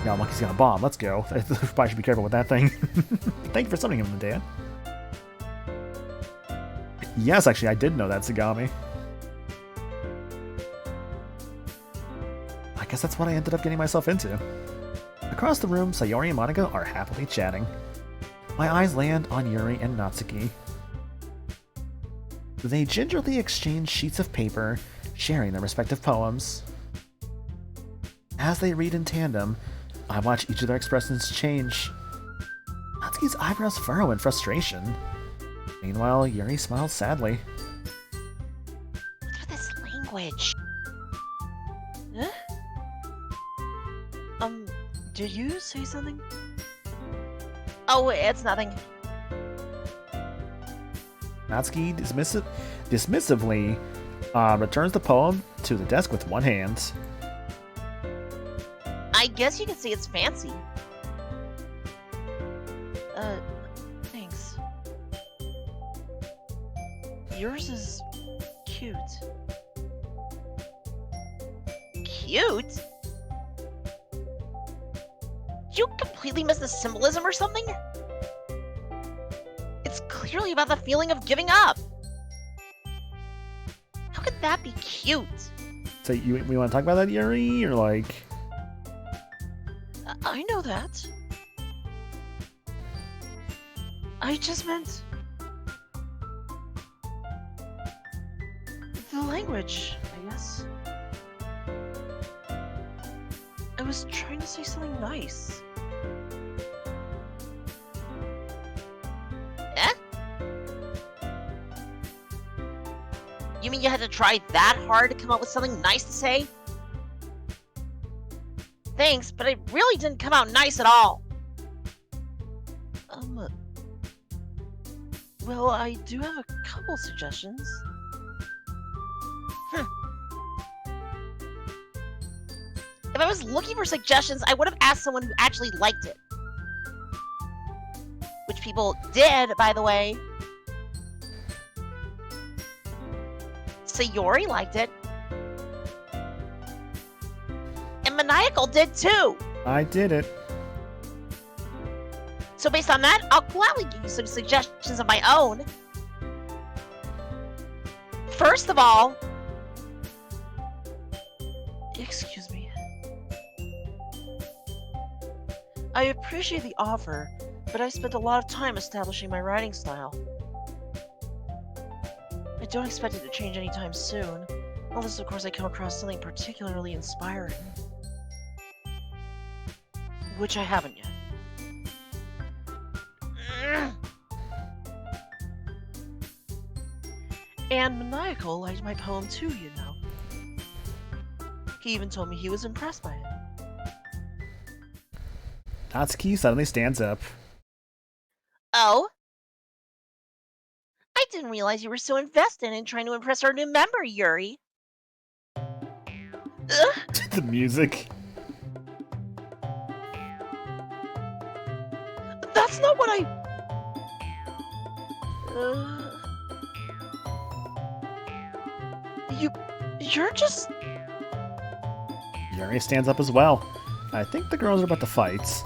Yeah, monkey's got a bomb. Let's go. I probably should be careful with that thing. Thank you for summoning him, Dan. Yes, actually, I did know that, Sagami. I guess that's what I ended up getting myself into. Across the room, Sayori and Monica are happily chatting. My eyes land on Yuri and Natsuki. They gingerly exchange sheets of paper, sharing their respective poems. As they read in tandem, I watch each of their expressions change. Natsuki's eyebrows furrow in frustration. Meanwhile, Yuri smiles sadly. What's with this language? Huh? Did you say something? Oh, it's nothing. Natsuki dismissively returns the poem to the desk with one hand. I guess you could say it's fancy. Thanks. Yours is cute. Cute? You completely missed the symbolism or something? It's clearly about the feeling of giving up. How could that be cute? So we want to talk about that, Yuri, or like? I know that. I just meant the language, I guess. I was trying to say something nice. Eh? You mean you had to try that hard to come up with something nice to say? Thanks, but it really didn't come out nice at all. Well, I do have a couple suggestions. If I was looking for suggestions, I would have asked someone who actually liked it. Which people did, by the way. Sayori liked it. And Maniacal did too! I did it. So based on that, I'll gladly give you some suggestions of my own. First of all... Excuse me. I appreciate the offer, but I spent a lot of time establishing my writing style. I don't expect it to change anytime soon, unless of course I come across something particularly inspiring. Which I haven't yet. And Maniacal liked my poem too, you know. He even told me he was impressed by it. Natsuki suddenly stands up. Oh? I didn't realize you were so invested in trying to impress our new member, Yuri. The music. That's not what I... You're just... Yuri stands up as well. I think the girls are about to fight.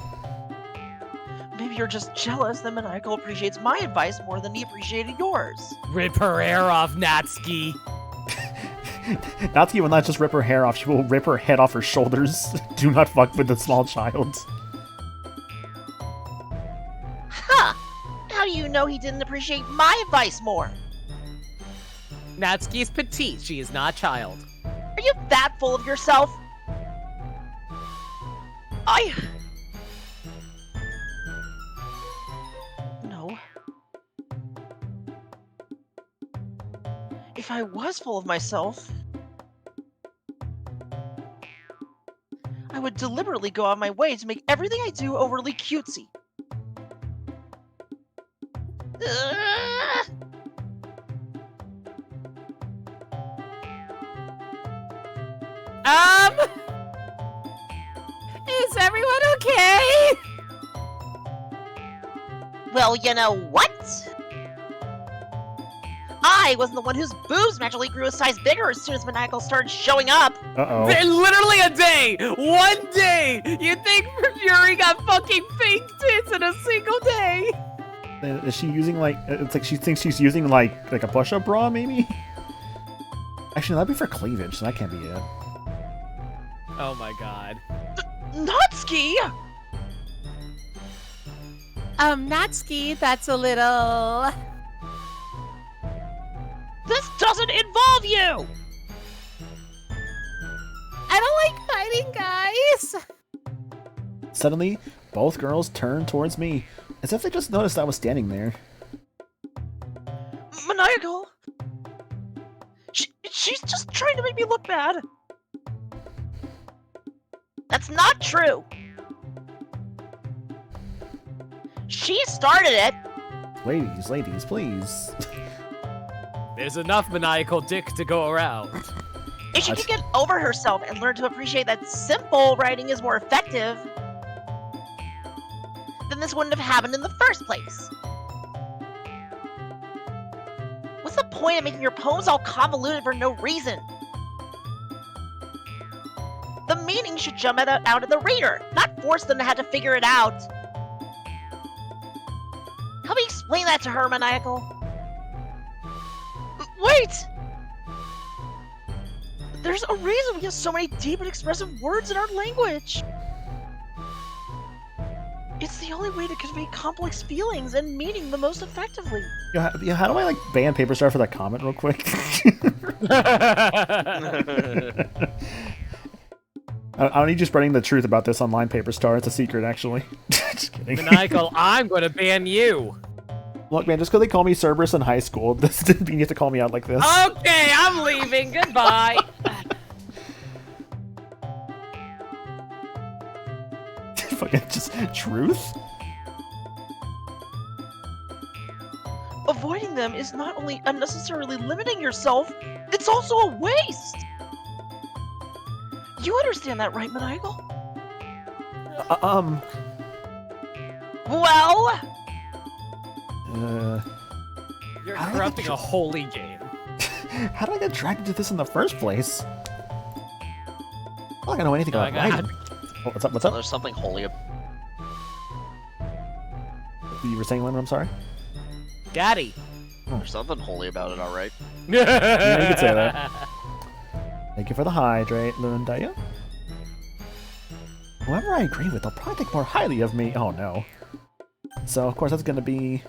Maybe you're just jealous that Maniacal appreciates my advice more than he appreciated yours. Rip her hair off, Natsuki. Natsuki will not just rip her hair off, she will rip her head off her shoulders. Do not fuck with the small child. Huh! How do you know he didn't appreciate my advice more? Natsuki is petite. She is not a child. Are you that full of yourself? No. If I was full of myself, I would deliberately go out of my way to make everything I do overly cutesy. Ugh. Is everyone okay? Well, you know what? I wasn't the one whose boobs magically grew a size bigger as soon as Maniacal started showing up. Uh-oh. Literally a day! 1 day! You think Yuri got fucking fake tits in a single day? Is she using like? It's like she thinks she's using like a push-up bra, maybe. Actually, that'd be for cleavage, so that can't be it. Oh my god. Natsuki! Natsuki, that's a little... This doesn't involve you! I don't like fighting, guys! Suddenly, both girls turned towards me, as if they just noticed I was standing there. Maniacal! She's just trying to make me look bad. That's not true. She started it. Ladies, please. There's enough maniacal dick to go around. If she could get over herself and learn to appreciate that simple writing is more effective, then this wouldn't have happened in the first place. What's the point of making your poems all convoluted for no reason? The meaning should jump out of the reader, not force them to have to figure it out. Help me explain that to her, Maniacal. Wait! There's a reason we have so many deep and expressive words in our language. It's the only way to convey complex feelings and meaning the most effectively. How do I like ban Paper Star for that comment real quick? I don't need you spreading the truth about this online, Paper Star. It's a secret, actually. Just kidding. Maniacal, I'm gonna ban you. Look, man, just because they call me Cerberus in high school, this didn't mean you have to call me out like this. Okay, I'm leaving. Goodbye. Fucking just truth? Avoiding them is not only unnecessarily limiting yourself, it's also a waste! You understand that, right, Maniacal? Well? You're corrupting a holy game. How did I get dragged into this in the first place? I don't know anything about writing. Oh, what's up? What's up? There's something holy about You were saying, Lynn, I'm sorry? Daddy. There's something holy about it, alright. Yeah, you could say that. Thank you for the hydrate, Lundaya. Whoever I agree with, they'll probably think more highly of me. Oh no. So, of course, that's gonna be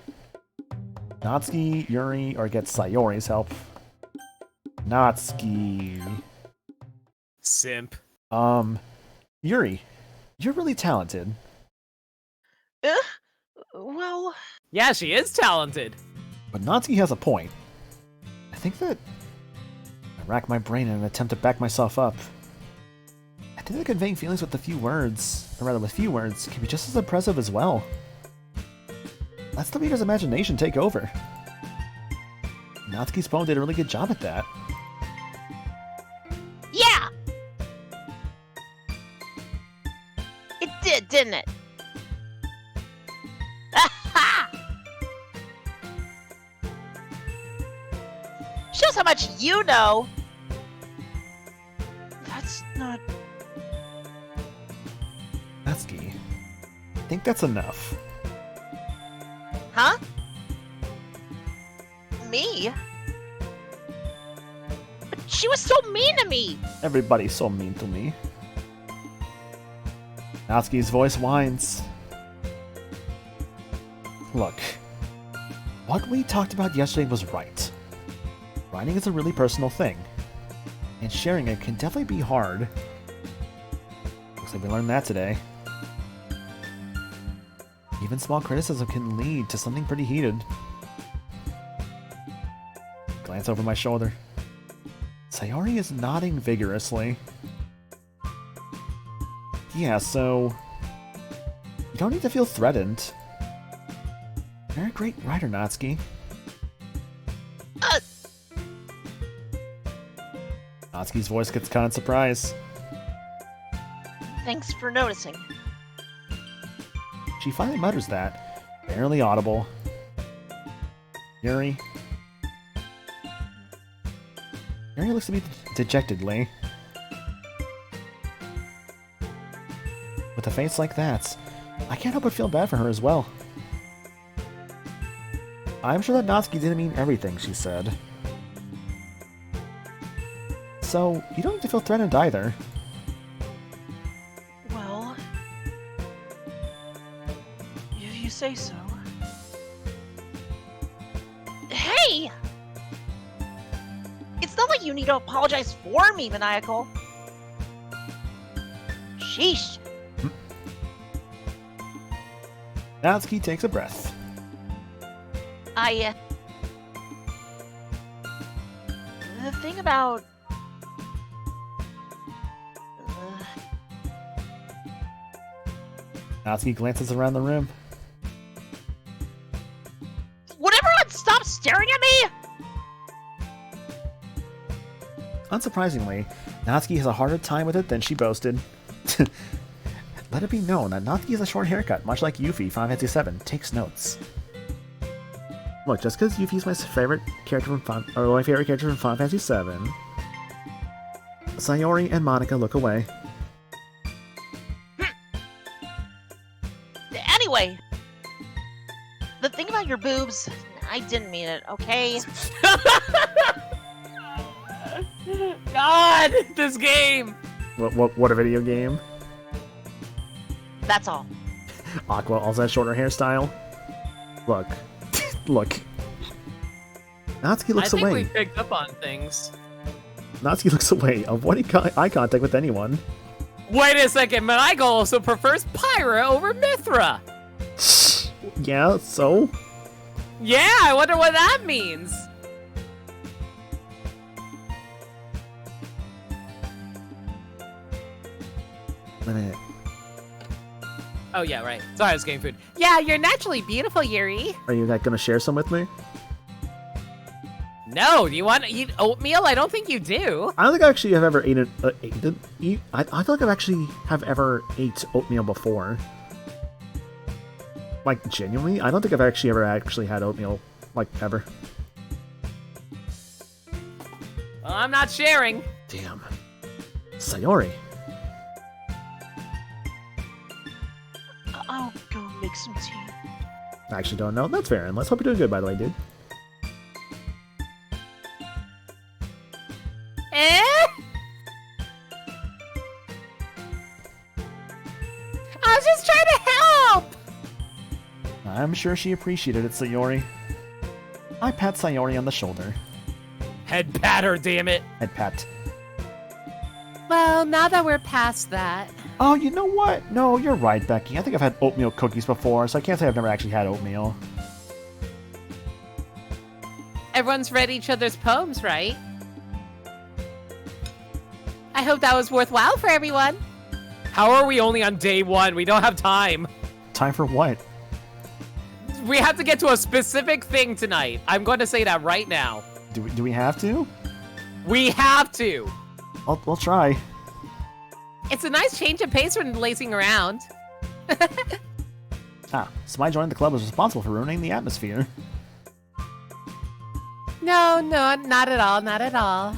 Natsuki, Yuri, or get Sayori's help. Natsuki. Simp. Yuri, you're really talented. Well... Yeah, she is talented. But Natsuki has a point. I think that I rack my brain in an attempt to back myself up. I think that conveying feelings with a few words, or rather with few words, can be just as impressive as well. Let's the reader's imagination take over. Natsuki's poem did a really good job at that. Yeah! It did, didn't it? Shows how much you know! That's not... Natsuki, I think that's enough. Huh? Me? But she was so mean to me! Everybody's so mean to me. Natsuki's voice whines. Look, what we talked about yesterday was right. Writing is a really personal thing, and sharing it can definitely be hard. Looks like we learned that today. Even small criticism can lead to something pretty heated. Glance over my shoulder. Sayori is nodding vigorously. Yeah, so... You don't need to feel threatened. You're a great writer, Natsuki. Natsuki's voice gets kind of surprised. Thanks for noticing. She finally mutters that, barely audible. Yuri looks at me dejectedly. With a face like that, I can't help but feel bad for her as well. I'm sure that Natsuki didn't mean everything she said. So, you don't need to feel threatened either. Well, if you say so. Hey! It's not like you need to apologize for me, Maniacal. Sheesh. Natsuki takes a breath. The thing about... Natsuki glances around the room. Would everyone stop staring at me? Unsurprisingly, Natsuki has a harder time with it than she boasted. Let it be known that Natsuki has a short haircut, much like Yuffie, Final Fantasy VII, takes notes. Look, just because Yuffie's my favorite character from my favorite character from Final Fantasy VII, Sayori and Monika look away. Anyway, the thing about your boobs, I didn't mean it, okay? God, this game! What a video game? That's all. Aqua also has shorter hairstyle. Look. Look. Natsuki looks away. I think we picked up on things. Natsuki looks away, avoiding eye contact with anyone. Wait a second, Maniacal also prefers Pyra over Mithra! Yeah, so? Yeah, I wonder what that means! Wait a minute. Oh yeah, right. Sorry, I was getting food. Yeah, you're naturally beautiful, Yuri. Are you like, gonna share some with me? No, do you want to eat oatmeal? I don't think you do. I don't think I actually have ever eaten. I feel like I've actually have ever ate oatmeal before. Like genuinely, I don't think I've actually ever had oatmeal, like ever. Well, I'm not sharing. Damn, Sayori. I'll go make some tea. I actually don't know. That's fair. And let's hope you're doing good, by the way, dude. I was just trying to help! I'm sure she appreciated it, Sayori. I pat Sayori on the shoulder. Head patter, damn it. Head pat. Well, now that we're past that... Oh, you know what? No, you're right, Becky. I think I've had oatmeal cookies before, so I can't say I've never actually had oatmeal. Everyone's read each other's poems, right? I hope that was worthwhile for everyone. How are we only on day one? We don't have time. Time for what? We have to get to a specific thing tonight. I'm going to say that right now. Do we have to? We have to. We'll try. It's a nice change of pace when lazing around. So my joining the club was responsible for ruining the atmosphere. No, not at all, not at all.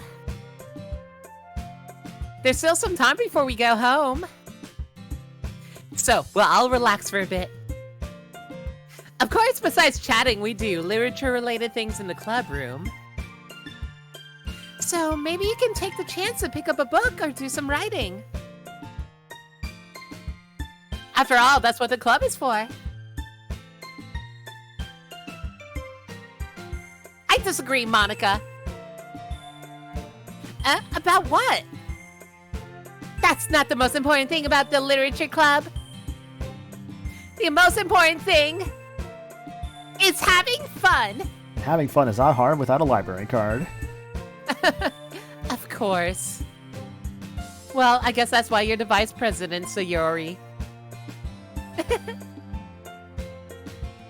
There's still some time before we go home. So, well, I'll relax for a bit. Of course, besides chatting, we do literature-related things in the club room. So maybe you can take the chance to pick up a book or do some writing. After all, that's what the club is for. I disagree, Monika. About what? That's not the most important thing about the literature club. The most important thing is having fun. Having fun is not hard without a library card. Of course. Well, I guess that's why you're the vice president, Sayori.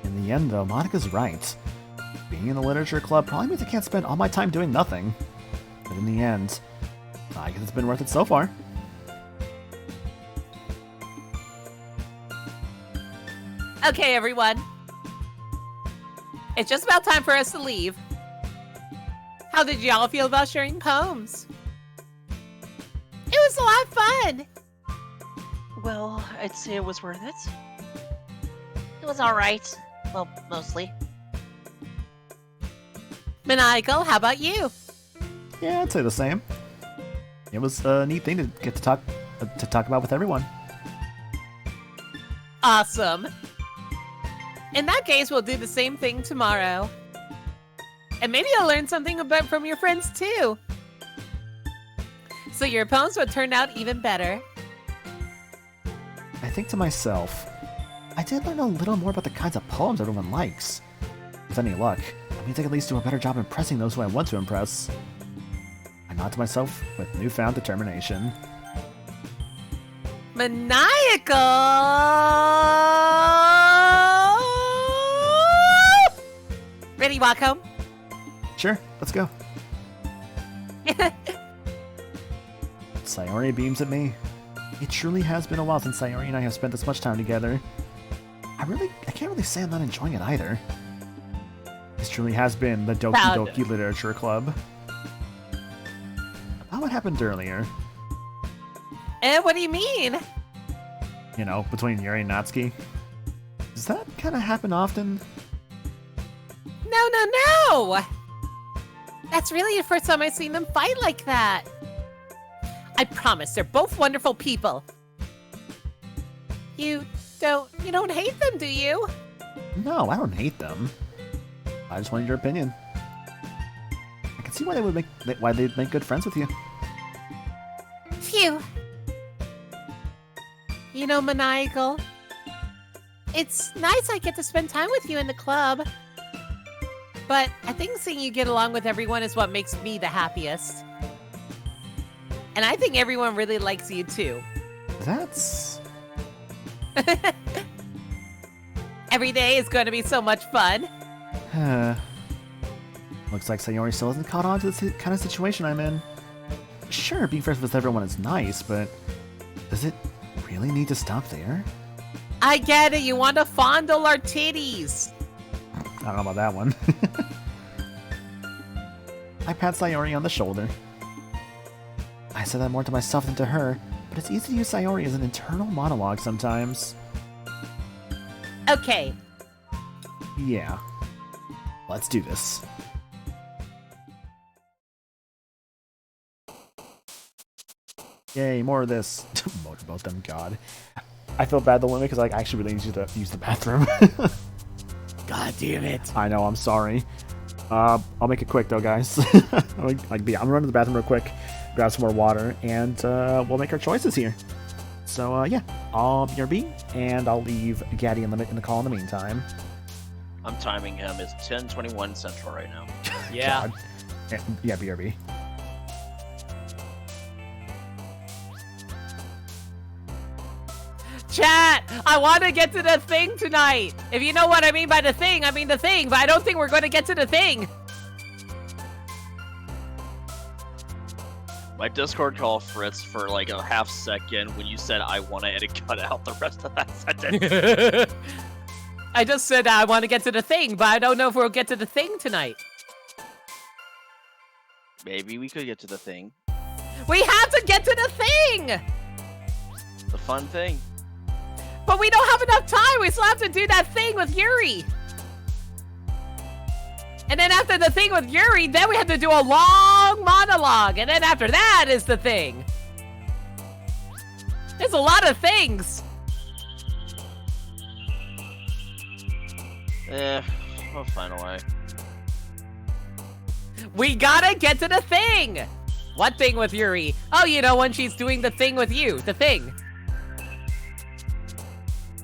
In the end, though, Monika's right. Being in the literature club probably means I can't spend all my time doing nothing. But in the end, I guess it's been worth it so far. Okay, everyone. It's just about time for us to leave. How did y'all feel about sharing poems? It was a lot of fun. Well, I'd say it was worth it. It was alright. Well, mostly. Maniacal, how about you? Yeah, I'd say the same. It was a neat thing to get to talk about with everyone. Awesome. In that case, we'll do the same thing tomorrow. And maybe you'll learn something from your friends too. So your poems would turn out even better. I think to myself, I did learn a little more about the kinds of poems everyone likes. With any luck, it means I can at least do a better job impressing those who I want to impress. I nod to myself with newfound determination. Maniacal! Ready, walk home? Sure, let's go. Sayori beams at me. It truly has been a while since Sayori and I have spent this much time together. I can't really say I'm not enjoying it either. This truly has been the Doki Proud. Doki Literature Club. About what happened earlier, What do you mean? you know, between Yuri and Natsuki. Does that kind of happen often? No! That's really the first time I've seen them fight like that. I promise, they're both wonderful people. You don't hate them, do you? No, I don't hate them. I just wanted your opinion. I can see why they'd make good friends with you. Phew. You know, Maniacal, it's nice I get to spend time with you in the club. But I think seeing you get along with everyone is what makes me the happiest. And I think everyone really likes you too. That's... Every day is going to be so much fun. Looks like Sayori still hasn't caught on to this kind of situation I'm in. Sure, being friends with everyone is nice, but does it really need to stop there? I get it, you want to fondle our titties. I don't know about that one. I pat Sayori on the shoulder. I said that more to myself than to her, but it's easy to use Sayori as an internal monologue sometimes. Okay. Yeah. Let's do this. Yay, more of this. Motorboat them, God. I feel bad the women because I actually really need to use the bathroom. God damn it. I know, I'm sorry. I'll make it quick though, guys. I'm gonna run to the bathroom real quick, grab some more water, and we'll make our choices here. So yeah, I'll BRB, and I'll leave Gaddy in the call in the meantime. I'm timing him. It's 10:21 Central right now. Yeah. God. Yeah, BRB. Chat, I want to get to the thing tonight. If you know what I mean by the thing, I mean the thing, but I don't think we're going to get to the thing. My Discord called Fritz for like a half second when you said I want to, and it cut out the rest of that sentence. I just said I want to get to the thing, but I don't know if we'll get to the thing tonight. Maybe we could get to the thing. We have to get to the thing! The fun thing. But we don't have enough time. We still have to do that thing with Yuri. And then after the thing with Yuri, then we have to do a long monologue. And then after that is the thing. There's a lot of things. I'll find a way. We gotta get to the thing. What thing with Yuri? Oh, you know, when she's doing the thing with you. The thing.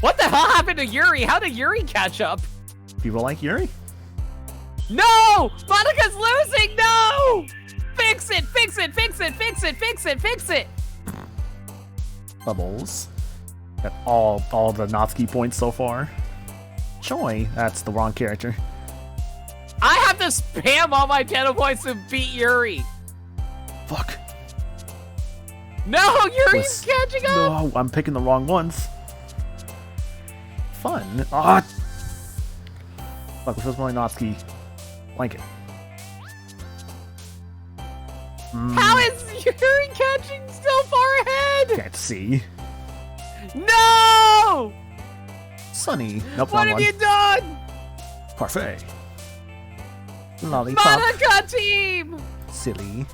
What the hell happened to Yuri? How did Yuri catch up? People like Yuri? No! Monica's losing! No! Fix it! Fix it! Fix it! Fix it! Fix it! Fix it! Bubbles. Got all the Natsuki points so far. Joy, that's the wrong character. I have to spam all my channel points to beat Yuri. Fuck. No, Yuri's catching up. No, I'm picking the wrong ones. Fun. Ah. Fuck, this is my Natsuki blanket. How is Yuri catching so far ahead? Can't see. No! Sunny. Nope, What wrong have one. you done? Parfait. Lollipop. Monica team! Silly.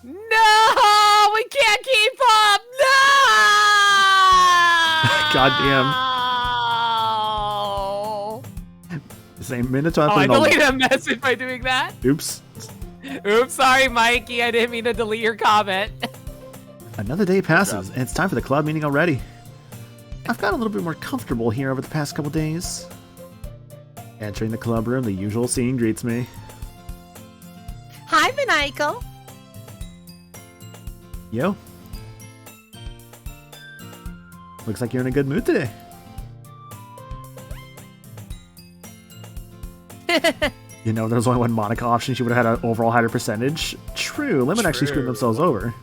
No! We can't keep up! No! Goddamn. Same Minotaur. Oh, I deleted a message by doing that. Oops. Oops, sorry, Mikey. I didn't mean to delete your comment. Another day passes, and it's time for the club meeting already. I've gotten a little bit more comfortable here over the past couple days. Entering the club room, the usual scene greets me. Hi, Michael. Yo. Looks like you're in a good mood today. You know, there's only one Monica option. She would have had an overall higher percentage. True, Lemon actually screwed themselves over.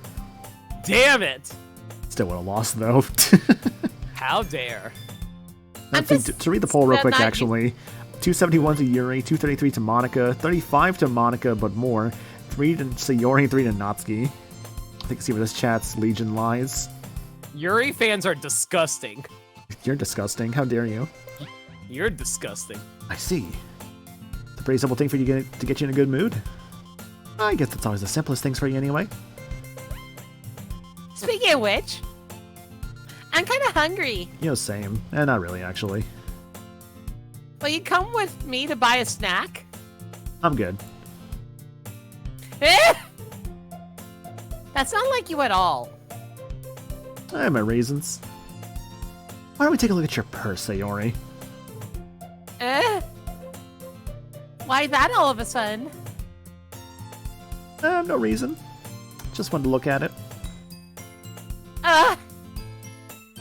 Damn it! Still would have lost, though. How dare. To read the poll real quick, actually. 271 to Yuri, 233 to Monica, 35 to Monica, but more. 3 to Sayori, 3 to Natsuki. I think see where this chat's Legion lies. Yuri fans are disgusting. You're disgusting. How dare you? You're disgusting. I see. It's a pretty simple thing for you to get you in a good mood. I guess that's always the simplest things for you anyway. Speaking of which, I'm kind of hungry. You know, same. Not really, actually. Will you come with me to buy a snack? I'm good. Eh? That's not like you at all. I have my reasons. Why don't we take a look at your purse, Sayori? Eh? Why that all of a sudden? No reason. Just wanted to look at it.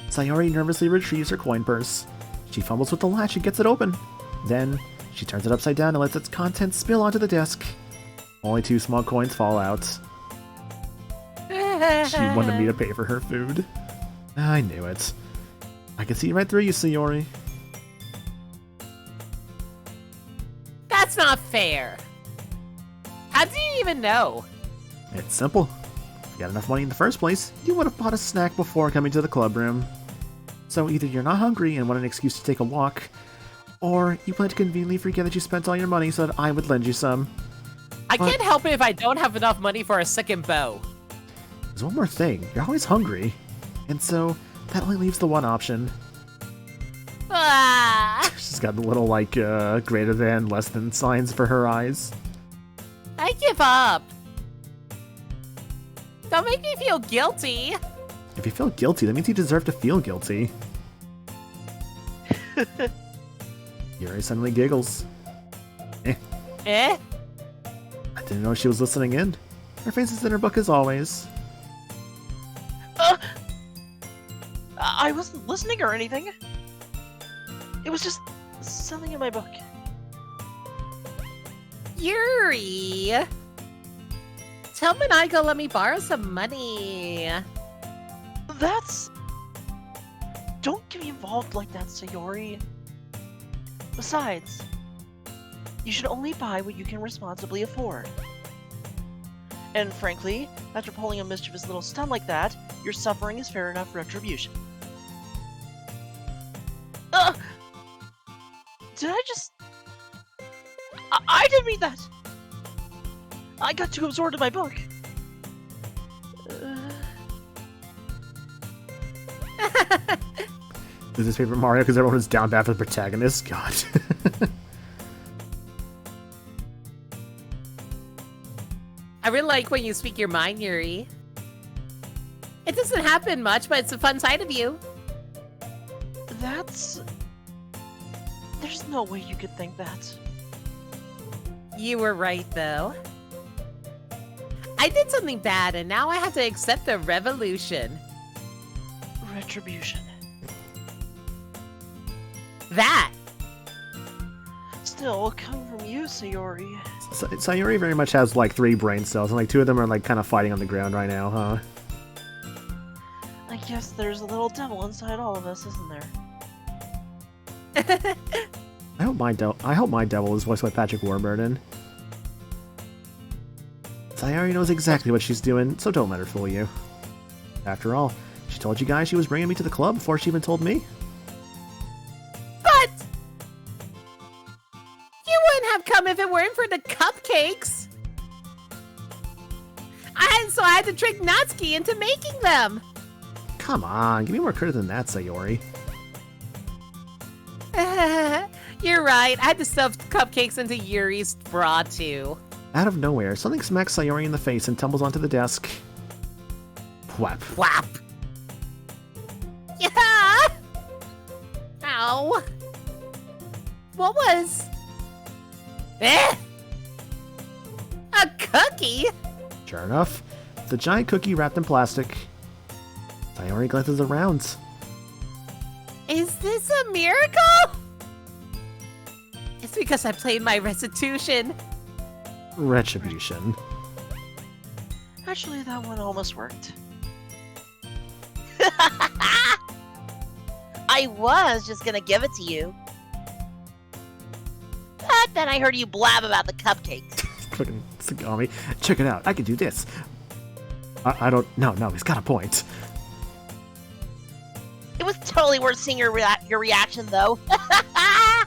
Sayori nervously retrieves her coin purse. She fumbles with the latch and gets it open. Then, she turns it upside down and lets its contents spill onto the desk. Only 2 small coins fall out. She wanted me to pay for her food. I knew it. I can see right through you, Sayori. That's not fair. How do you even know? It's simple. If you got enough money in the first place, you would have bought a snack before coming to the club room. So either you're not hungry and want an excuse to take a walk, or you plan to conveniently forget that you spent all your money so that I would lend you some. I can't help it if I don't have enough money for a second bow. There's one more thing. You're always hungry. And so, that only leaves the one option. Ah, She's got the little, like, greater than, less than signs for her eyes. I give up. Don't make me feel guilty. If you feel guilty, that means you deserve to feel guilty. Yuri suddenly giggles. Eh? I didn't know she was listening in. Her face is in her book as always. I wasn't listening or anything. It was just something in my book. Yuri. Tell Manigo let me borrow some money. That's... Don't get me involved like that, Sayori. Besides, you should only buy what you can responsibly afford. And frankly, after pulling a mischievous little stunt like that, your suffering is fair enough retribution. Did I just... I didn't mean that! I got too absorbed in my book. Is this Paper Mario because everyone is down bad for the protagonist? God. I really like when you speak your mind, Yuri. It doesn't happen much, but it's a fun side of you. That's... There's no way you could think that. You were right, though. I did something bad, and now I have to accept the revolution. Retribution. That! Still, coming from you, Sayori. Sayori very much has like 3 brain cells, and like 2 of them are like kind of fighting on the ground right now, huh? I guess there's a little devil inside all of us, isn't there? I hope my devil is voiced by Patrick Warburton. Sayori knows exactly what she's doing, so don't let her fool you. After all, she told you guys she was bringing me to the club before she even told me. But you wouldn't have come if it weren't for the cupcakes. So I had to trick Natsuki into making them. Come on, give me more credit than that, Sayori. You're right. I had to stuff cupcakes into Yuri's bra too. Out of nowhere, something smacks Sayori in the face and tumbles onto the desk. Whap. Whap. Yeah. Ow. What was? A cookie? Sure enough, it's a giant cookie wrapped in plastic. Sayori glances around. Is this a miracle? It's because I played my restitution. Retribution. Actually, that one almost worked. I was just gonna give it to you. But then I heard you blab about the cupcakes. Fucking Sagami. Check it out, I can do this. I don't... No, he's got a point. It was totally worth seeing your reaction, though. I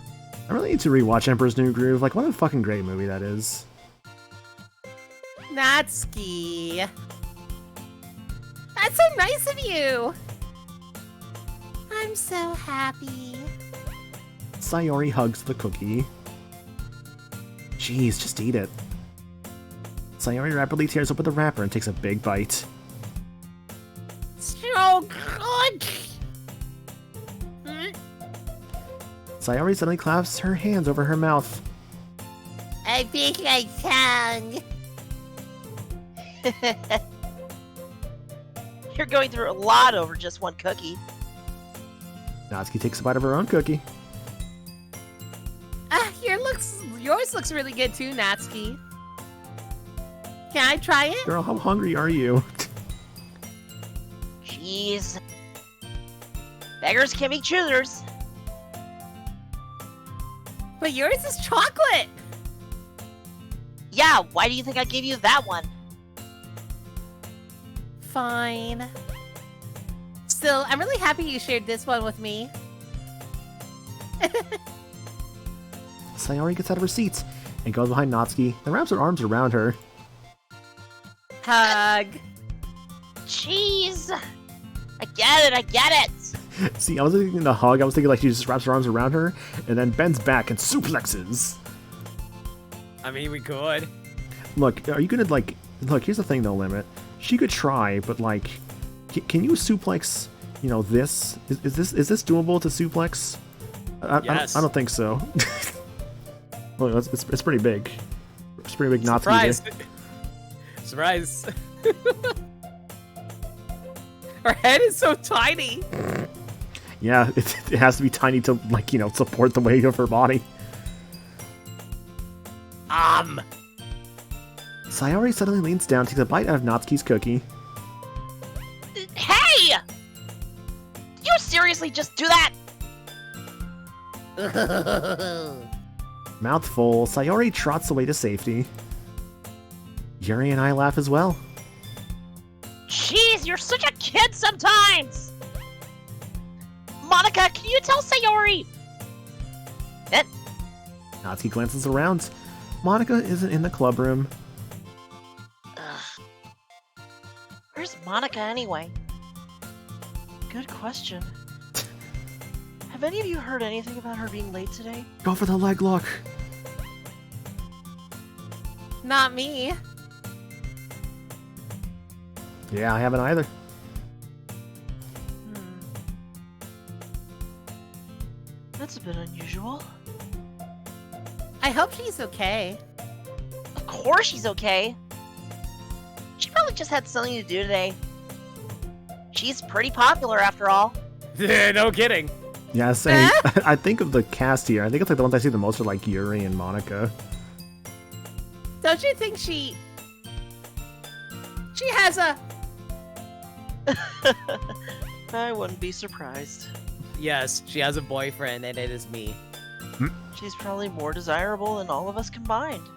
really need to rewatch Emperor's New Groove. Like, what a fucking great movie that is. Natsuki. That's so nice of you. I'm so happy. Sayori hugs the cookie. Jeez, just eat it. Sayori rapidly tears open the wrapper and takes a big bite. So good. Sayori suddenly claps her hands over her mouth. I think my tongue. You're going through a lot over just one cookie. Natsuki takes a bite of her own cookie. Yours looks really good too, Natsuki. Can I try it? Girl, how hungry are you? Jeez. Beggars can't be choosers. But yours is chocolate. Yeah, why do you think I gave you that one? Fine. Still, I'm really happy you shared this one with me. Sayori gets out of her seat and goes behind Natsuki and wraps her arms around her. Hug. Jeez. I get it. See, I was thinking the hug, I was thinking like she just wraps her arms around her and then bends back and suplexes. I mean, we could. Look, are you gonna like... Look, here's the thing though, Limit. She could try, but like... Can you suplex, you know, this? Is this doable to suplex? Yes. I don't think so. Well, it's pretty big. It's pretty big not Surprise! to be Surprise! Her head is so tiny. Yeah, it has to be tiny to, like, you know, support the weight of her body. Sayori suddenly leans down, takes a bite out of Natsuki's cookie. Hey! You seriously just do that? Mouth full, Sayori trots away to safety. Yuri and I laugh as well. Jeez, you're such a kid sometimes! Monica, can you tell Sayori? Natsuki glances around. Monica isn't in the club room. Ugh. Where's Monica anyway? Good question. Have any of you heard anything about her being late today? Go for the leg lock. Not me. Yeah, I haven't either. That's a bit unusual. I hope she's okay. Of course she's okay. She probably just had something to do today. She's pretty popular after all. No kidding. Yeah, same. I think of the cast here. I think it's like the ones I see the most are like Yuri and Monica. Don't you think she has a... I wouldn't be surprised. Yes, she has a boyfriend, and it is me. She's probably more desirable than all of us combined.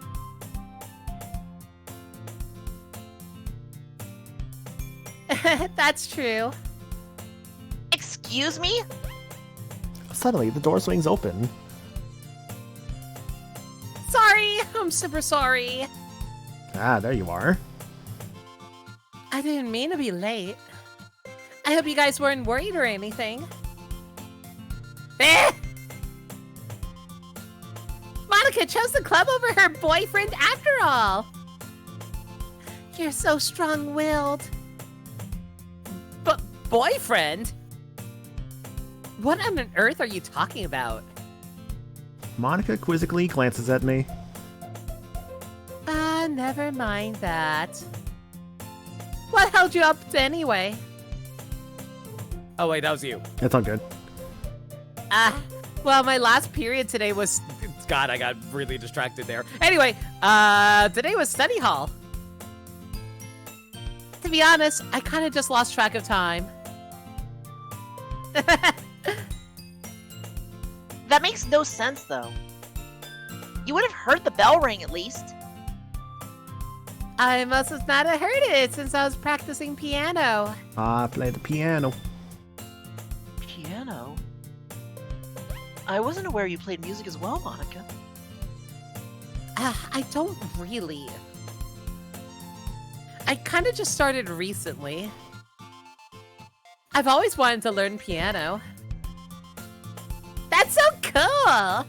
That's true. Excuse me? Suddenly, the door swings open. Sorry, I'm super sorry. Ah, there you are. I didn't mean to be late. I hope you guys weren't worried or anything. Monica chose the club over her boyfriend after all. You're so strong-willed. But boyfriend? What on earth are you talking about? Monica quizzically glances at me. Never mind that. What held you up anyway? Oh wait, that was you. It's all good. Well, my last period today was... God, I got really distracted there. Anyway, today was study hall. To be honest, I kind of just lost track of time. That makes no sense, though. You would have heard the bell ring, at least. I must have not have heard it since I was practicing piano. I play the piano. Piano? I wasn't aware you played music as well, Monica. I don't really. I kind of just started recently. I've always wanted to learn piano. That's so cool!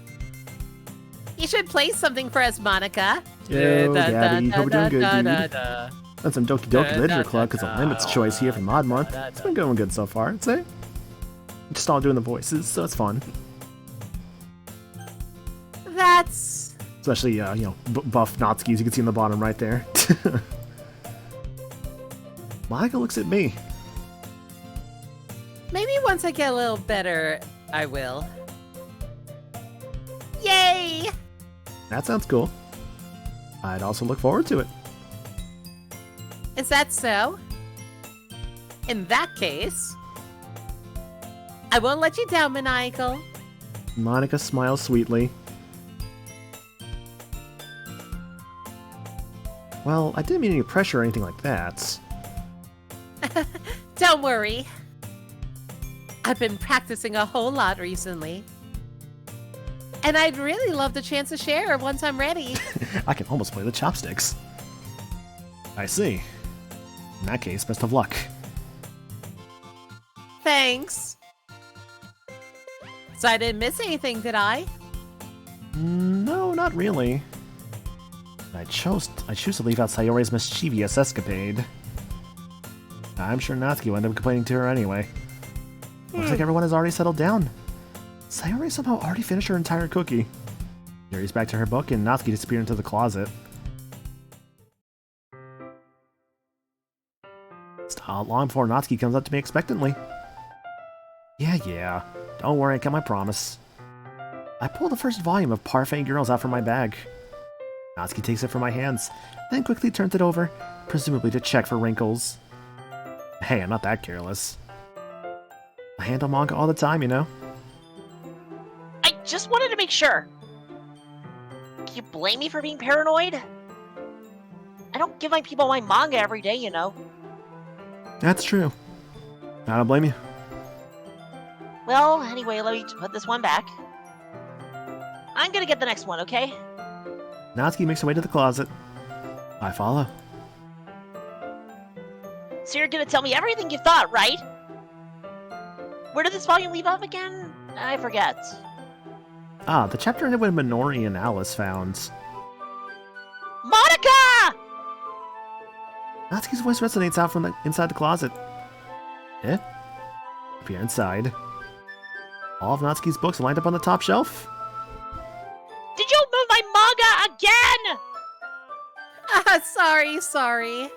You should play something for us, Monica. Yo, Daddy, hope you're doing good, dude. That's some Doki Doki Literature Club, because a Limit's choice here for Mod Month. It's been going good so far, I'd say. Just all doing the voices, so it's fun. That's... Especially, you know, buff Natsuki's you can see in the bottom right there. Monica looks at me. Maybe once I get a little better, I will. Yay! That sounds cool. I'd also look forward to it. Is that so? In that case, I won't let you down, Maniacal. Monica smiles sweetly. Well, I didn't mean any pressure or anything like that. Don't worry. I've been practicing a whole lot recently. And I'd really love the chance to share once I'm ready. I can almost play the chopsticks. I see. In that case, best of luck. Thanks. So I didn't miss anything, did I? No, not really. I choose to leave out Sayori's mischievous escapade. I'm sure Natsuki will end up complaining to her anyway. Looks like everyone has already settled down. Sayori somehow already finished her entire cookie. Yuri's back to her book and Natsuki disappeared into the closet. It's not long before Natsuki comes up to me expectantly. Yeah. Don't worry, I kept my promise. I pull the first volume of Parfait Girls out from my bag. Natsuki takes it from my hands, then quickly turns it over, presumably to check for wrinkles. Hey, I'm not that careless. I handle manga all the time, you know? I just wanted to make sure. Can you blame me for being paranoid? I don't give my people my manga every day, you know. That's true. I don't blame you. Well, anyway, let me put this one back. I'm gonna get the next one, okay? Natsuki makes her way to the closet. I follow. So you're gonna tell me everything you thought, right? Where did this volume leave off again? I forget. Ah, the chapter ended when Minori and Alice found. Monica! Natsuki's voice resonates out from inside the closet. Eh? Appear inside. All of Natsuki's books lined up on the top shelf. Did you move my manga again? Sorry.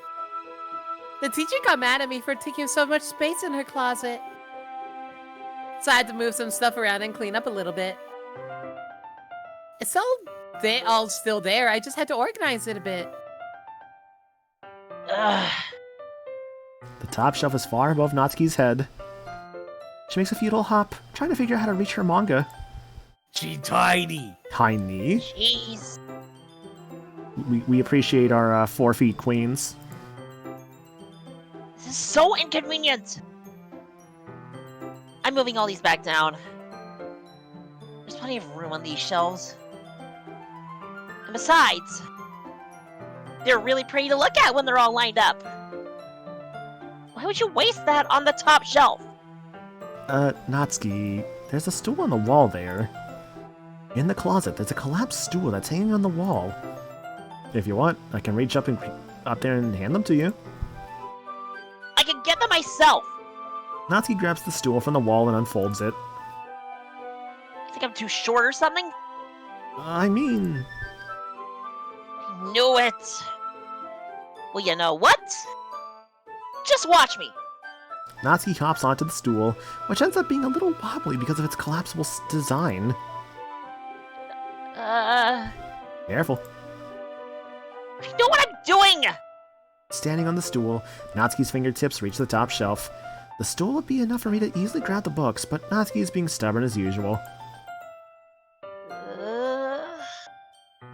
The teacher got mad at me for taking so much space in her closet. So I had to move some stuff around and clean up a little bit. It's all still there. I just had to organize it a bit. Ugh. The top shelf is far above Natsuki's head. She makes a futile hop, trying to figure out how to reach her manga. She tiny. Tiny. Jeez. We appreciate our 4 feet queens. This is so inconvenient. I'm moving all these back down. There's plenty of room on these shelves. And besides, they're really pretty to look at when they're all lined up. Why would you waste that on the top shelf? Natsuki, there's a stool on the wall there. In the closet, there's a collapsed stool that's hanging on the wall. If you want, I can reach up there and hand them to you. I can get them myself. Natsuki grabs the stool from the wall and unfolds it. You think I'm too short or something? I mean... I knew it. Well, you know what? Just watch me. Natsuki hops onto the stool, which ends up being a little wobbly because of its collapsible design. Careful. I know what I'm doing! Standing on the stool, Natsuki's fingertips reach the top shelf. The stool would be enough for me to easily grab the books, but Natsuki is being stubborn as usual.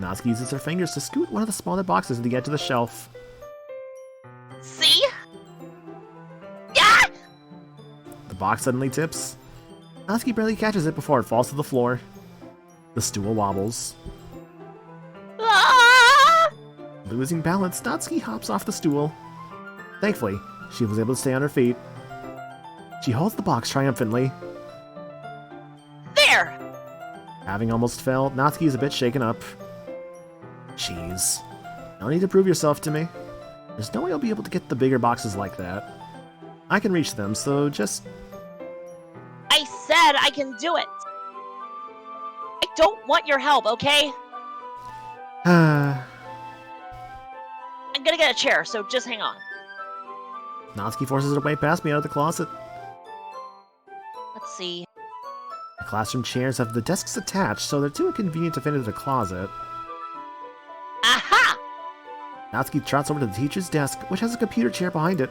Natsuki uses her fingers to scoot one of the smaller boxes to the edge of the shelf. See? Yeah! The box suddenly tips. Natsuki barely catches it before it falls to the floor. The stool wobbles. Ah! Losing balance, Natsuki hops off the stool. Thankfully, she was able to stay on her feet. She holds the box triumphantly. There! Having almost fell, Natsuki is a bit shaken up. Jeez. No need to prove yourself to me. There's no way I'll be able to get the bigger boxes like that. I can reach them, so just... I said I can do it! I don't want your help, okay? I'm gonna get a chair, so just hang on. Natsuki forces her way past me out of the closet. Let's see. The classroom chairs have the desks attached, so they're too inconvenient to fit into the closet. Aha! Natsuki trots over to the teacher's desk, which has a computer chair behind it.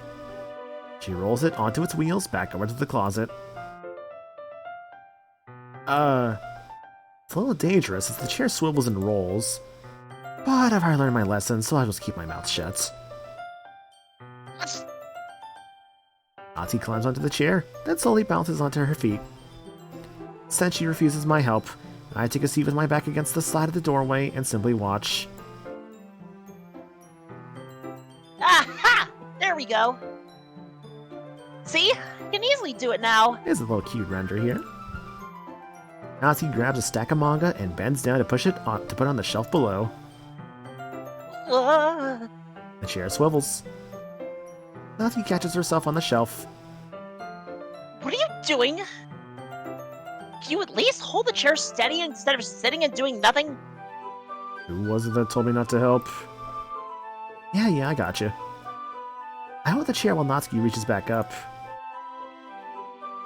She rolls it onto its wheels back over to the closet. It's a little dangerous as the chair swivels and rolls. But I've already learned my lesson, so I'll just keep my mouth shut. Natsuki climbs onto the chair, then slowly bounces onto her feet. Since she refuses my help, I take a seat with my back against the side of the doorway and simply watch. Aha! There we go. See? I can easily do it now. There's a little cute render here. Natsuki grabs a stack of manga and bends down to push it on to put on the shelf below. The chair swivels. Natsuki catches herself on the shelf. What are you doing? Can you at least hold the chair steady instead of sitting and doing nothing? Who was it that told me not to help? Yeah, I gotcha. I hold the chair while Natsuki reaches back up.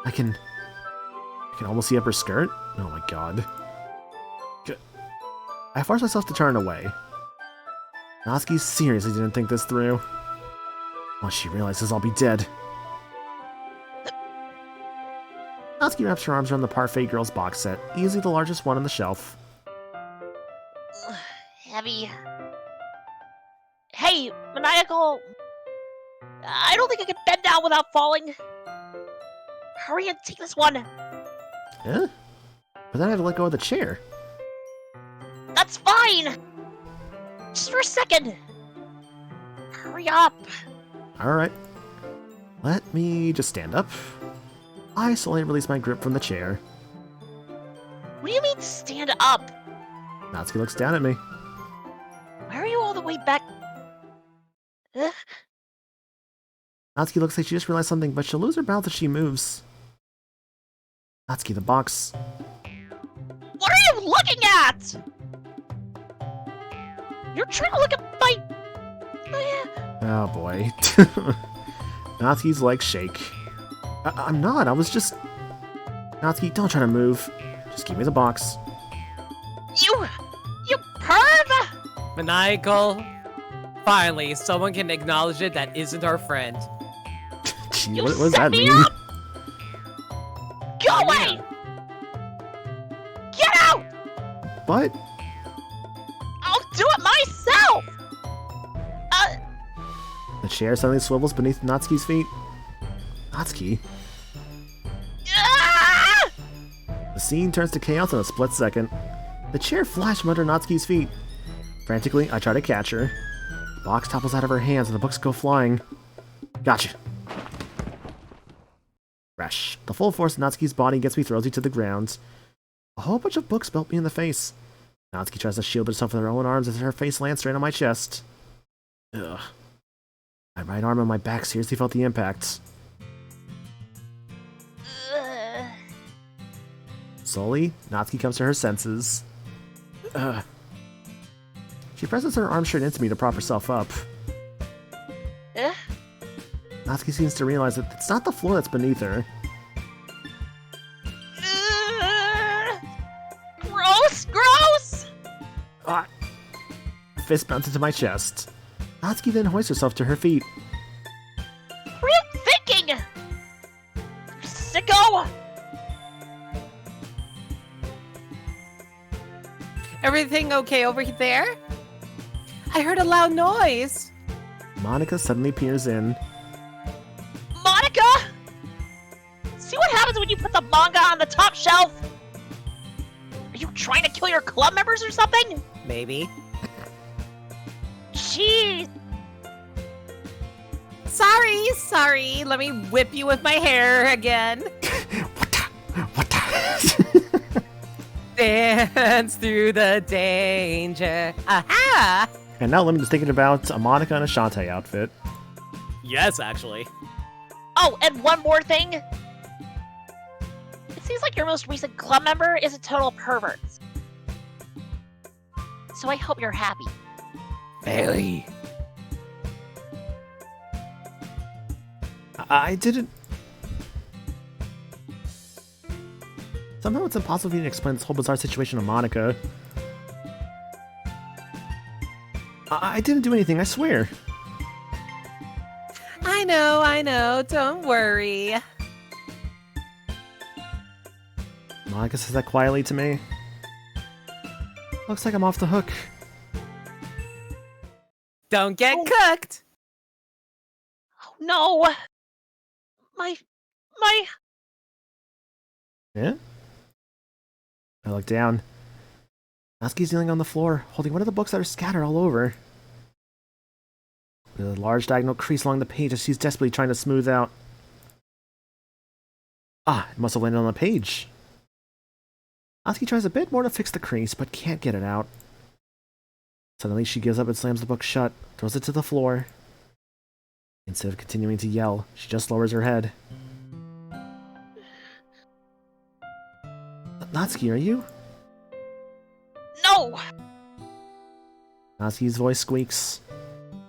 I can almost see up her skirt. Oh my god. I force myself to turn away. Natsuki seriously didn't think this through. Once she realizes I'll be dead. Natsuki wraps her arms around the Parfait Girls box set, easily the largest one on the shelf. Heavy. Hey, Maniacal! I don't think I can bend down without falling. Hurry and take this one. Huh? But then I have to let go of the chair. That's fine! Just for a second. Hurry up. Alright. Let me just stand up. I slowly release my grip from the chair. What do you mean stand up? Natsuki looks down at me. Why are you all the way back? Natsuki looks like she just realized something, but she'll lose her balance if she moves. Natsuki, the box. What are you looking at? You're trying to look at my... Oh boy. Natsuki's legs shake. I'm not, I was just... Natsuki, don't try to move. Just give me the box. You perv! Maniacal. Finally, someone can acknowledge it that isn't our friend. Gee, You what does set that me mean? up! Go away! Get out! What? I'll do it myself! The chair suddenly swivels beneath Natsuki's feet. Natsuki? Ah! The scene turns to chaos in a split second. The chair flashed from under Natsuki's feet. Frantically, I try to catch her. The box topples out of her hands and the books go flying. Gotcha. Crash. The full force of Natsuki's body gets me throws me to the ground. A whole bunch of books belt me in the face. Natsuki tries to shield herself with her own arms as her face lands straight on my chest. Ugh. My right arm and my back seriously felt the impact. Slowly, Natsuki comes to her senses. Ugh. She presses her arm straight into me to prop herself up. Natsuki seems to realize that it's not the floor that's beneath her. Gross! Ah! Fist bounced into my chest. Natsuki then hoists herself to her feet. What are you thinking? Sicko! Everything okay over there? I heard a loud noise. Monica suddenly peers in. Monica? See what happens when you put the manga on the top shelf? Are you trying to kill your club members or something? Maybe. Jeez. Sorry. Let me whip you with my hair again. What? Dance through the danger. Aha! And now let me just thinking about a Monica and a Shantae outfit. Yes, actually. Oh, and one more thing. It seems like your most recent club member is a total pervert. So I hope you're happy. Very. I didn't... Somehow it's impossible for me to explain this whole bizarre situation to Monica. I didn't do anything, I swear. I know. Don't worry. Monica says that quietly to me. Looks like I'm off the hook. Don't get cooked. Oh, no. My... Yeah? I look down. Natsuki's kneeling on the floor, holding one of the books that are scattered all over. With a large diagonal crease along the page as she's desperately trying to smooth out. Ah, it must have landed on the page. Natsuki tries a bit more to fix the crease, but can't get it out. Suddenly, she gives up and slams the book shut, throws it to the floor. Instead of continuing to yell, she just lowers her head. Natsuki, are you? No! Natsuki's voice squeaks.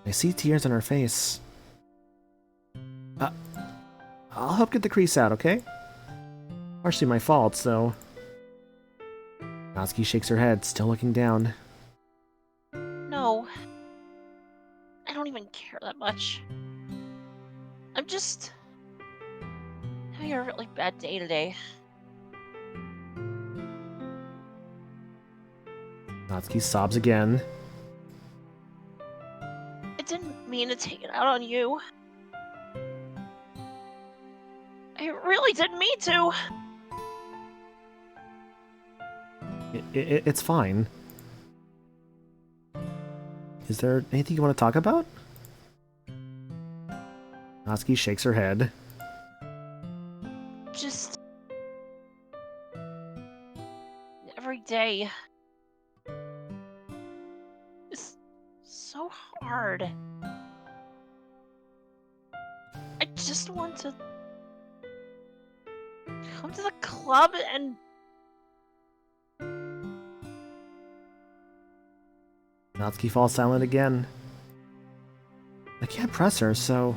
I see tears on her face. I'll help get the crease out, okay? Partially my fault, so... Natsuki shakes her head, still looking down. No. I don't even care that much. I'm just... having a really bad day today. Natsuki sobs again. I didn't mean to take it out on you. I really didn't mean to. It's fine. Is there anything you want to talk about? Natsuki shakes her head. Just... every day... is so hard. I just want to... Come to the club and... Natsuki falls silent again. I can't press her, so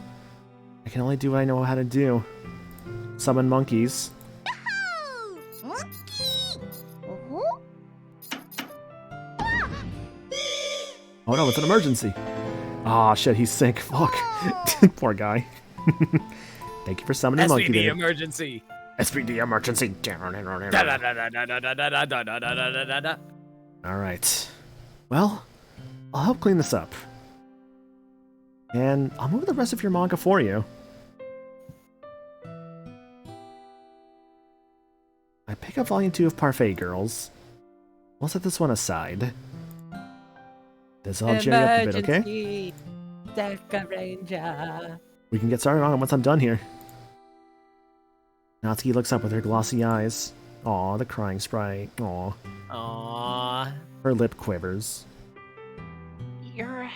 I can only do what I know how to do. Summon monkeys. Oh no, it's an emergency. Aw, shit, he's sick. Fuck. Poor guy. Thank you for summoning monkey SVD there. emergency. SPD emergency. Alright. Well, I'll help clean this up. And I'll move the rest of your manga for you. I pick up Volume 2 of Parfait Girls. We'll set this one aside. This will cheer you up a bit, okay? We can get started on it once I'm done here. Natsuki looks up with her glossy eyes. Aw, the crying sprite. Aw. Aww. Her lip quivers. You're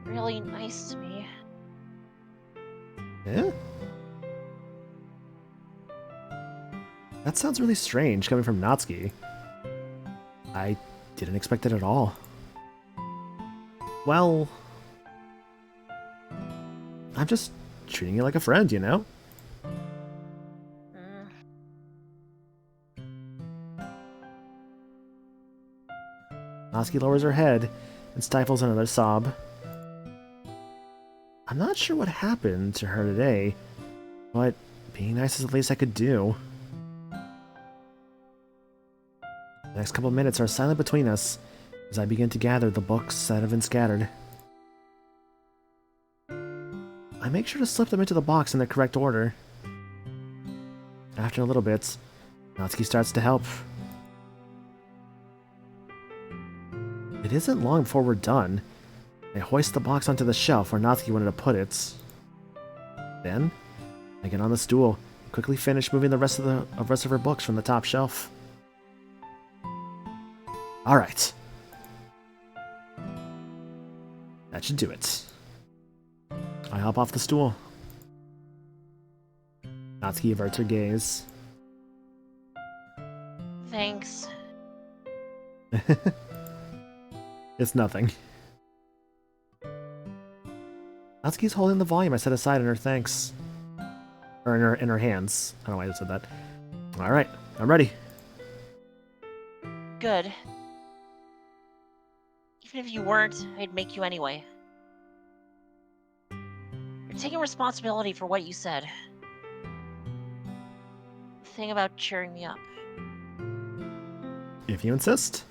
really nice to me. Yeah? That sounds really strange coming from Natsuki. I didn't expect it at all. Well, I'm just treating you like a friend, you know? Natsuki lowers her head and stifles another sob. I'm not sure what happened to her today, but being nice is the least I could do. The next couple of minutes are silent between us as I begin to gather the books that have been scattered. I make sure to slip them into the box in the correct order. After a little bit, Natsuki starts to help. It isn't long before we're done. I hoist the box onto the shelf where Natsuki wanted to put it. Then, I get on the stool and quickly finish moving the rest of her books from the top shelf. Alright. That should do it. I hop off the stool. Natsuki averts her gaze. Thanks. It's nothing. Natsuki's holding the volume I set aside in her thanks. Or in her hands. I don't know why I said that. Alright, I'm ready. Good. Even if you weren't, I'd make you anyway. You're taking responsibility for what you said. The thing about cheering me up. If you insist.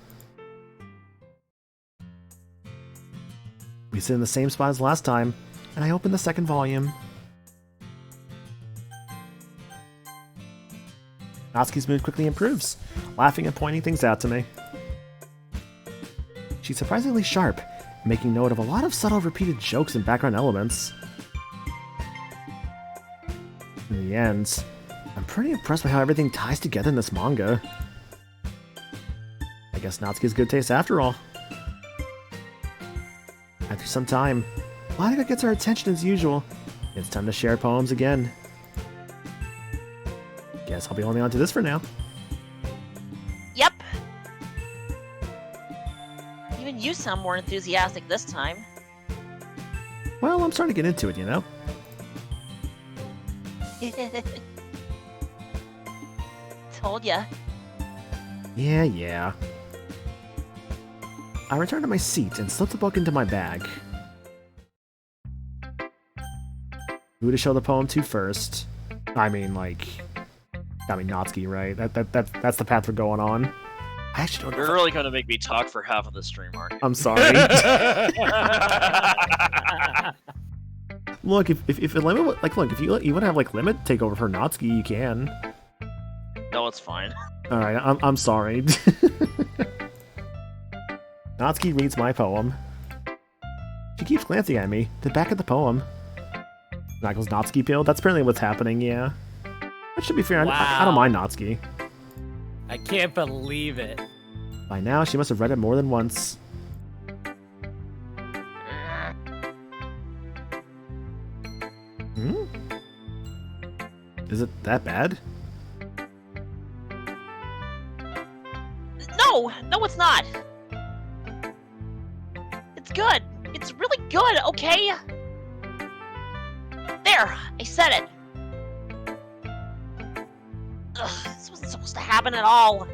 We sit in the same spot as last time, and I open the second volume. Natsuki's mood quickly improves, laughing and pointing things out to me. She's surprisingly sharp, making note of a lot of subtle repeated jokes and background elements. In the end, I'm pretty impressed by how everything ties together in this manga. I guess Natsuki's good taste after all. After some time, Monica gets our attention as usual. It's time to share poems again. Guess I'll be holding on to this for now. Yep. Even you sound more enthusiastic this time. Well, I'm starting to get into it, you know? Told ya. Yeah. I return to my seat and slip the book into my bag. Who to show the poem to first? I mean, Natsuki, right? That's the path we're going on. I actually don't know. You're really going to make me talk for half of the stream, aren't you? I'm sorry. Look, if a limit, look, if you want to have limit take over for Natsuki, you can. No, it's fine. All right, I'm sorry. Natsuki reads my poem. She keeps glancing at me. The back of the poem. Knuckles Natsuki peel. That's apparently what's happening. Yeah. That should be fair. Wow. I don't mind Natsuki. I can't believe it. By now, she must have read it more than once. Is it that bad? No, it's not. It's good. It's really good, okay? There, I said it. Ugh, this wasn't supposed to happen at all.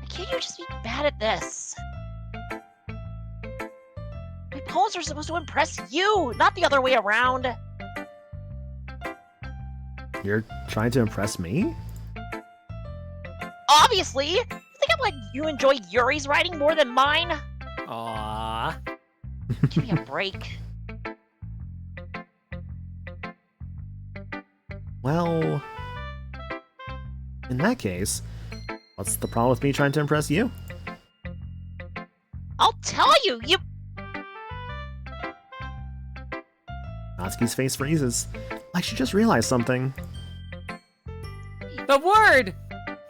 Can't you just be bad at this? My poems are supposed to impress you, not the other way around. You're trying to impress me? Obviously! You think I'm like you enjoy Yuri's writing more than mine? Aww. Give me a break. Well, in that case, what's the problem with me trying to impress you? I'll tell you, you... Natsuki's face freezes, like she just realized something. The word!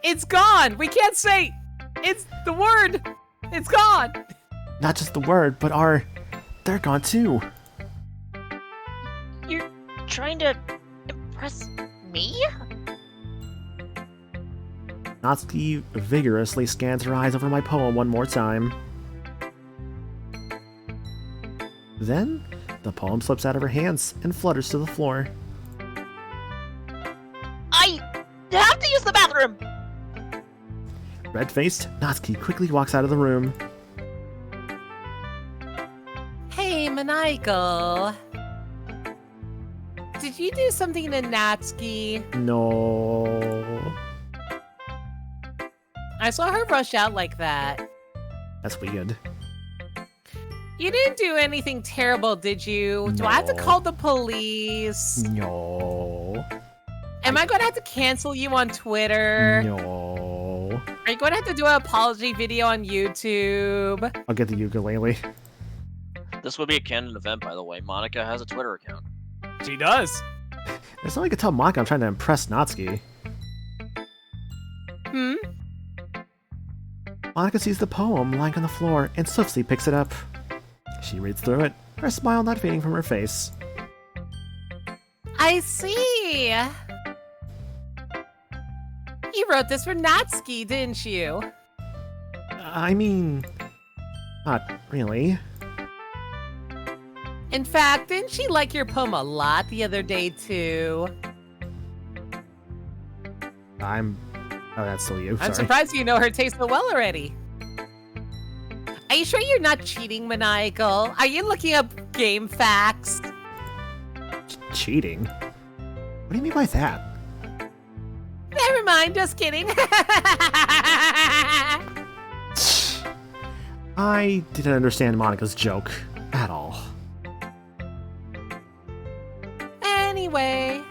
It's gone! We can't say... It's the word! It's gone! Not just the word, but they're gone too. You're trying to impress me? Natsuki vigorously scans her eyes over my poem one more time. Then, the poem slips out of her hands and flutters to the floor. I have to use the bathroom! Red-faced, Natsuki quickly walks out of the room. Hey, Maniacal. Did you do something to Natsuki? No. I saw her rush out like that. That's weird. You didn't do anything terrible, did you? Do I have to No. call the police? No. Am I going to have to cancel you on Twitter? No. Are you going to have to do an apology video on YouTube? I'll get the ukulele. This would be a canon event, by the way. Monica has a Twitter account. She does. There's no way I can tell Monica I'm trying to impress Natsuki. Hmm? Monica sees the poem lying on the floor and swiftly picks it up. She reads through it, her smile not fading from her face. I see. You wrote this for Natsuki, didn't you? I mean, not really. In fact, didn't she like your poem a lot the other day, too? Oh, that's still you. I'm Sorry. surprised you know her taste so well already. Are you sure you're not cheating, Maniacal? Are you looking up game facts? Cheating? What do you mean by that? Never mind, just kidding. I didn't understand Monica's joke at all. Anyway.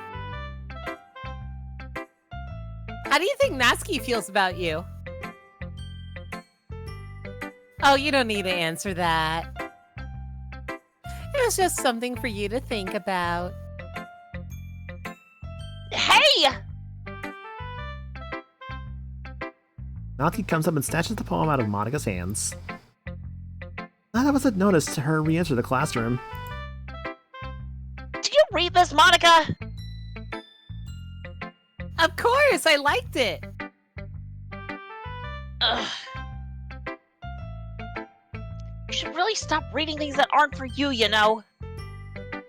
How do you think Natsuki feels about you? Oh, you don't need to answer that. It was just something for you to think about. Hey! Natsuki comes up and snatches the poem out of Monica's hands. None of us had noticed her re-enter the classroom. Did you read this, Monica? Of course, I liked it. Ugh. You should really stop reading things that aren't for you, you know. You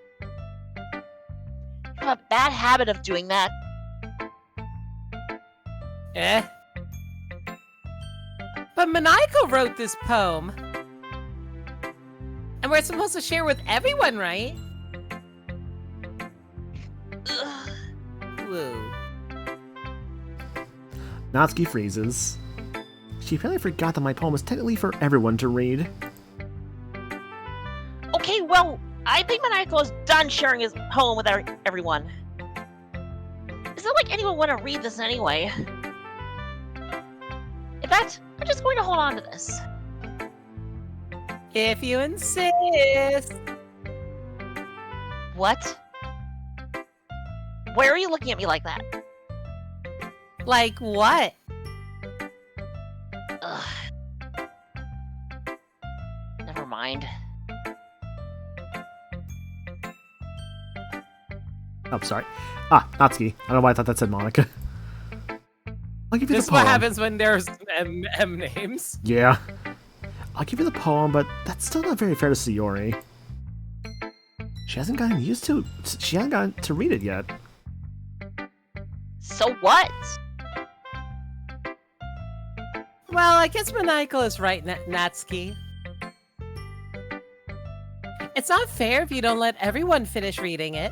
have a bad habit of doing that. Eh? But Maniacal wrote this poem. And we're supposed to share with everyone, right? Ugh. Woo. Natsuki freezes. She apparently forgot that my poem was technically for everyone to read. Okay, well, I think Maniacal is done sharing his poem with everyone. It's not like anyone want to read this anyway. In fact, I'm just going to hold on to this. If you insist. What? Why are you looking at me like that? Like what? Ugh. Never mind. Oh, sorry. Ah, Natsuki. I don't know why I thought that said Monica. I'll give you This the is what poem. happens when there's M names. Yeah. I'll give you the poem, but that's still not very fair to Sayori. She hasn't gotten used to... She hasn't gotten to read it yet. So what? Well, I guess Maniacal is right, Natsuki. It's not fair if you don't let everyone finish reading it.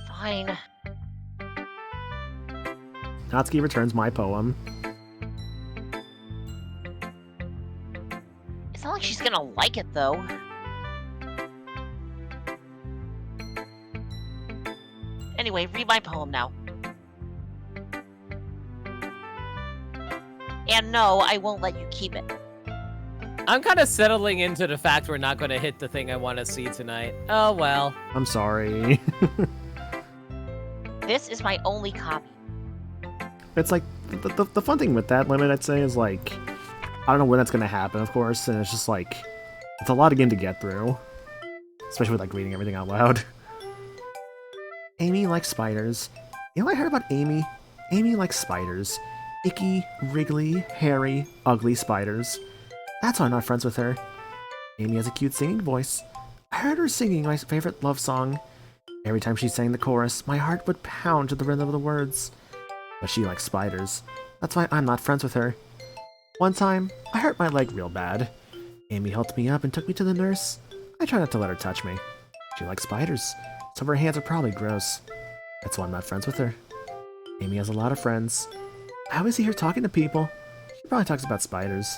Fine. Natsuki returns my poem. It's not like she's gonna like it, though. Anyway, read my poem now. And no, I won't let you keep it. I'm kind of settling into the fact we're not going to hit the thing I want to see tonight. Oh well. I'm sorry. This is my only copy. It's like, the fun thing with that limit, I'd say, is like, I don't know when that's going to happen, of course, and it's just like, it's a lot again to get through. Especially with like reading everything out loud. Amy likes spiders. You know what I heard about Amy? Amy likes spiders. Icky, wriggly, hairy, ugly spiders. That's why I'm not friends with her. Amy has a cute singing voice. I heard her singing my favorite love song. Every time she sang the chorus, my heart would pound to the rhythm of the words. But she likes spiders. That's why I'm not friends with her. One time, I hurt my leg real bad. Amy helped me up and took me to the nurse. I try not to let her touch me. She likes spiders, so her hands are probably gross. That's why I'm not friends with her. Amy has a lot of friends. I always see her talking to people. She probably talks about spiders.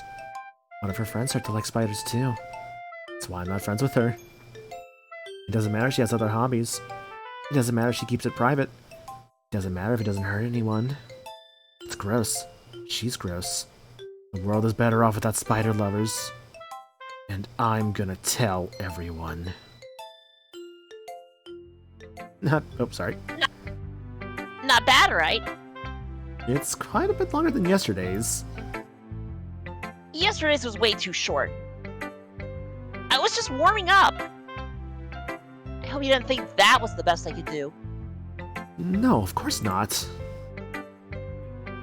One of her friends start to like spiders too. That's why I'm not friends with her. It doesn't matter if she has other hobbies. It doesn't matter if she keeps it private. It doesn't matter if it doesn't hurt anyone. It's gross. She's gross. The world is better off without spider lovers. And I'm gonna tell everyone. Oh, sorry. Not bad, right? It's quite a bit longer than yesterday's. Yesterday's was way too short. I was just warming up. I hope you didn't think that was the best I could do. No, of course not.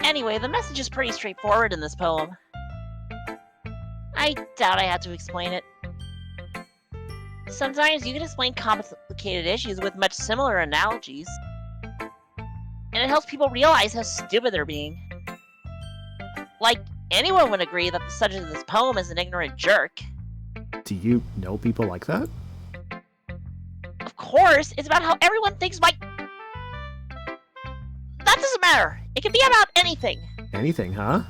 Anyway, the message is pretty straightforward in this poem. I doubt I had to explain it. Sometimes you can explain complicated issues with much similar analogies. And it helps people realize how stupid they're being. Like, anyone would agree that the subject of this poem is an ignorant jerk. Do you know people like that? Of course, it's about how everyone thinks my... That doesn't matter. It can be about anything. Anything, huh?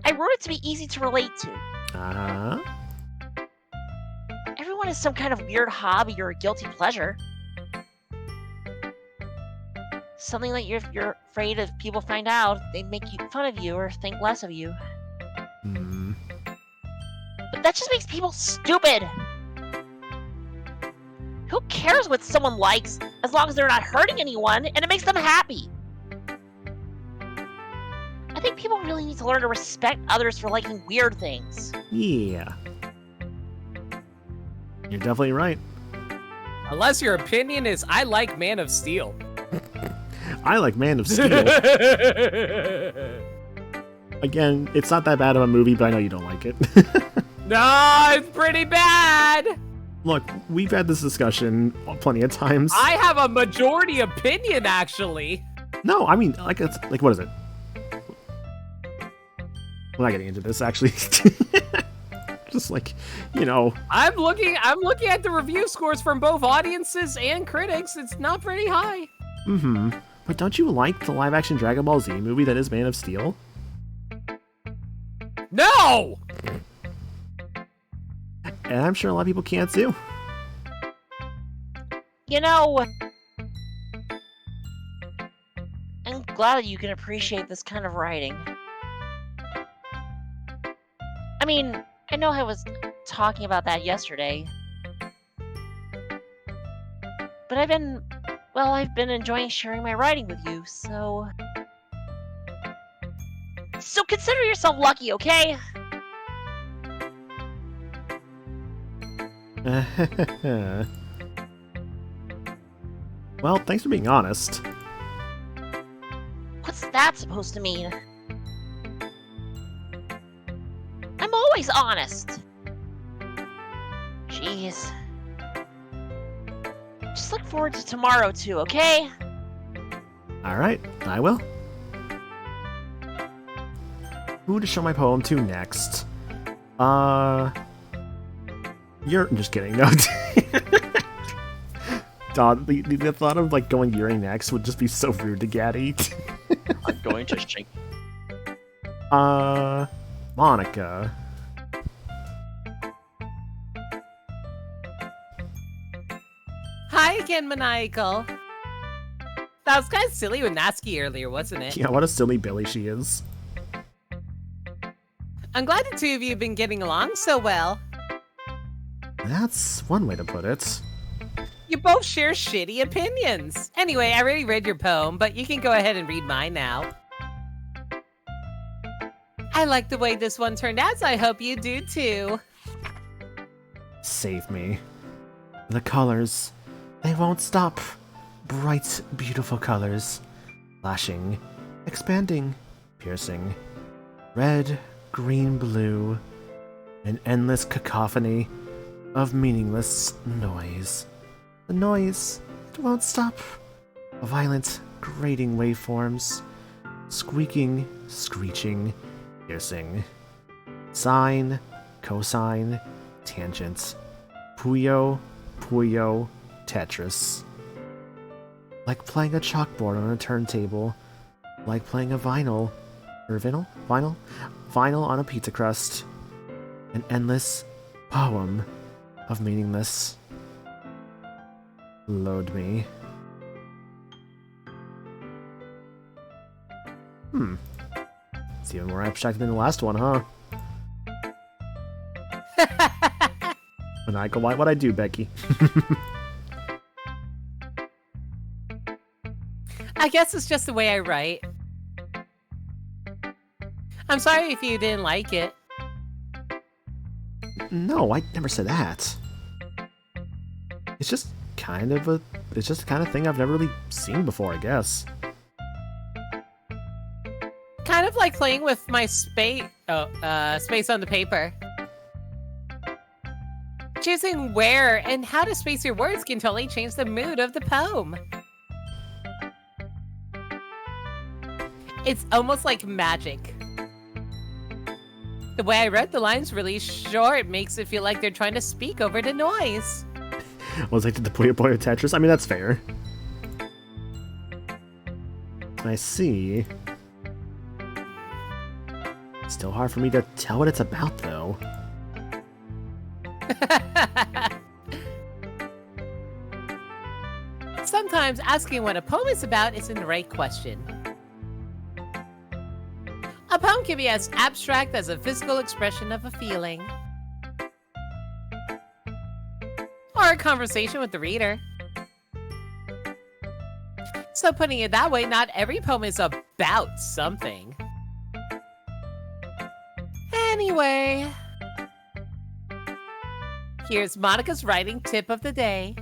I wrote it to be easy to relate to. Uh-huh. Everyone has some kind of weird hobby or guilty pleasure. Something that you're afraid if people find out, they make fun of you or think less of you. But that just makes people stupid! Who cares what someone likes, as long as they're not hurting anyone and it makes them happy? I think people really need to learn to respect others for liking weird things. Yeah. You're definitely right. Unless your opinion is, I like Man of Steel. I like Man of Steel. Again, it's not that bad of a movie, but I know you don't like it. No, it's pretty bad! Look, we've had this discussion plenty of times. I have a majority opinion, actually. No, I mean, like, it's, like, what is it? We're not getting into this, actually. Just like, you know. I'm looking at the review scores from both audiences and critics. It's not pretty high. But don't you like the live-action Dragon Ball Z movie that is Man of Steel? No! And I'm sure a lot of people can't too. You know, I'm glad that you can appreciate this kind of writing. I mean, I know I was talking about that yesterday. But I've been enjoying sharing my writing with you, so... So consider yourself lucky, okay? Well, thanks for being honest. What's that supposed to mean? I'm always honest. Jeez. Just look forward to tomorrow too, okay? Alright, I will. Who to show my poem to next? You're just kidding, no. Dog, the thought of like going Yuri next would just be so rude to Gaddy. I'm going to shake. Monica. Hi again, Maniacal. That was kind of silly with Natsuki earlier, wasn't it? Yeah, what a silly Billy she is. I'm glad the two of you have been getting along so well. That's one way to put it. You both share shitty opinions. Anyway, I already read your poem, but you can go ahead and read mine now. I like the way this one turned out, so I hope you do too. Save me. The colors, they won't stop. Bright, beautiful colors. Flashing, expanding, piercing. Red, green, blue. An endless cacophony of meaningless noise. The noise, it won't stop. Violent, grating waveforms. Squeaking, screeching, piercing. Sine, cosine, tangent. Puyo, Puyo, Tetris. Like playing a chalkboard on a turntable. Like playing a vinyl. Or vinyl? Vinyl? Vinyl on a pizza crust. An endless poem of meaningless. Load me. It's even more abstract than the last one, huh? Maniacal, what'd I do, Becky? I guess it's just the way I write. I'm sorry if you didn't like it. No, I never said that. It's just it's just the kind of thing I've never really seen before, I guess. Kind of like playing with my space on the paper. Choosing where and how to space your words can totally change the mood of the poem. It's almost like magic. The way I wrote the lines really short makes it feel like they're trying to speak over the noise. Was like the Puyo Puyo Tetris? I mean, that's fair. I see. Still hard for me to tell what it's about, though. Sometimes asking what a poem is about isn't the right question. A poem can be as abstract as a physical expression of a feeling. Or a conversation with the reader. So putting it that way, not every poem is about something. Anyway, here's Monica's writing tip of the day.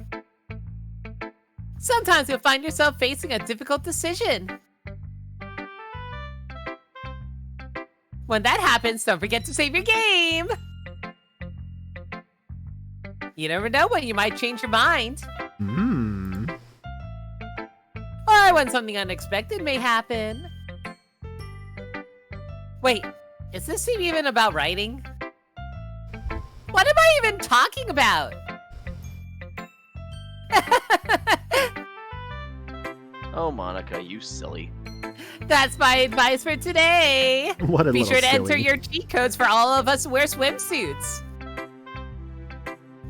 Sometimes you'll find yourself facing a difficult decision. When that happens, don't forget to save your game! You never know when you might change your mind. Or when something unexpected may happen. Wait, is this scene even about writing? What am I even talking about? Oh, Monica, you silly. That's my advice for today. What a Be little sure to enter silly. your cheat codes for all of us who wear swimsuits.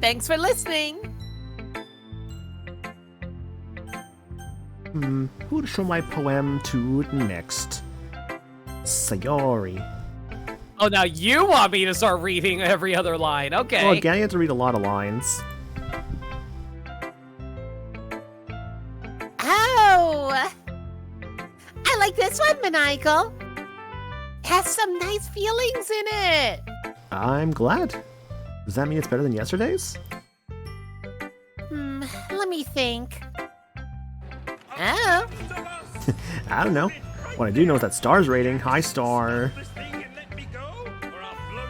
Thanks for listening. Who to show my poem to next? Sayori. Oh, now you want me to start reading every other line. Okay. Well, again, you have to read a lot of lines. Oh! I like this one, Maniacal. Has some nice feelings in it. I'm glad. Does that mean it's better than yesterday's? me think. Oh. I don't know. What I do know is that Star's rating. High Star.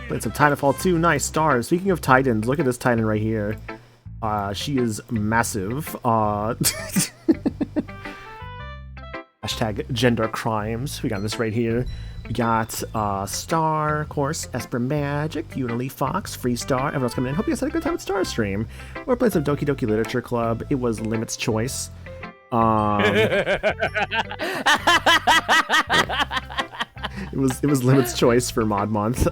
Played some Titanfall 2. Nice, Star. Speaking of Titans, look at this Titan right here. She is massive. Hashtag gender crimes. We got this right here. We got Star, of course, Esper Magic, Unily Fox, Freestar. Everyone's coming in. Hope you guys had a good time with Star Stream. We're playing some Doki Doki Literature Club. It was Limit's choice. It was Limit's choice for Mod Month.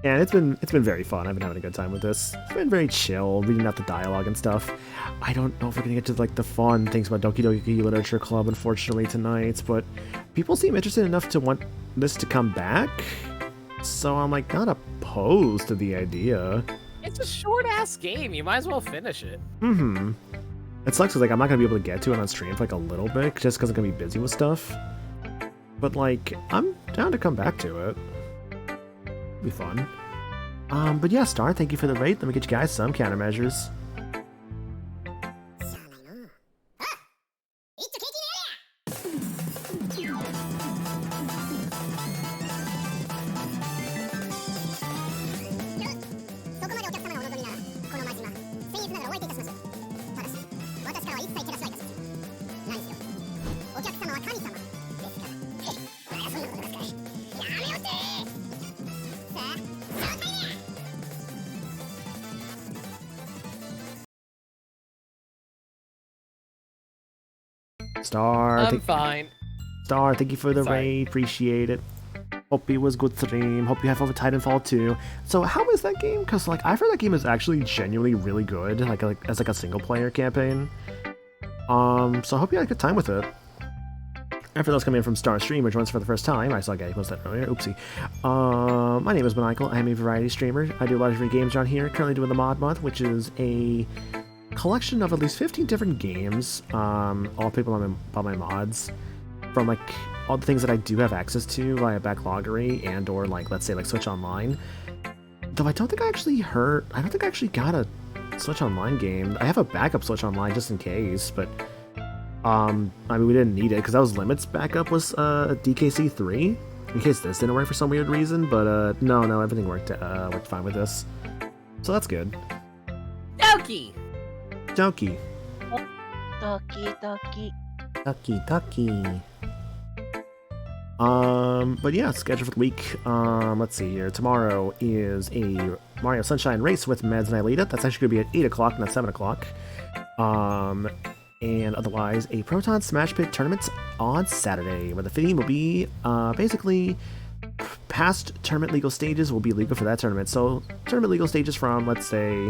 And it's been very fun. I've been having a good time with this. It's been very chill, reading out the dialogue and stuff. I don't know if we're gonna get to like the fun things about Doki Doki Literature Club, unfortunately, tonight, but people seem interested enough to want this to come back. So I'm like not opposed to the idea. It's a short-ass game. You might as well finish it. Mm-hmm. It sucks because like I'm not gonna be able to get to it on stream for like a little bit, just because I'm gonna be busy with stuff. But like I'm down to come back to it. It'll be fun. But yeah, Star, thank you for the rate. Let me get you guys some countermeasures. Star, I'm fine. Star, thank you for the Sorry. raid. Appreciate it. Hope it was good stream. Hope you have fun with Titanfall 2. So how is that game? Because like I've heard that game is actually genuinely really good, like as like a single player campaign. So I hope you had a good time with it. And for those coming in from Star Stream or joins for the first time, I saw a guy post that earlier. Oopsie. My name is Maniacal. I am a variety streamer. I do a lot of free games around here. Currently doing the Mod Month, which is a collection of at least 15 different games, all people on my mods, from like all the things that I do have access to via backloggery and or like let's say like Switch Online. Though I don't think I actually got a Switch Online game. I have a backup Switch Online just in case, but I mean we didn't need it because that was Limit's backup was DKC 3 in case this didn't work for some weird reason. But no, everything worked fine with this, so that's good. Doki! Doki. Doki. Ducky. But yeah, schedule for the week. Let's see here. Tomorrow is a Mario Sunshine race with Meds and Aelita. That's actually gonna be at 8 o'clock, not 7 o'clock. And otherwise a Proton Smash Pit tournament on Saturday, where the theme will be basically past tournament legal stages will be legal for that tournament. So tournament legal stages from let's say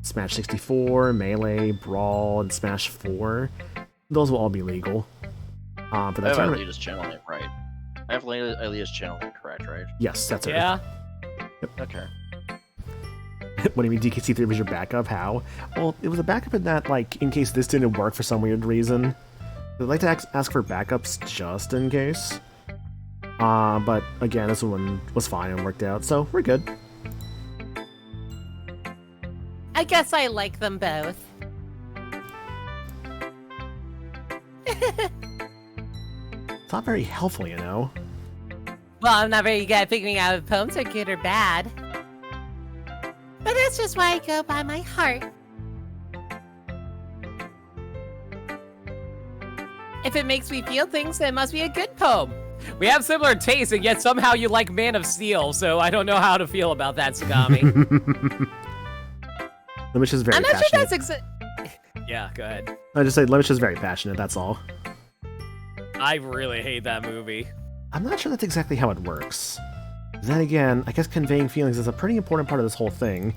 Smash 64, Melee, Brawl, and Smash 4. Those will all be legal. For that I have tournament. Alita's channel name right. I have Alita's channel name correct, right? Yes, that's it. Yeah. Okay. What do you mean DKC3 was your backup? How? Well, it was a backup in that, like, in case this didn't work for some weird reason. I'd like to ask for backups just in case. But again, this one was fine and worked out, so we're good. I guess I like them both. It's not very helpful, you know. Well, I'm not very good at figuring out if poems are good or bad. But that's just why I go by my heart. If it makes me feel things, then it must be a good poem. We have similar tastes, and yet somehow you like Man of Steel, so I don't know how to feel about that, Sagami. Lemish is very I'm not passionate. sure that's Yeah, go ahead. I just say Lemish is very passionate, that's all. I really hate that movie. I'm not sure that's exactly how it works. Then again, I guess conveying feelings is a pretty important part of this whole thing.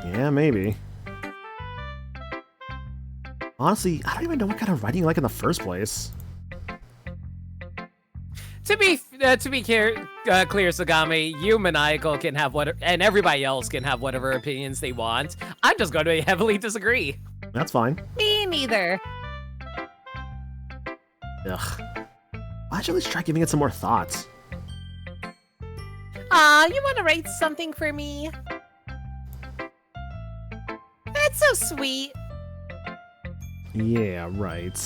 Yeah, maybe. Honestly, I don't even know what kind of writing you like in the first place. To be clear, Sagami, you Maniacal can have and everybody else can have whatever opinions they want. I'm just going to heavily disagree. That's fine. Me neither. Ugh. Why don't you at least try giving it some more thoughts? Aw, you want to write something for me? That's so sweet. Yeah, right.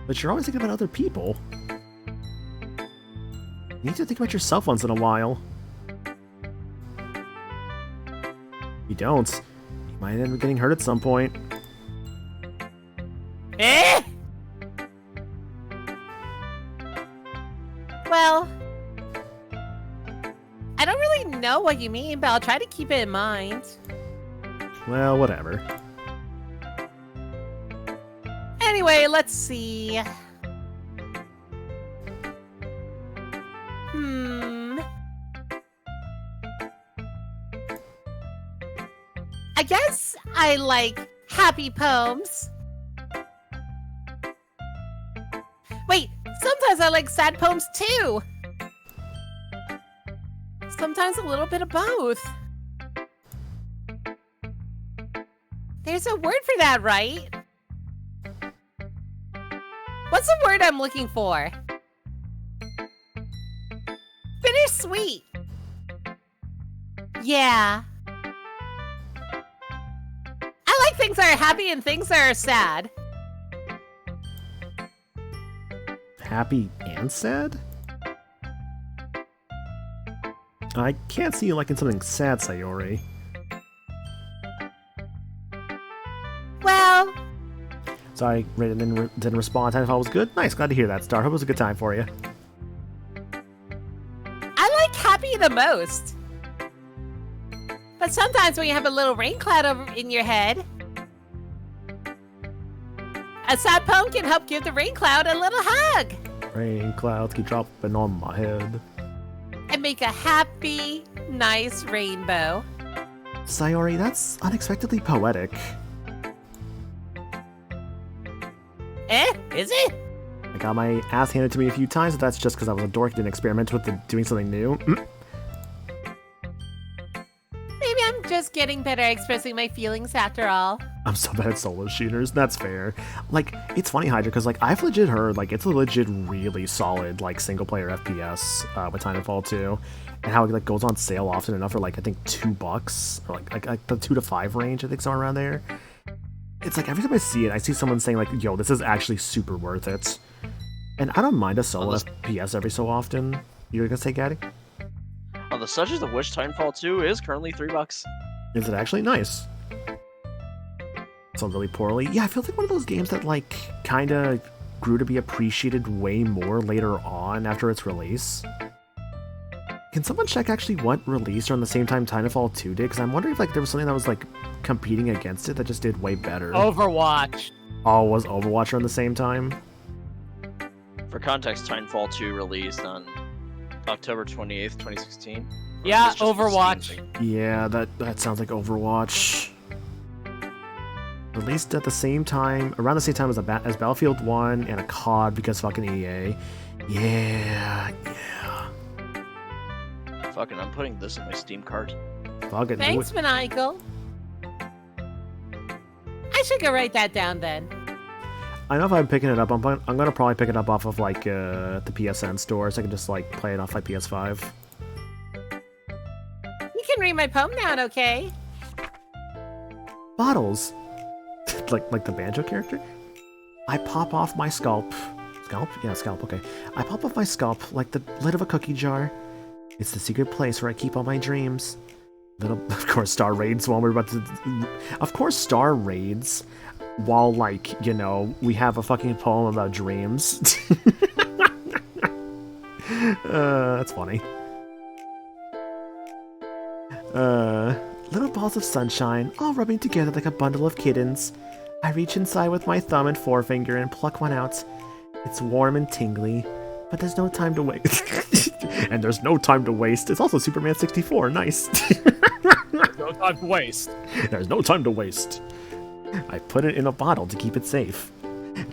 But you're always thinking about other people. You need to think about yourself once in a while. If you don't, you might end up getting hurt at some point. Eh? Well, I don't really know what you mean, but I'll try to keep it in mind. Well, whatever. Anyway, let's see. I guess I like happy poems. Wait, sometimes I like sad poems too. Sometimes a little bit of both. There's a word for that, right? What's the word I'm looking for? Bittersweet. Yeah. I like things that are happy and things that are sad. Happy and sad? I can't see you liking something sad, Sayori. Well, Sorry, Raiden didn't respond. Titanfall was good? Nice, glad to hear that, Star. Hope it was a good time for you. I like happy the most. But sometimes when you have a little rain cloud over in your head, a sad poem can help give the rain cloud a little hug. Rain clouds keep dropping on my head. And make a happy, nice rainbow. Sayori, that's unexpectedly poetic. Is it? I got my ass handed to me a few times, but that's just because I was a dork and didn't experiment with doing something new. Maybe I'm just getting better at expressing my feelings after all. I'm so bad at solo shooters, that's fair. Like, it's funny, Hydra, because, like, I've legit heard, like, it's a legit really solid, like, single-player FPS with Titanfall 2, and how it, like, goes on sale often enough for, like, I think $2, or, like the 2 to 5 range, I think, somewhere around there. It's like, every time I see it, I see someone saying, like, yo, this is actually super worth it. And I don't mind a solo FPS every so often. You gonna say, Gaddy? On the subject of which, Titanfall 2 is currently $3. Is it actually nice? Sold really poorly. Yeah, I feel like one of those games that, like, kinda grew to be appreciated way more later on after its release. Can someone check actually what released around the same time Titanfall 2 did? Because I'm wondering if, like, there was something that was, like, competing against it that just did way better. Overwatch. Oh, was Overwatch around the same time? For context, Titanfall 2 released on October 28th, 2016. Yeah, It's just a Overwatch. Steam thing. Yeah, that sounds like Overwatch. Released at the same time, around the same time as Battlefield 1 and a COD because fucking EA. Yeah. Fucking, I'm putting this in my Steam cart. Fucking do Thanks, it. Maniacal. I should go write that down then. I know if I'm picking it up, I'm gonna probably pick it up off of like the PSN store, so I can just like play it off my PS5. You can read my poem now, okay? Bottles, like the banjo character. I pop off my scalp. Scalp? Yeah, scalp. Okay. I pop off my scalp like the lid of a cookie jar. It's the secret place where I keep all my dreams. Of course, Star raids while we're about to. Of course, Star raids while, like, you know, we have a fucking poem about dreams. That's funny. Little balls of sunshine, all rubbing together like a bundle of kittens. I reach inside with my thumb and forefinger and pluck one out. It's warm and tingly, but there's no time to waste. And there's no time to waste. It's also Superman 64. Nice. No time to waste. There's no time to waste. I put it in a bottle to keep it safe.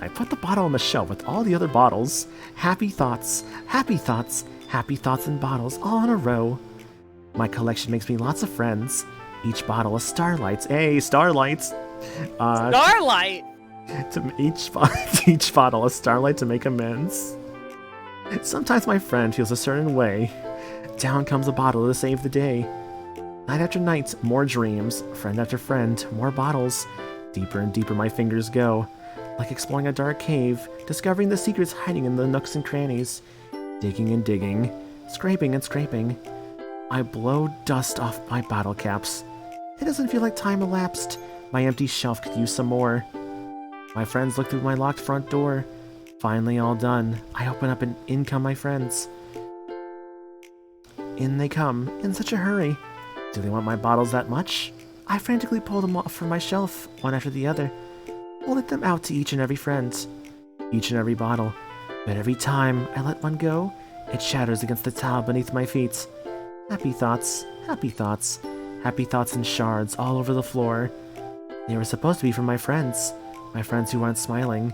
I put the bottle on the shelf with all the other bottles. Happy thoughts, happy thoughts, happy thoughts in bottles all in a row. My collection makes me lots of friends. Each bottle is starlights. Hey, starlights! Starlight! To each bottle a starlight to make amends. Sometimes my friend feels a certain way. Down comes a bottle to save the day. Night after night, more dreams. Friend after friend, more bottles. Deeper and deeper my fingers go. Like exploring a dark cave, discovering the secrets hiding in the nooks and crannies. Digging and digging, scraping and scraping. I blow dust off my bottle caps. It doesn't feel like time elapsed. My empty shelf could use some more. My friends look through my locked front door. Finally all done. I open up and in come my friends. In they come, in such a hurry. Do they want my bottles that much? I frantically pull them off from my shelf, one after the other. Hold them out to each and every friend. Each and every bottle. But every time I let one go, it shatters against the tile beneath my feet. Happy thoughts, happy thoughts. Happy thoughts in shards all over the floor. They were supposed to be from my friends who aren't smiling.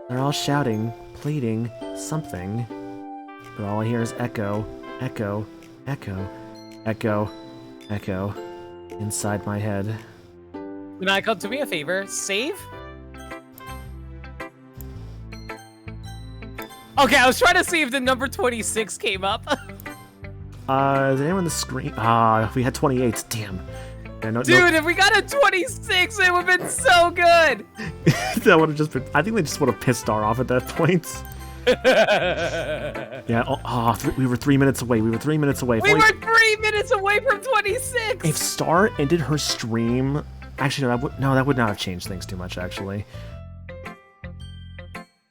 They're all shouting, pleading, something. But all I hear is echo, echo, echo, echo, echo, inside my head. Can I come to me a favor? Save? Okay, I was trying to see if the number 26 came up. Is anyone on the screen? We had 28. Damn. Yeah, Dude, if we got a 26, it would have been so good. That would have just been. I think they just would have pissed Star off at that point. Yeah. We were 3 minutes away. We were 3 minutes away. We were 3 minutes away from 26. If Star ended her stream, actually, no, that would not have changed things too much. Actually,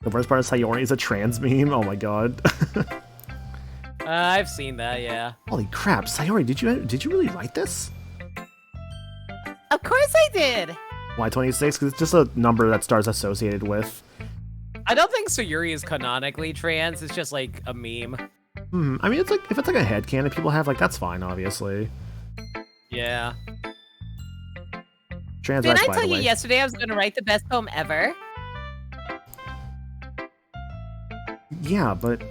the worst part is Sayori is a trans meme. Oh my god. I've seen that, yeah. Holy crap, Sayori, did you really write this? Of course I did! Why 26? Because it's just a number that Star's associated with. I don't think Sayuri is canonically trans, it's just like a meme. I mean, it's like, if it's like a headcanon people have, like, that's fine, obviously. Yeah. Trans Didn't rights, I by tell the you way. yesterday I was going to write the best poem ever? Yeah, but,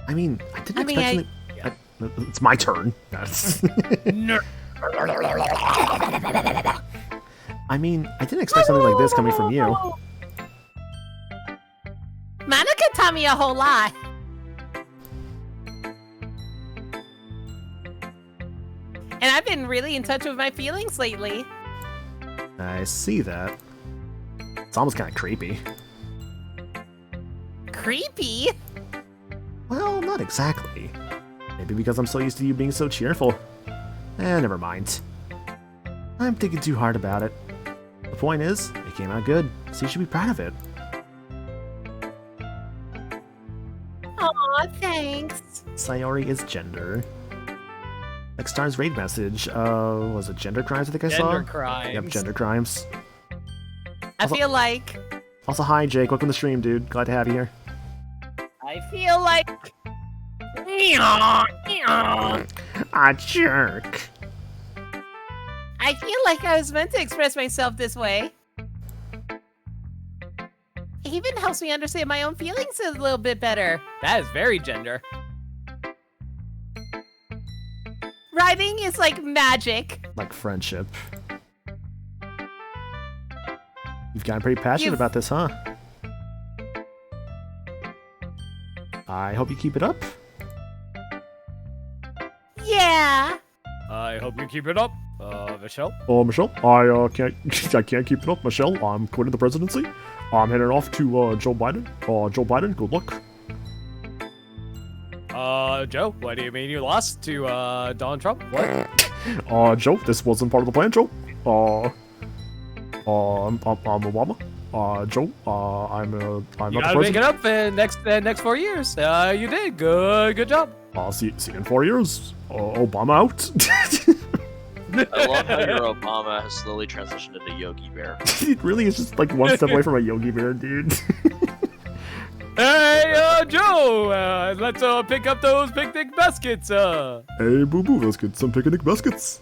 I mean, I didn't expect something... It's my turn. I mean, I didn't expect something like this coming from you. Monica taught me a whole lot. And I've been really in touch with my feelings lately. I see that. It's almost kind of creepy. Creepy? Well, not exactly. Maybe because I'm so used to you being so cheerful. Never mind. I'm thinking too hard about it. The point is, it came out good, so you should be proud of it. Aw, thanks. Sayori is gender. Like Star's raid message, was it gender crimes I think I saw? Gender crimes. Yep, gender crimes. I feel like... Also, hi Jake, welcome to the stream, dude. Glad to have you here. I feel like... A jerk. I feel like I was meant to express myself this way. It even helps me understand my own feelings a little bit better. That is very gender. Writing is like magic. Like friendship. You've gotten pretty passionate about this, huh? I hope you keep it up. Yeah. I hope you keep it up, Michelle. Oh, Michelle, I can't keep it up, Michelle. I'm quitting the presidency. I'm heading off to Joe Biden. Joe Biden, good luck. Joe, what do you mean you lost to Donald Trump? What? Joe, this wasn't part of the plan, Joe. I'm Obama. Joe, I'm You not the gotta make president. it up in next 4 years. You did good job. See you in 4 years. Obama out. I love how your Obama has slowly transitioned into Yogi Bear. It really is just like one step away from a Yogi Bear, dude. Hey, Joe, let's pick up those picnic baskets. Hey, Boo Boo, let's get some picnic baskets.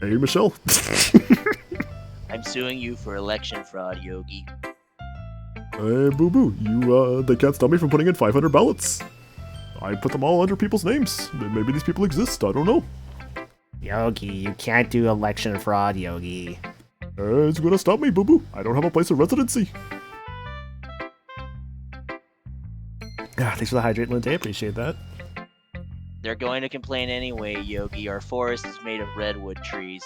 Hey, Michelle. I'm suing you for election fraud, Yogi. Hey, Boo Boo, they can't stop me from putting in 500 ballots. I put them all under people's names. Maybe these people exist, I don't know. Yogi, you can't do election fraud, Yogi. It's gonna stop me, Boo Boo. I don't have a place of residency. Thanks for the hydrate, Lindsay. I appreciate that. They're going to complain anyway, Yogi. Our forest is made of redwood trees.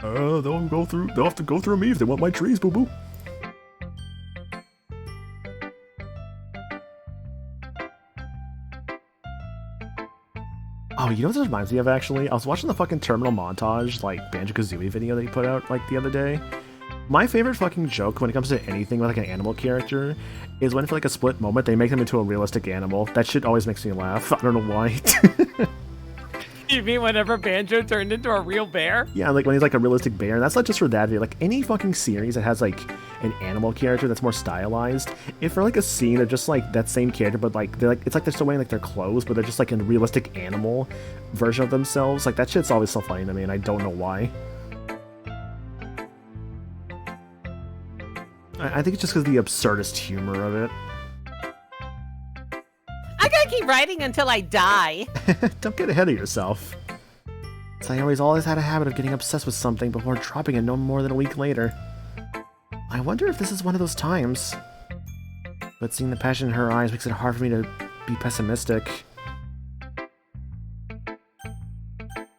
They'll have to go through me if they want my trees, boo-boo. Oh, you know what this reminds me of, actually? I was watching the fucking Terminal Montage, like, Banjo-Kazooie video that he put out, like, the other day. My favorite fucking joke when it comes to anything with, like, an animal character is when, for, like, a split moment, they make them into a realistic animal. That shit always makes me laugh. I don't know why. You mean whenever Banjo turned into a real bear? Yeah, like, when he's, like, a realistic bear. And that's not just for that video. Like, any fucking series that has, like, an animal character that's more stylized, if for, like, a scene of just, like, that same character, but, like, they're, like, it's like they're still wearing, like, their clothes, but they're just, like, a realistic animal version of themselves. Like, that shit's always so funny to me, and I don't know why. I think it's just because of the absurdist humor of it. I gotta keep writing until I die. Don't get ahead of yourself. I always had a habit of getting obsessed with something before dropping it no more than a week later. I wonder if this is one of those times. But seeing the passion in her eyes makes it hard for me to be pessimistic.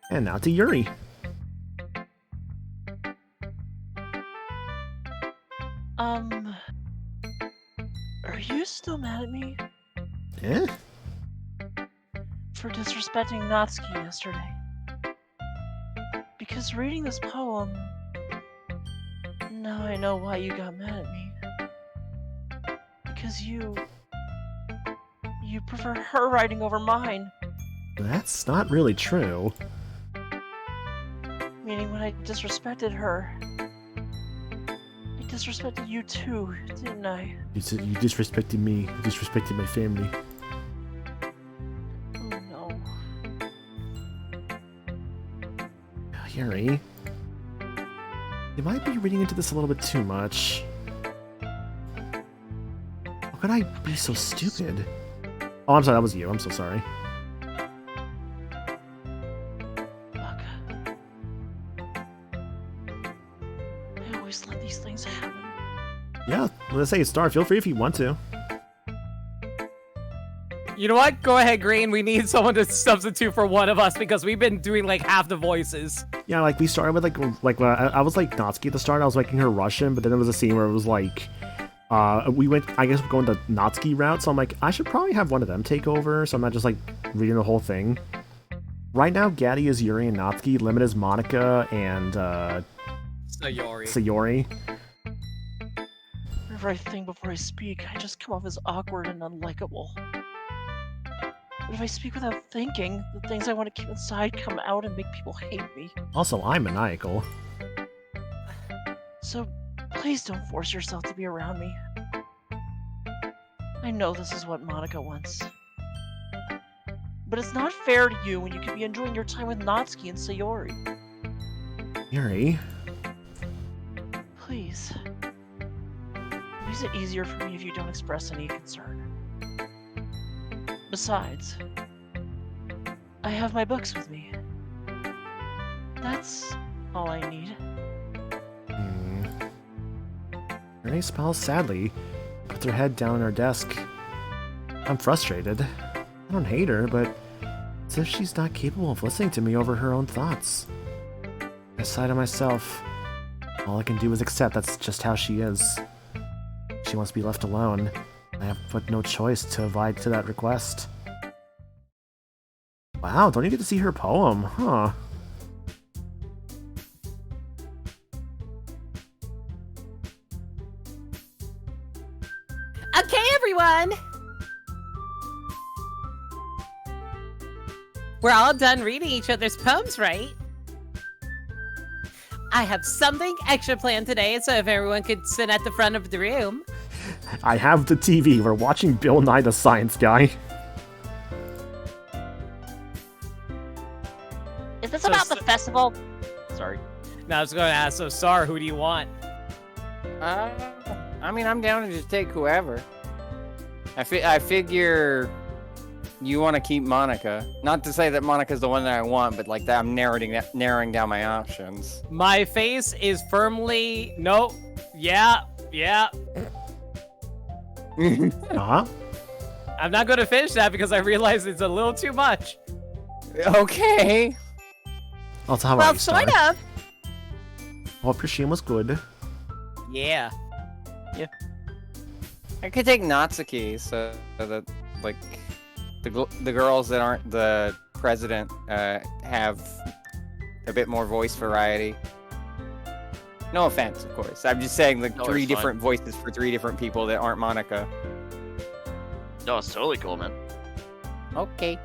And now to Yuri. Are you still mad at me Eh? for disrespecting Natsuki yesterday? Because reading this poem, now I know why you got mad at me. Because you prefer her writing over mine. That's not really true. Meaning when I disrespected her, I disrespected you too, didn't I? You said you disrespected me, you disrespected my family. Oh no. Yuri, you might be reading into this a little bit too much. How could I be so stupid? Oh, I'm sorry, that was you. I'm so sorry. Fuck. I always let these things happen. Yeah, let's say Star. Feel free if you want to. You know what? Go ahead, Green. We need someone to substitute for one of us because we've been doing like half the voices. Yeah, like we started with I was like Natsuki at the start. I was making her Russian, but then there was a scene where it was like, we went. I guess we're going the Natsuki route. So I'm like, I should probably have one of them take over, so I'm not just like reading the whole thing. Right now, Gaddy is Yuri and Natsuki. Limit is Monica and Sayori. Whenever I think before I speak, I just come off as awkward and unlikable. But if I speak without thinking, the things I want to keep inside come out and make people hate me. Also, I'm maniacal. So, please don't force yourself to be around me. I know this is what Monica wants. But it's not fair to you when you could be enjoying your time with Natsuki and Sayori. Yuri. Please. It makes it easier for me if you don't express any concern. Besides, I have my books with me. That's all I need. Yuri smiles sadly, puts her head down on her desk. I'm frustrated. I don't hate her, but it's as if she's not capable of listening to me over her own thoughts. I sigh to myself. All I can do is accept that's just how she is. She wants to be left alone. I have but no choice to abide to that request. Wow, don't you get to see her poem, huh? Okay, everyone. We're all done reading each other's poems, right? I have something extra planned today, so if everyone could sit at the front of the room. I have the TV. We're watching Bill Nye the Science Guy. Is this about the festival? Sorry. Now I was going to ask, so Sar, who do you want? I mean, I'm down to just take whoever. I figure you want to keep Monica. Not to say that Monica's the one that I want, but like that I'm narrowing down my options. My face is firmly no. Yeah. Uh-huh. I'm not going to finish that because I realize it's a little too much. Okay. Also, how Well, about you, Star? sort of. Hope your stream was good. Yeah. I could take Natsuki so that, like, the girls that aren't the president have a bit more voice variety. No offense, of course. I'm just saying, like, No, three it's fine. different voices for three different people that aren't Monica. No, it's totally cool, man. Okay.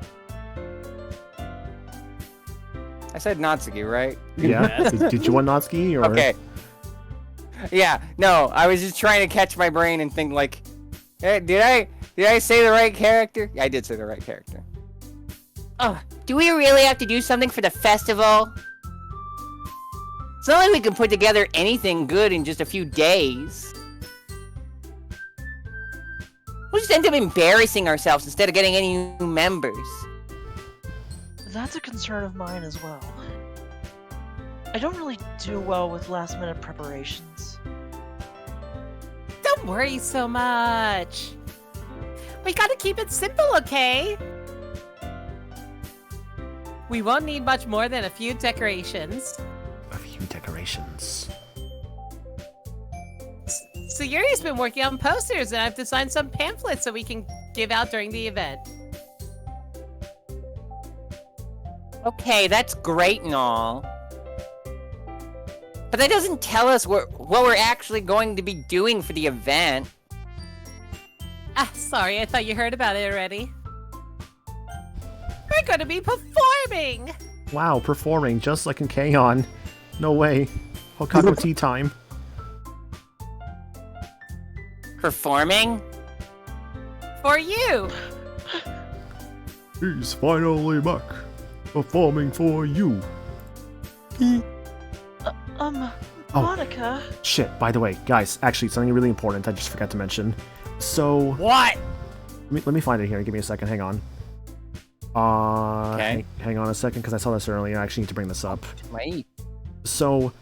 I said Natsuki, right? Yeah. Did you want Natsuki or? Okay. Yeah, no, I was just trying to catch my brain and think like, hey, did I say the right character? I did say the right character. Oh, do we really have to do something for the festival? It's not like we can put together anything good in just a few days. We'll just end up embarrassing ourselves instead of getting any new members. That's a concern of mine as well. I don't really do well with last-minute preparations. Don't worry so much. We gotta keep it simple, okay? We won't need much more than a few decorations. A few decorations. So Yuri's been working on posters, and I've designed some pamphlets so we can give out during the event. Okay, that's great and all. But that doesn't tell us what we're actually going to be doing for the event. Ah, sorry, I thought you heard about it already. We're gonna be performing! Wow, performing just like in K-On! No way. Hokkaido tea time. Performing? For you! He's finally back. Performing for you. Oh. Monica. Shit, by the way, guys, actually, something really important I just forgot to mention. So, What? let me find it here. Give me a second. Hang on. Okay. Hang on a second, because I saw this earlier. I actually need to bring this up. Wait. So,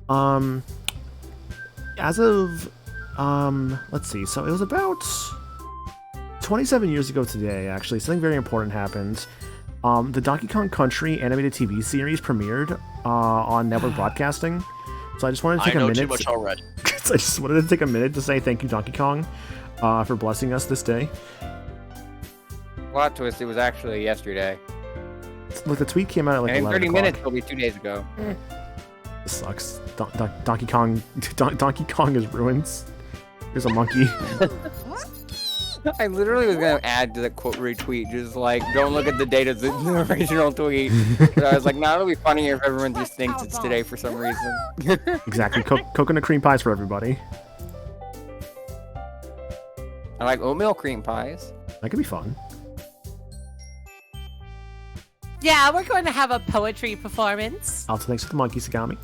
as of, let's see. So it was about 27 years ago today, actually. Something very important happened. The Donkey Kong Country animated TV series premiered on network broadcasting. So I just wanted to take I know a minute. too much already. So I just wanted to take a minute to say thank you, Donkey Kong, for blessing us this day. Plot twist, it was actually yesterday. Look, the tweet came out at like And in 11 30 o'clock. minutes, it'll be 2 days ago. This sucks. Donkey Kong, Donkey Kong is ruins. There's a monkey. I literally was gonna add to the quote retweet, just like, don't look at the date of the original tweet. But I was like, nah, it'll be funnier if everyone just thinks it's today for some reason. Exactly. Coconut cream pies for everybody. I like oatmeal cream pies. That could be fun. Yeah, we're going to have a poetry performance. Also, thanks to the monkey, Sagami.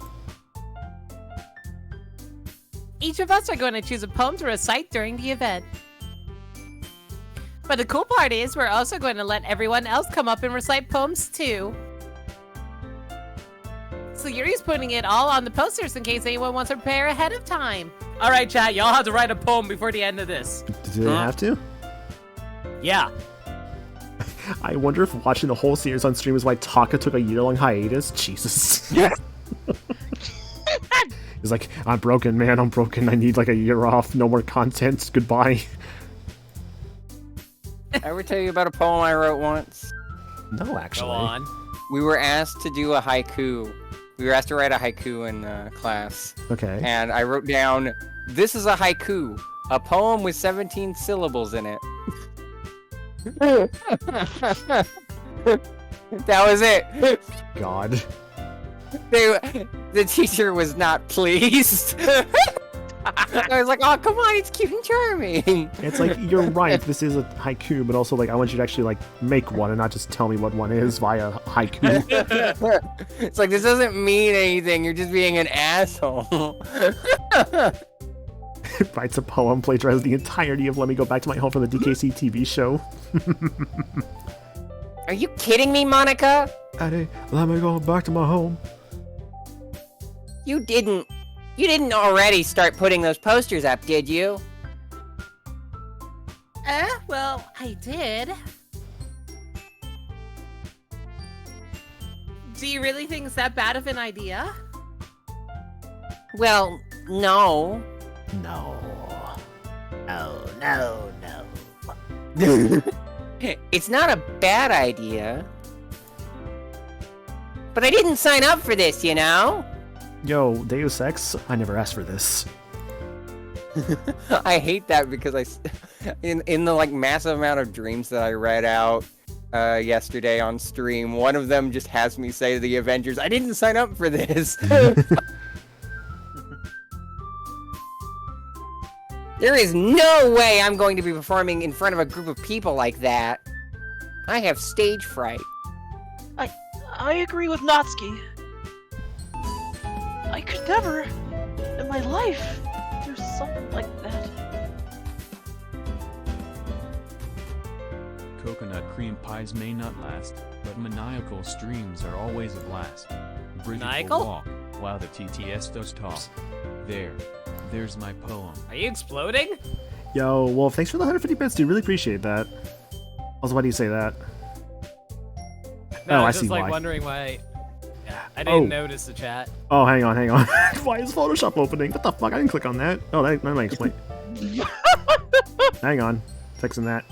Each of us are going to choose a poem to recite during the event. But the cool part is we're also going to let everyone else come up and recite poems too. So Yuri's putting it all on the posters in case anyone wants to prepare ahead of time. All right, chat. Y'all have to write a poem before the end of this. Do they have to? Yeah. I wonder if watching the whole series on stream is why Taka took a year-long hiatus. Jesus. Yeah. He's like, I'm broken, man. I'm broken. I need like a year off. No more content. Goodbye. Ever tell you about a poem I wrote once? No, actually. Go on. We were asked to do a haiku. We were asked to write a haiku in class. Okay. And I wrote down, this is a haiku, a poem with 17 syllables in it. That was it. God. The teacher was not pleased. I was like, oh, come on, it's cute and charming. It's like, you're right, this is a haiku, but also, like, I want you to actually, like, make one and not just tell me what one is via haiku. It's like, this doesn't mean anything. You're just being an asshole. Writes a poem, plagiarizes the entirety of Let Me Go Back to My Home from the DKC TV show. Are you kidding me, Monica? Eddie, let me go back to my home. You didn't already start putting those posters up, did you? Well, I did. Do you really think it's that bad of an idea? Well, no. No. No. It's not a bad idea. But I didn't sign up for this, you know? Yo, Deus Ex, I never asked for this. I hate that because in the like massive amount of dreams that I read out yesterday on stream, one of them just has me say to the Avengers, "I didn't sign up for this." There is no way I'm going to be performing in front of a group of people like that. I have stage fright. I agree with Natsuki. I could never, in my life, do something like that. Coconut cream pies may not last, but maniacal streams are always a blast. Bridget Maniacal? will walk while the TTS does talk. There's my poem. Are you exploding? Yo, Wolf, thanks for the 150 bits, dude. Really appreciate that. Also, why do you say that? No, Oh, I I was see just like why. wondering why. Yeah, I didn't Oh. notice the chat. Oh, hang on. Why is Photoshop opening? What the fuck? I didn't click on that. Oh, that might explain. Hang on. Fixing that.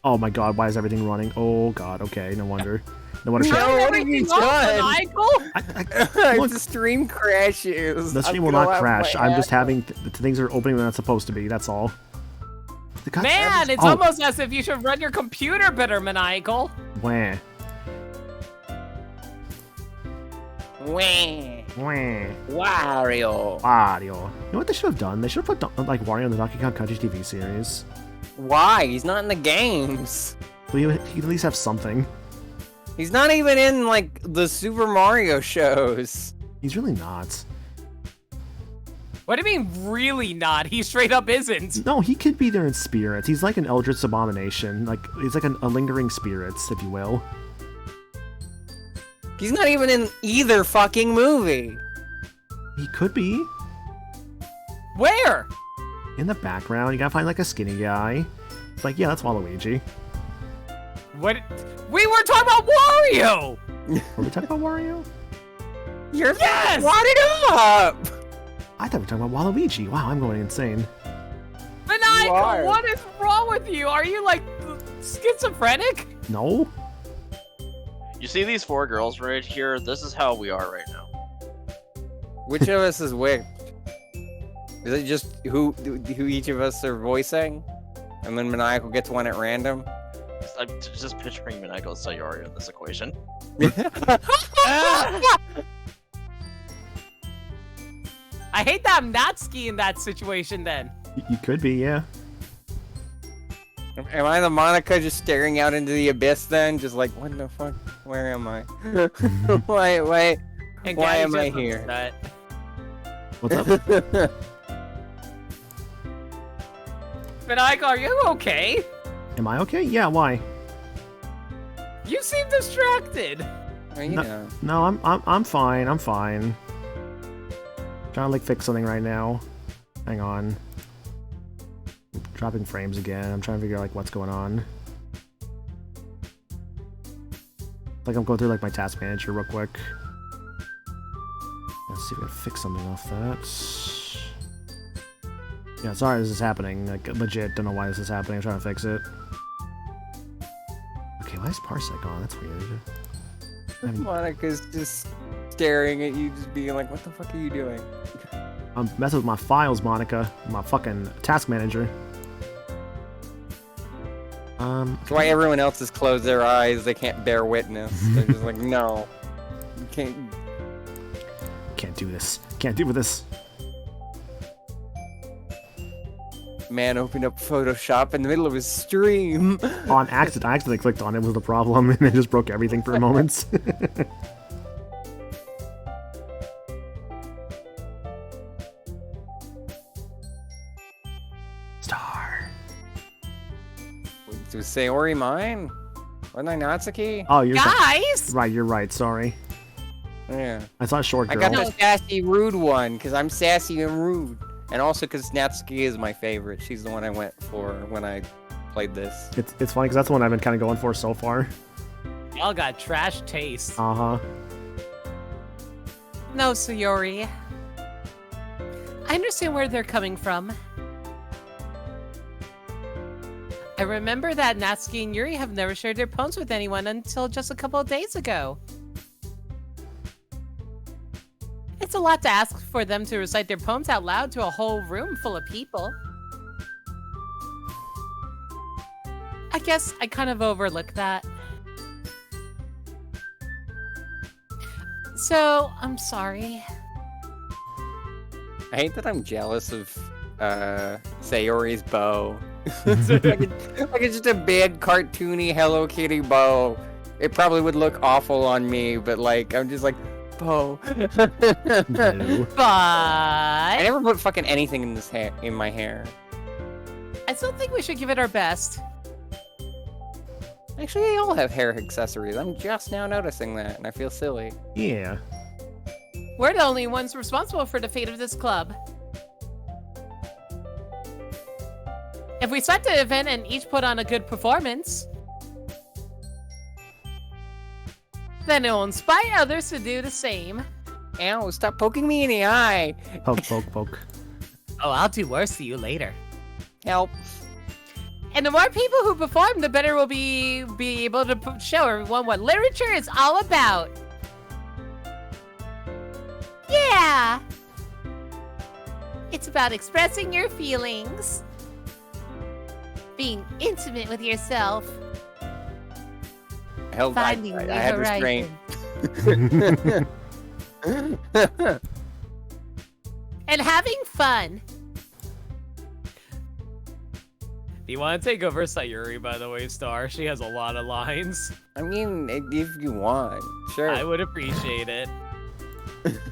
Oh my god, why is everything running? Oh god, okay, no wonder. No wonder. No, shit- what have you done? Michael? Look, The stream crashes. the stream I'm will gonna not laugh crash. my I'm just ass having things are opening when they're not supposed to be. That's all. The god- Man, it's Oh, almost as if you should run your computer better, Maniacal. Wah, Wah. wah, Wario. Wario. You know what they should have done? They should have put like Wario in the Donkey Kong Country TV series. Why? He's not in the games. So he could at least have something. He's not even in like the Super Mario shows. He's really not. What do you mean, really not? He straight up isn't. No, he could be there in spirit. He's like an eldritch abomination. Like he's like a lingering spirit, if you will. He's not even in either fucking movie. He could be Where? in the background. You gotta find like a skinny guy. It's like, yeah, that's Waluigi. What? We were talking about Wario! Were we talking about Wario? You're Yes! brought it up. I thought we were talking about Waluigi. Wow, I'm going insane. You are. Maniacal, what is wrong with you? Are you like schizophrenic? No? You see these 4 girls right here? This is how we are right now. Which of us is which? Is it just who each of us are voicing, and then Maniacal gets one at random? I'm just picturing Maniacal and Sayori in this equation. I hate that I'm Natsuki in that situation then. You could be, yeah. Am I the Monica just staring out into the abyss then? Just like, what the fuck? Where am I? why And Why Gabby's am I just here? upset. What's up? Maniacal, are you okay? Am I okay? Yeah, why? You seem distracted. Well, you know. No, I'm fine. I'm fine. Trying to like fix something right now. Hang on. Dropping frames again. I'm trying to figure out like what's going on. Like I'm going through like my task manager real quick. Let's see if we can fix something off that. Yeah, sorry this is happening. Like legit, don't know why this is happening. I'm trying to fix it. Okay, why is Parsec on? That's weird. Monica's just staring at you, just being like, what the fuck are you doing? I'm messing with my files, Monica. My fucking task manager. That's why everyone else has closed their eyes. They can't bear witness. They're just like, no. You Can't do this. Can't deal with this. Man opened up Photoshop in the middle of his stream. On accident. I accidentally clicked on it was the problem, and it just broke everything for a moment. Star. Was Sayori mine? Wasn't I Natsuki? Oh, you're Guys! right. You're right. Sorry. Yeah. I saw a short I girl. got the sassy, rude one, because I'm sassy and rude. And also because Natsuki is my favorite. She's the one I went for when I played this. It's funny because that's the one I've been kind of going for so far. Y'all got trash taste. Uh huh. No, Sayori. I understand where they're coming from. I remember that Natsuki and Yuri have never shared their poems with anyone until just a couple of days ago. It's a lot to ask for them to recite their poems out loud to a whole room full of people. I guess I kind of overlooked that. So, I'm sorry. I hate that I'm jealous of Sayori's bow. like it's just a big cartoony Hello Kitty bow. It probably would look awful on me, but like I'm just like bow. No. I But never put fucking anything in this hair in my hair. I still think we should give it our best. Actually, they all have hair accessories. I'm just now noticing that, and I feel silly. Yeah. We're the only ones responsible for the fate of this club. If we start the event and each put on a good performance, then it will inspire others to do the same. Ow, stop poking me in the eye. Poke, poke, poke. Oh, I'll do worse to you later. Help. And the more people who perform, the better we'll be able to show everyone what literature is all about. Yeah! It's about expressing your feelings. Being intimate with yourself. Help, Finding I the had horizon. restraint. And having fun. Do you want to take over Sayuri, by the way, Star? She has a lot of lines. I mean, if you want, sure. I would appreciate it.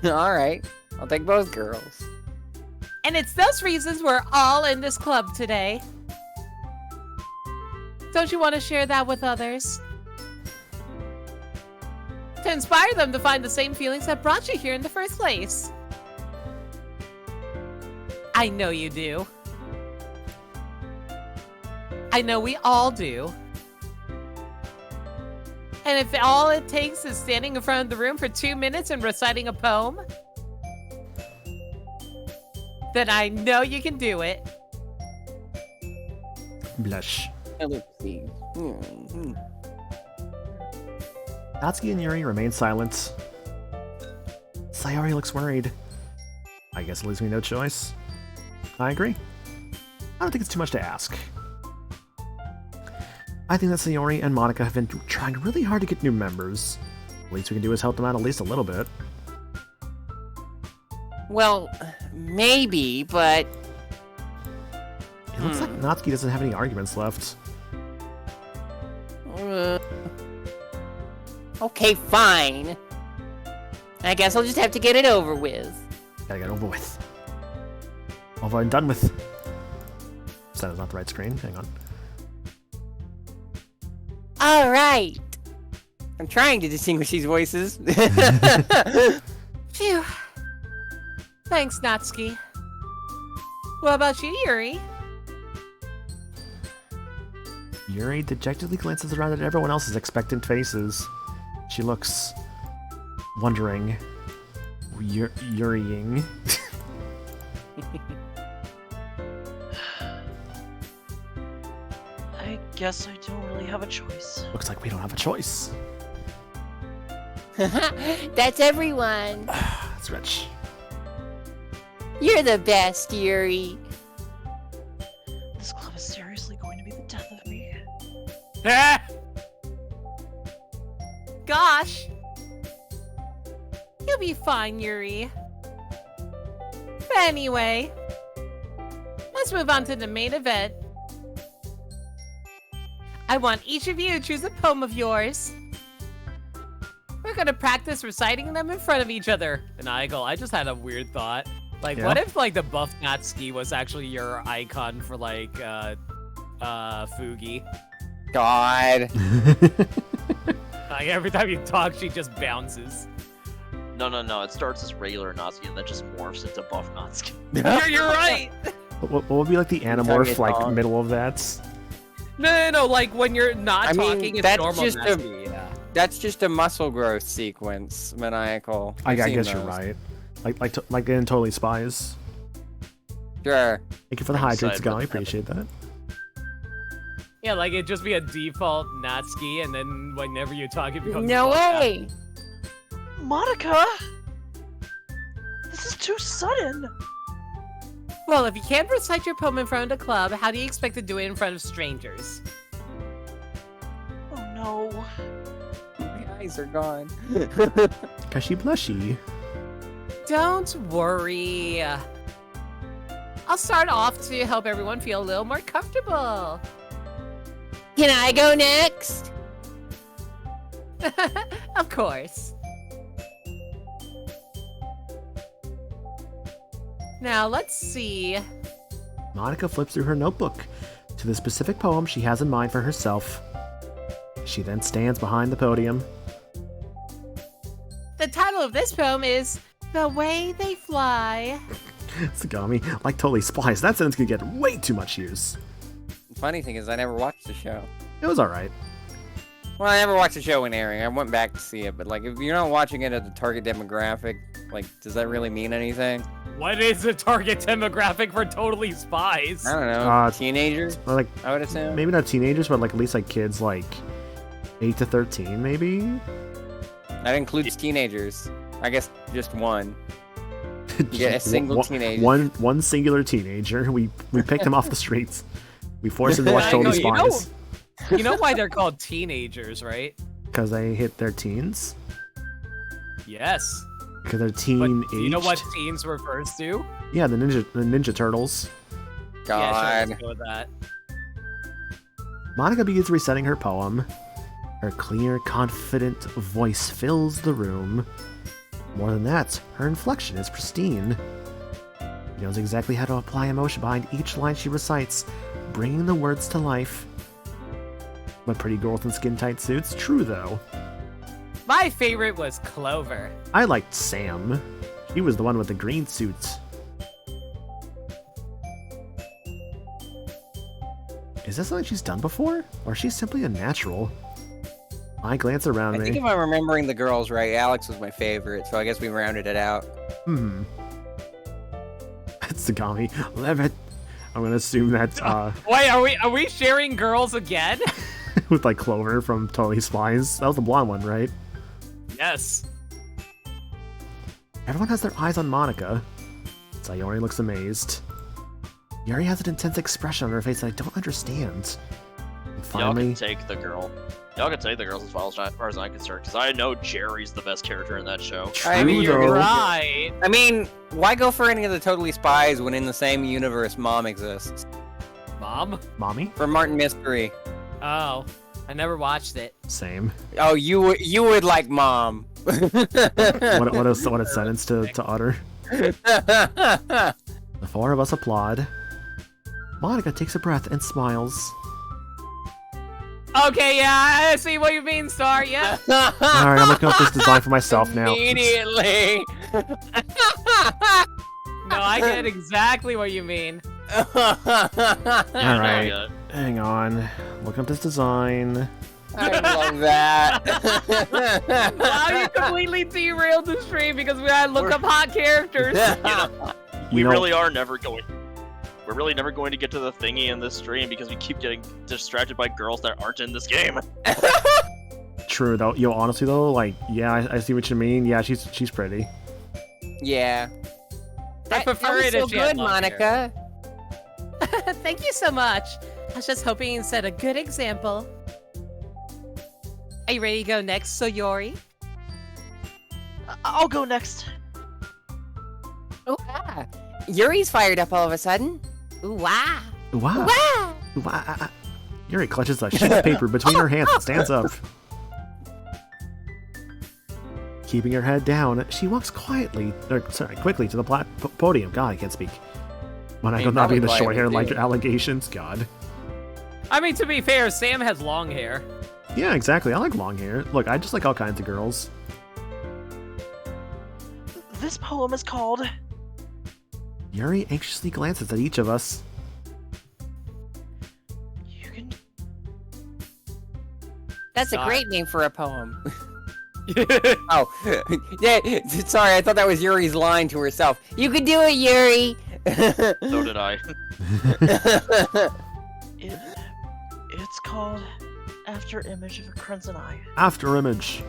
All right, I'll take both girls. And it's those reasons we're all in this club today. Don't you want to share that with others? To inspire them to find the same feelings that brought you here in the first place. I know you do. I know we all do. And if all it takes is standing in front of the room for 2 minutes and reciting a poem, then I know you can do it. Blush. Let's see. Natsuki and Yuri remain silent. Sayori looks worried. I guess it leaves me no choice. I agree. I don't think it's too much to ask. I think that Sayori and Monica have been trying really hard to get new members. The least we can do is help them out at least a little bit. Well, maybe, but It looks like Natsuki doesn't have any arguments left. Okay, fine. I guess I'll just have to get it over with. Gotta get over with. Over and done with. That is not the right screen. Hang on. All right. I'm trying to distinguish these voices. Phew. Thanks, Natsuki. What about you, Yuri? Yuri dejectedly glances around at everyone else's expectant faces. She looks wondering, Yuriing. I guess I don't really have a choice. Looks like we don't have a choice. That's everyone. That's rich. You're the best, Yuri. This club is seriously going to be the death of me. Gosh. You'll be fine, Yuri. But anyway, let's move on to the main event. I want each of you to choose a poem of yours. We're gonna practice reciting them in front of each other. And I just had a weird thought. Like, Yeah? what if, like, the buff Natsuki was actually your icon for, like, Fugi? God. Like, every time you talk, she just bounces. No. It starts as regular Natsuki and then just morphs into buff Natsuki. You're right! What would be like the Animorph, like, middle of that? No, like, when you're not I mean, talking, it's that's normal just Natsuki, yeah. That's just a muscle growth sequence, maniacal. I I've seen guess you're those. right. Like in Totally Spies. Sure. Thank you for the I'm hydrates, excited guy. I for that. appreciate that. Yeah, like it'd just be a default Natsuki, and then whenever you talk, it becomes No Monica. way! Monica! This is too sudden! Well, if you can't recite your poem in front of the club, how do you expect to do it in front of strangers? Oh no. My eyes are gone. Cause she blushy. Don't worry. I'll start off to help everyone feel a little more comfortable. Can I go next? Of course. Now, let's see. Monica flips through her notebook to the specific poem she has in mind for herself. She then stands behind the podium. The title of this poem is The Way They Fly. Sagami, like Totally Spies, that sentence could get way too much use. The funny thing is, I never watched the show. It was alright. Well, I never watched the show when airing. I went back to see it, but like, if you're not watching it at the target demographic, like, does that really mean anything? What is the target demographic for Totally Spies? I don't know. Uh, Teenagers, Or like, I would assume. maybe not teenagers, but like at least like kids like 8 to 13, maybe? That includes teenagers. I guess just one. Yeah, a single One- teenager. One singular teenager. We picked him off the streets. We forced him to watch I know, Totally you know- Spies. You know why they're called teenagers, right? Because they hit their teens. Yes. Because they're But teen do you know what aged. teens refers to? Yeah, the Ninja Turtles. Yeah, God. sure, let's go with that. Monica begins reciting her poem. Her clear, confident voice fills the room. More than that, her inflection is pristine. She knows exactly how to apply emotion behind each line she recites, bringing the words to life. But pretty girls in skin-tight suits? True, though. My favorite was Clover. I liked Sam. He was the one with the green suit. Is this something she's done before? Or is she simply a natural? I glance around I think me. if I'm remembering the girls right, Alex was my favorite, so I guess we rounded it out. It's Sagami. Levitt. I'm gonna assume that's Wait, are we sharing girls again? with like Clover from Totally Spies. That was the blonde one, right? Yes. Everyone has their eyes on Monica. Sayori looks amazed. Yuri has an intense expression on her face that I don't understand. And Y'all finally, can take the girl. Y'all can take the girls as far as I'm concerned, because I know Jerry's the best character in that show. I mean, True, you're though. Right. I mean, why go for any of the Totally Spies when in the same universe Mom exists? Mom? Mommy? For Martin Mystery. Oh, I never watched it. Same. Oh, you would like Mom. What a sentence to utter. The four of us applaud. Monica takes a breath and smiles. Okay, yeah, I see what you mean, Star. Yeah. Alright, I'm looking up this design for myself now. Immediately. No, I get exactly what you mean. Alright, hang on. Look up this design. I love that. Wow, you completely derailed the stream because we had to look up hot characters. We You know- really are never going. We're really never going to get to the thingy in this stream because we keep getting distracted by girls that aren't in this game. True though. Yo, honestly though, like, yeah, I see what you mean. Yeah, she's pretty. Yeah. I prefer that was it so if she had good, long hair. Monica. Thank you so much. I was just hoping you set a good example. Are you ready to go next, Sayori? I'll go next. Oh, ah. Yuri's fired up all of a sudden. Ooh, wow. Wow. Wow! Wow. Yuri clutches a sheet of paper between her hands and stands up. Keeping her head down, she walks quickly to the podium. God, I can't speak. Monaco not being the probably short hair quietly, like too. your allegations. God. I mean, to be fair, Sam has long hair. Yeah, exactly. I like long hair. Look, I just like all kinds of girls. This poem is called Yuri anxiously glances at each of us. You Can. That's a great name for a poem. Oh, yeah. Sorry, I thought that was Yuri's line to herself. You could do it, Yuri. So did I. It's called After Image of a Crimson Eye. After image.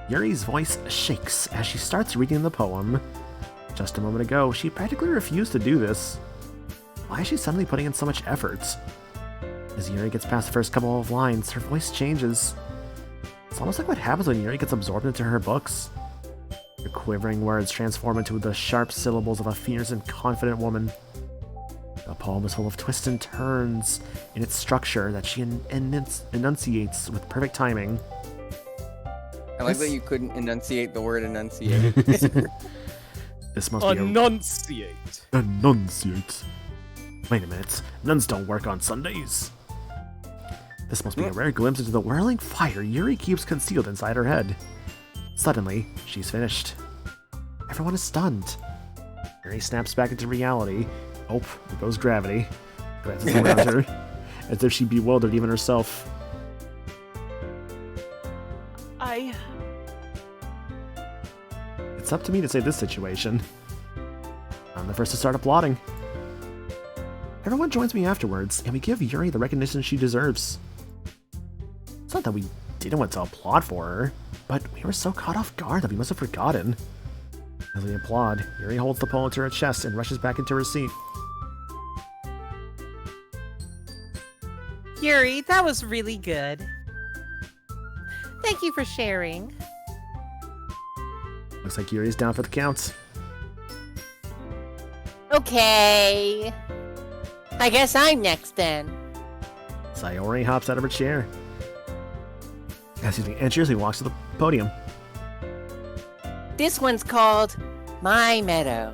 Yuri's voice shakes as she starts reading the poem. Just a moment ago, she practically refused to do this. Why is she suddenly putting in so much effort? As Yuri gets past the first couple of lines, her voice changes. It's almost like what happens when Yuri gets absorbed into her books. Her quivering words transform into the sharp syllables of a fierce and confident woman. The poem is full of twists and turns in its structure that she enunciates with perfect timing. I like that you couldn't enunciate the word enunciate. This must be Enunciate. Enunciate. Wait a minute. Nuns don't work on Sundays. This must be a rare glimpse into the whirling fire Yuri keeps concealed inside her head. Suddenly, she's finished. Everyone is stunned. Yuri snaps back into reality. Oh, there goes gravity. Glances around her, as if she bewildered even herself. It's up to me to save this situation. I'm the first to start applauding. Everyone joins me afterwards, and we give Yuri the recognition she deserves. It's not that we didn't want to applaud for her, but we were so caught off guard that we must have forgotten. As we applaud, Yuri holds the poem to her chest and rushes back into her seat. Yuri, that was really good. Thank you for sharing. Looks like Yuri's down for the count. Okay. I guess I'm next then. Sayori hops out of her chair. Excuse me, and cheerfully walks to the podium. This one's called My Meadow.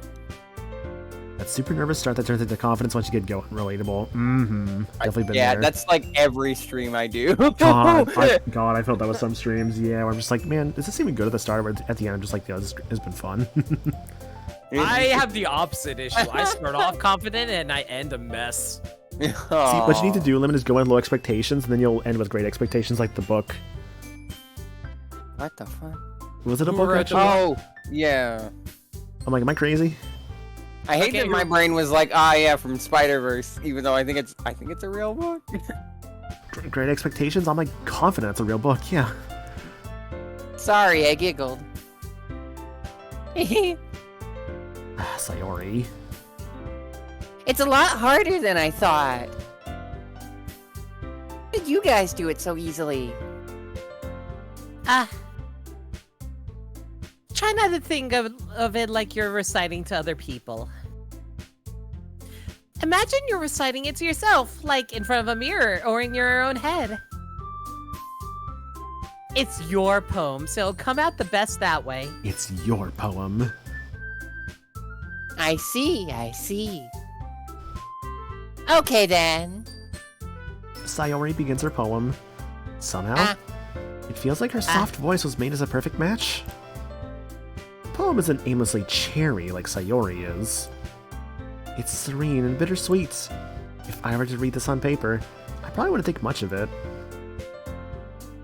That super nervous start that turns into confidence once you get going. Relatable. Mm-hmm. Definitely been Yeah, there. that's like every stream I do. God, I felt that with some streams. Yeah, where I'm just like, man, does this even good at the start? Or at the end, I'm just like, yeah, this has been fun. I have the opposite issue. I start off confident and I end a mess. See, what you need to do, Lemon, is go in with low expectations, and then you'll end with great expectations, like the book. What the fuck? Was it a Who book, wrote actually? Oh, yeah. I'm like, am I crazy? I hate Okay, that my brain was like, yeah, from Spider-Verse, even though I think it's a real book. Great expectations? I'm like, confident it's a real book, yeah. Sorry, I giggled. Sayori. It's a lot harder than I thought. How did you guys do it so easily? Try not to think of it like you're reciting to other people. Imagine you're reciting it to yourself, like in front of a mirror or in your own head. It's your poem, so it'll come out the best that way. It's your poem. I see. Okay then. Sayori begins her poem. Somehow, it feels like her soft voice was made as a perfect match. The poem isn't aimlessly cherry like Sayori is. It's serene and bittersweet. If I were to read this on paper, I probably wouldn't think much of it.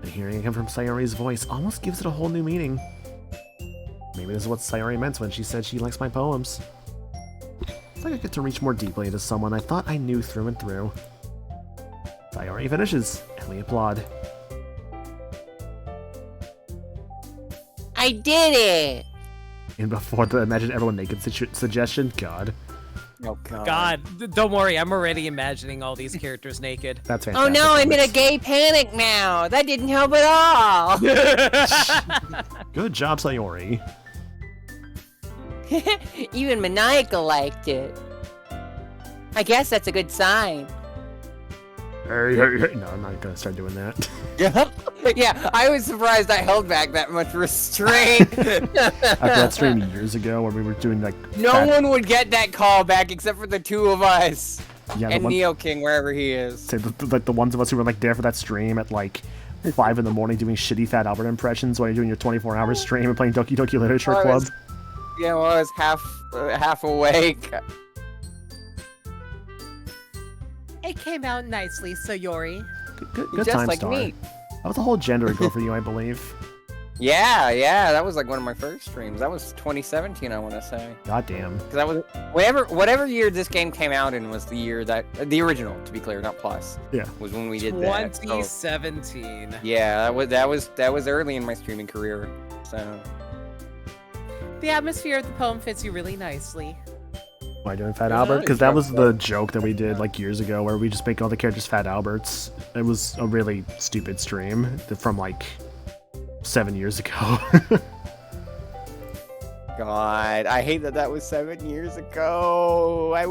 But hearing it come from Sayori's voice almost gives it a whole new meaning. Maybe this is what Sayori meant when she said she likes my poems. It's like I get to reach more deeply into someone I thought I knew through and through. Sayori finishes, and we applaud. I did it! And before the imagine everyone naked suggestion, God. Oh, God. God, don't worry, I'm already imagining all these characters naked. That's fantastic. Oh no, I'm in a gay panic now! That didn't help at all! Good job, Sayori. Even Maniacal liked it. I guess that's a good sign. Hey. No, I'm not gonna start doing that. Yeah, I was surprised I held back that much restraint. After that stream years ago when we were doing like... No one would get that call back except for the two of us. Yeah, and Neo King, wherever he is. Say the ones of us who were like there for that stream at like 5 in the morning doing shitty Fat Albert impressions while you're doing your 24-hour stream and playing Doki Doki Literature Club. I was half awake. It came out nicely, Sayori. Good Just time, like Star. me. That was a whole gender ago for you, I believe. Yeah, that was like one of my first streams. That was 2017, I want to say. Goddamn. Because that was whatever year this game came out in was the year that the original, to be clear, not plus. Yeah. Was when we did that. 2017. So, yeah, that was early in my streaming career. So. The atmosphere of the poem fits you really nicely. Am I doing Fat Albert? Because that was the joke that we did like years ago, where we just make all the characters Fat Alberts. It was a really stupid stream from like 7 years ago. God, I hate that was 7 years ago. I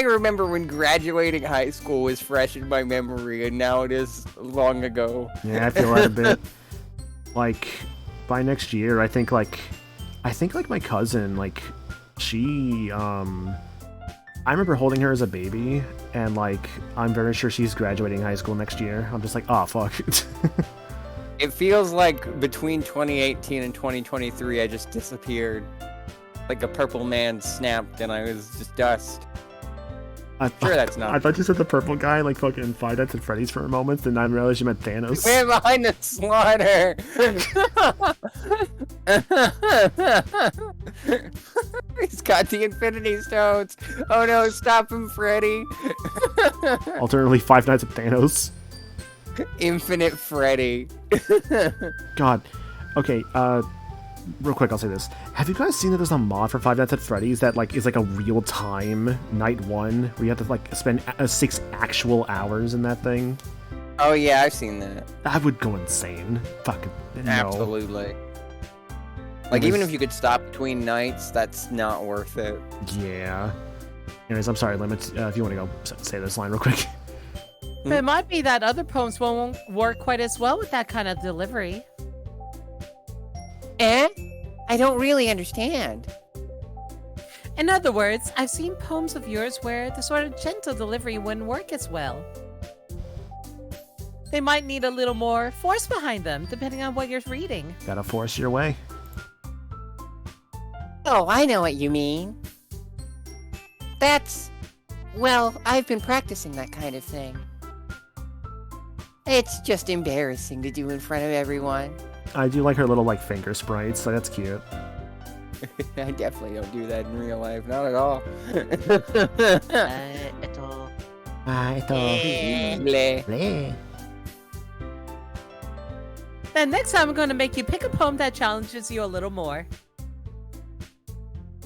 remember when graduating high school was fresh in my memory, and now it is long ago. Yeah, I feel that a bit. Like by next year, I think like my cousin, like she I remember holding her as a baby, and like I'm very sure she's graduating high school next year. I'm just like, oh fuck. It feels like between 2018 and 2023, I just disappeared. Like a purple man snapped, and I was just dust. Sure, that's not. I thought you said the purple guy, like fucking Five Nights at Freddy's for a moment, and I realized you meant Thanos. Man behind the slaughter. He's got the Infinity Stones. Oh no, stop him, Freddy. Alternately, Five Nights at Thanos. Infinite Freddy. God. Okay, real quick, I'll say this. Have you guys seen that there's a mod for Five Nights at Freddy's that like is like a real-time night one, where you have to like spend 6 actual hours in that thing? Oh yeah, I've seen that. I would go insane. Fucking no. Absolutely. Like, even if you could stop between nights, that's not worth it. Yeah. Anyways, I'm sorry, Limits. If you want to go say this line real quick. But it might be that other poems won't work quite as well with that kind of delivery. Eh? I don't really understand. In other words, I've seen poems of yours where the sort of gentle delivery wouldn't work as well. They might need a little more force behind them, depending on what you're reading. Gotta force your way. Oh, I know what you mean. Well, I've been practicing that kind of thing. It's just embarrassing to do in front of everyone. I do like her little like finger sprites, so that's cute. I definitely don't do that in real life, not at all. Bleh. Then next time I'm going to make you pick a poem that challenges you a little more.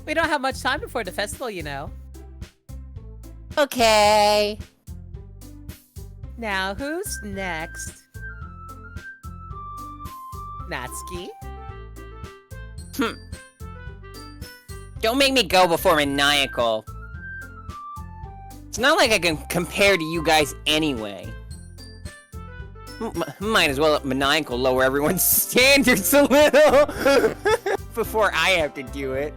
We don't have much time before the festival, you know. Okay. Now, who's next? Natsuki? Don't make me go before Maniacal. It's not like I can compare to you guys anyway. Might as well let Maniacal lower everyone's standards a little before I have to do it.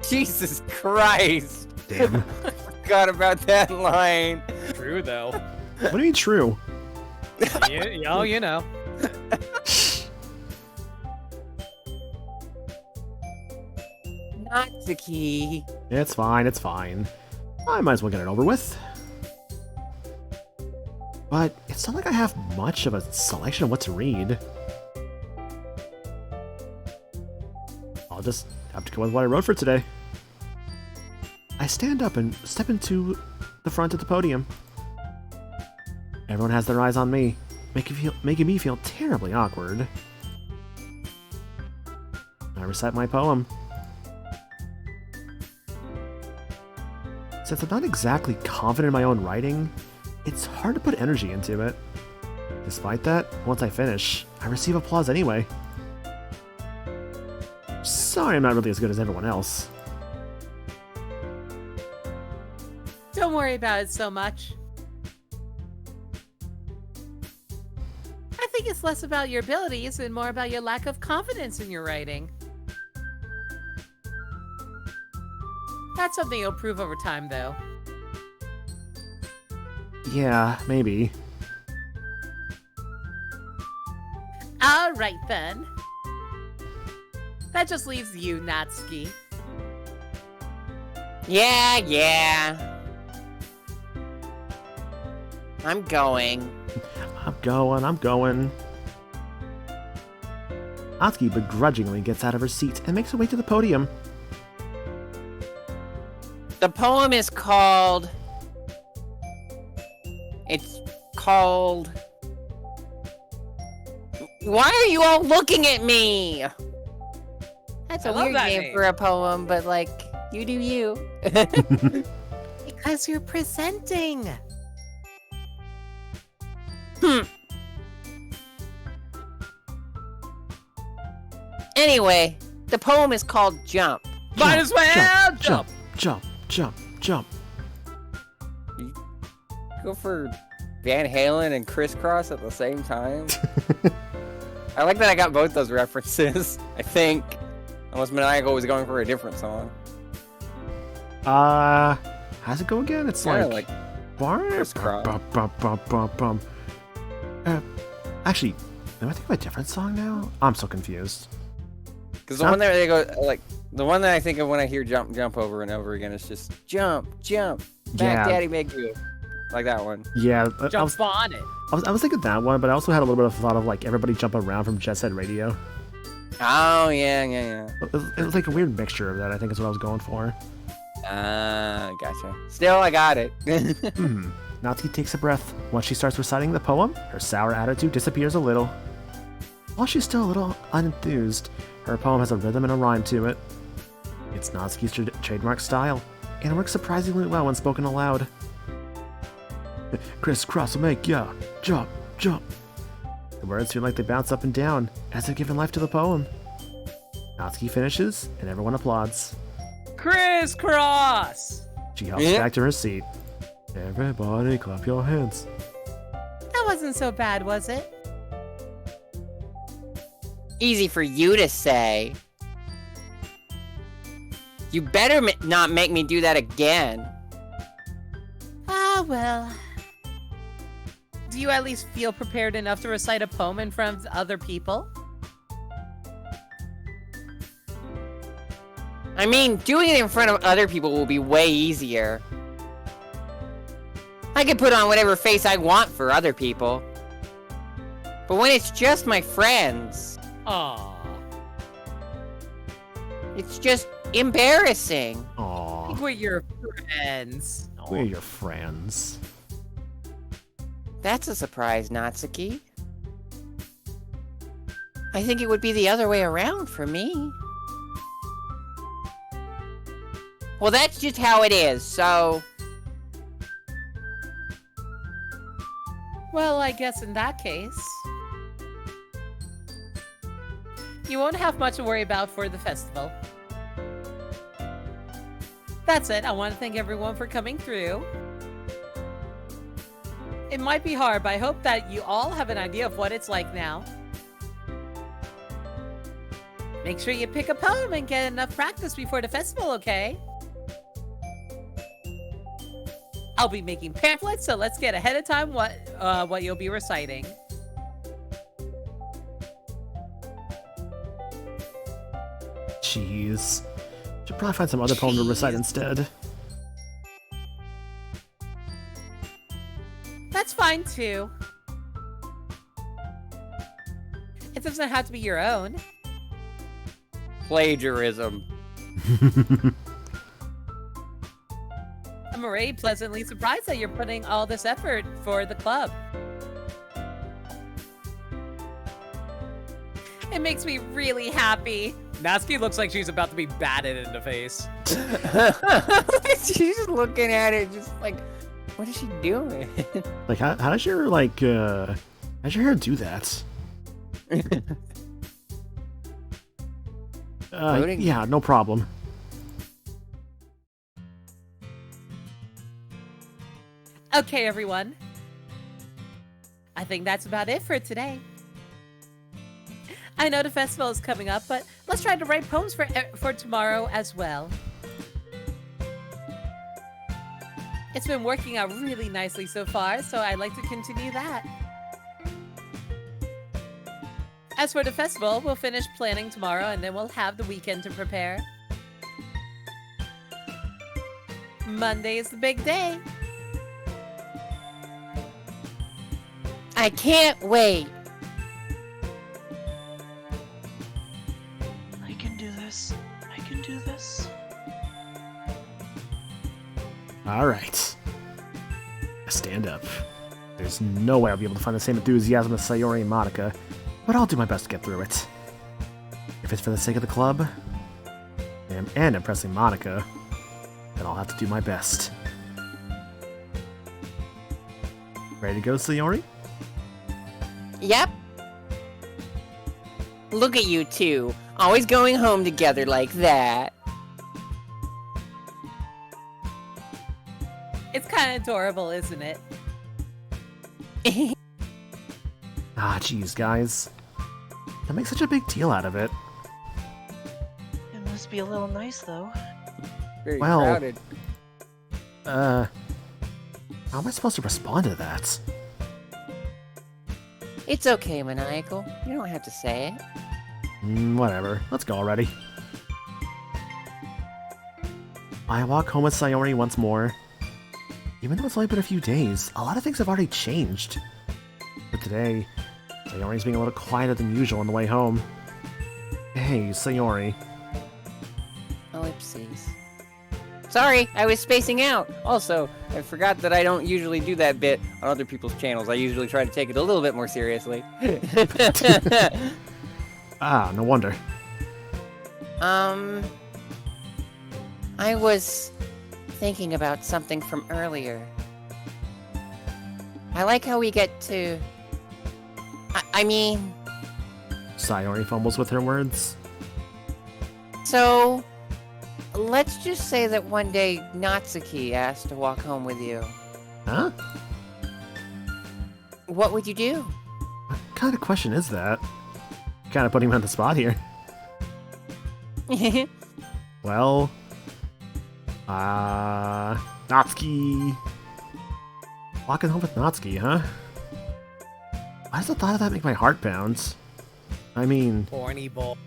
Jesus Christ. Damn. I forgot about that line. True, though. What do you mean true? You know. Natsuki. It's fine, it's fine. I might as well get it over with. But it's not like I have much of a selection of what to read. I'll just have to go with what I wrote for today. I stand up and step into the front of the podium. Everyone has their eyes on me, making me feel terribly awkward. I recite my poem. Since I'm not exactly confident in my own writing, it's hard to put energy into it. Despite that, once I finish, I receive applause anyway. Sorry I'm not really as good as everyone else. Don't worry about it so much. I think it's less about your abilities and more about your lack of confidence in your writing. That's something you'll prove over time, though. Yeah, maybe. Alright then. That just leaves you, Natsuki. Yeah. I'm going. I'm going. Natsuki begrudgingly gets out of her seat and makes her way to the podium. The poem is called... It's called... Why are you all looking at me? That's a weird name for a poem, but like, you do you. Because you're presenting. Anyway, the poem is called Jump. Might as well Jump, jump, jump, jump. Go for Van Halen and Crisscross at the same time. I like that I got both those references, I think. Unless Maniacal was going for a different song. How's it go again? It's like Crisscross. Actually, am I thinking of a different song now? I'm so confused. Because the one that they go like the one that I think of when I hear jump, jump over and over again is just jump, jump, back, daddy, make you, like that one. Yeah, Jump on it. I was thinking that one, but I also had a little bit of thought of like everybody jump around from Jet Set Radio. Oh yeah. It was like a weird mixture of that. I think is what I was going for. Gotcha. Still, I got it. Natsuki takes a breath. Once she starts reciting the poem, her sour attitude disappears a little. While she's still a little unenthused, her poem has a rhythm and a rhyme to it. It's Natsuki's trademark style, and it works surprisingly well when spoken aloud. Crisscross will make ya jump, jump. The words feel like they bounce up and down, as if giving life to the poem. Natsuki finishes, and everyone applauds. Crisscross! She hops back to her seat. Everybody clap your hands. That wasn't so bad, was it? Easy for you to say. You better not make me do that again. Ah, well. Do you at least feel prepared enough to recite a poem in front of other people? I mean, doing it in front of other people will be way easier. I can put on whatever face I want for other people. But when it's just my friends, Aww. it's just embarrassing. Aww. We're your friends. We're your friends. That's a surprise, Natsuki. I think it would be the other way around for me. Well, that's just how it is, so... Well, I guess in that case... you won't have much to worry about for the festival. That's it. I want to thank everyone for coming through. It might be hard, but I hope that you all have an idea of what it's like now. Make sure you pick a poem and get enough practice before the festival, okay? I'll be making pamphlets, so let's get ahead of time what you'll be reciting. Jeez. Should probably find some other poem to recite instead. That's fine, too. It doesn't have to be your own. Plagiarism. I'm already pleasantly surprised that you're putting all this effort for the club. It makes me really happy. Natsuki looks like she's about to be batted in the face. She's looking at it just like, what is she doing? Like, how does your, like, how's your hair do that? Yeah, no problem. Okay, everyone. I think that's about it for today. I know the festival is coming up, but let's try to write poems for tomorrow as well. It's been working out really nicely so far, so I'd like to continue that. As for the festival, we'll finish planning tomorrow and then we'll have the weekend to prepare. Monday is the big day. I can't wait. I can do this. I can do this. Alright. I stand up. There's no way I'll be able to find the same enthusiasm as Sayori and Monica, but I'll do my best to get through it. If it's for the sake of the club, and impressing Monica, then I'll have to do my best. Ready to go, Sayori? Yep. Look at you two, always going home together like that. It's kind of adorable, isn't it? Ah, jeez, guys. Don't make such a big deal out of it. It must be a little nice, though. Very Well- crowded. How am I supposed to respond to that? It's okay, Maniacal. You don't have to say it. Whatever. Let's go already. I walk home with Sayori once more. Even though it's only been a few days, a lot of things have already changed. But today, Sayori's being a little quieter than usual on the way home. Hey, Sayori. Ellipses. Sorry, I was spacing out. Also, I forgot that I don't usually do that bit on other people's channels. I usually try to take it a little bit more seriously. Ah, no wonder. I was thinking about something from earlier. I like how we get to... I mean... Sayori fumbles with her words. So... Let's just say that one day Natsuki asked to walk home with you. Huh? What would you do? What kind of question is that? Kind of putting me on the spot here. Well... Natsuki... Walking home with Natsuki, huh? Why does the thought of that make my heart bounce? I mean... Horny ball.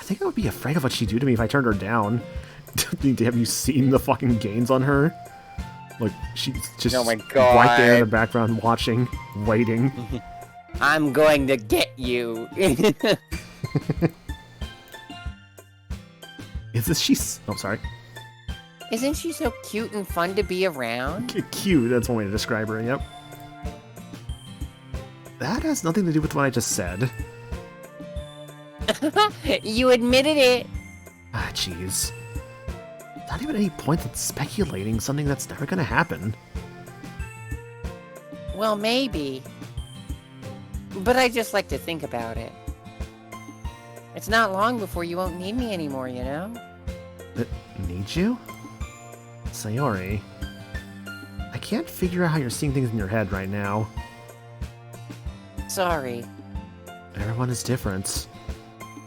I think I would be afraid of what she'd do to me if I turned her down. Have you seen the fucking gains on her? Like, she's just Oh my right there in the God. background watching, waiting. I'm going to get you. Is this she's... Oh, sorry. Isn't she so cute and fun to be around? Cute, that's one way to describe her, yep. That has nothing to do with what I just said. You admitted it. Ah, jeez. Not even any point in speculating something that's never gonna happen. Well, maybe. But I just like to think about it. It's not long before you won't need me anymore, you know? Need you? Sayori. I can't figure out how you're seeing things in your head right now. Sorry. Everyone is different.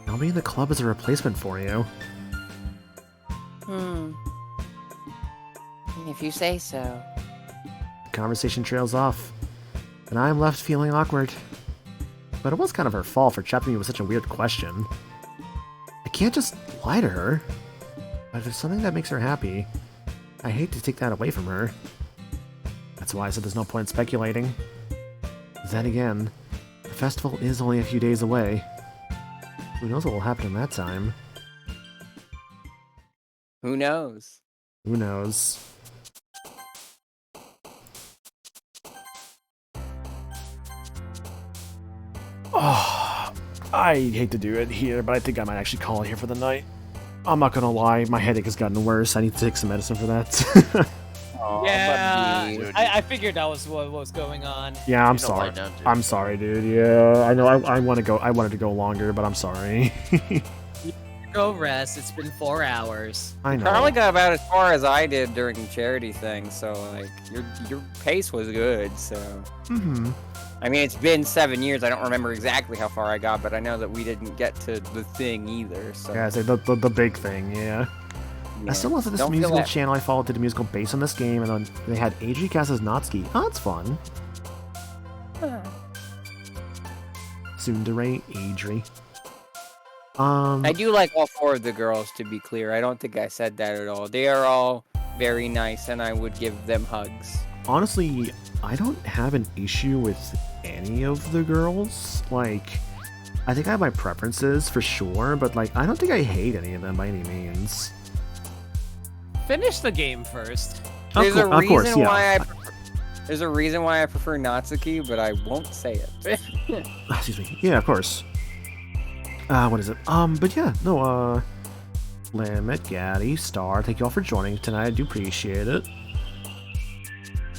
Nobody in the club is a replacement for you. If you say so. The conversation trails off, and I'm left feeling awkward. But it was kind of her fault for trapping me with such a weird question. I can't just lie to her. But if there's something that makes her happy, I hate to take that away from her. That's why I said there's no point in speculating. Then again, the festival is only a few days away. Who knows what will happen in that time? Who knows? Who knows? Oh, I hate to do it here, but I think I might actually call it here for the night. I'm not gonna lie, my headache has gotten worse. I need to take some medicine for that. Aw, Yeah, buddy. I figured that was what was going on. Yeah, I'm You don't sorry. lie down, dude. I'm sorry, dude. Yeah, I know. I want to go. I wanted to go longer, but I'm sorry. Go rest. It's been 4 hours. I know. Probably got about as far as I did during charity thing, so like your pace was good. So Mm-hmm. I mean, it's been 7 years. I don't remember exactly how far I got, but I know that we didn't get to the thing either. So Yeah, so the big thing. Yeah. yeah. I still love that this Don't feel musical that- channel I followed did a musical based on this game, and then they had Adri cast as Natsuki. Oh, that's fun. Tsundere Adri. I do like all 4 of the girls, to be clear. I don't think I said that at all. They are all very nice, and I would give them hugs. Honestly, I don't have an issue with any of the girls. Like, I think I have my preferences for sure, but like, I don't think I hate any of them by any means. Finish the game first. There's a Of course, reason yeah. why I prefer, there's a reason why I prefer Natsuki, but I won't say it. Excuse me. Yeah, of course. What is it? But yeah, no, Limit, Gaddy, Star, thank you all for joining tonight. I do appreciate it.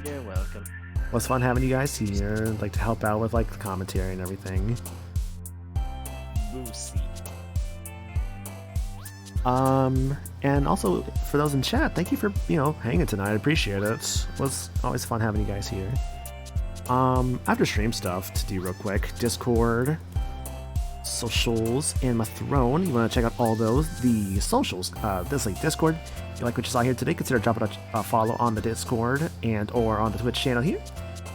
You're welcome. It was fun having you guys here, like to help out with like the commentary and everything. Lucy. And also for those in chat, thank you for, hanging tonight. I appreciate it. It was always fun having you guys here. After stream stuff to do real quick, Discord, socials, and my throne. You want to check out all those. The socials, this link, Discord. If you like what you saw here today, consider dropping a follow on the Discord and or on the Twitch channel here.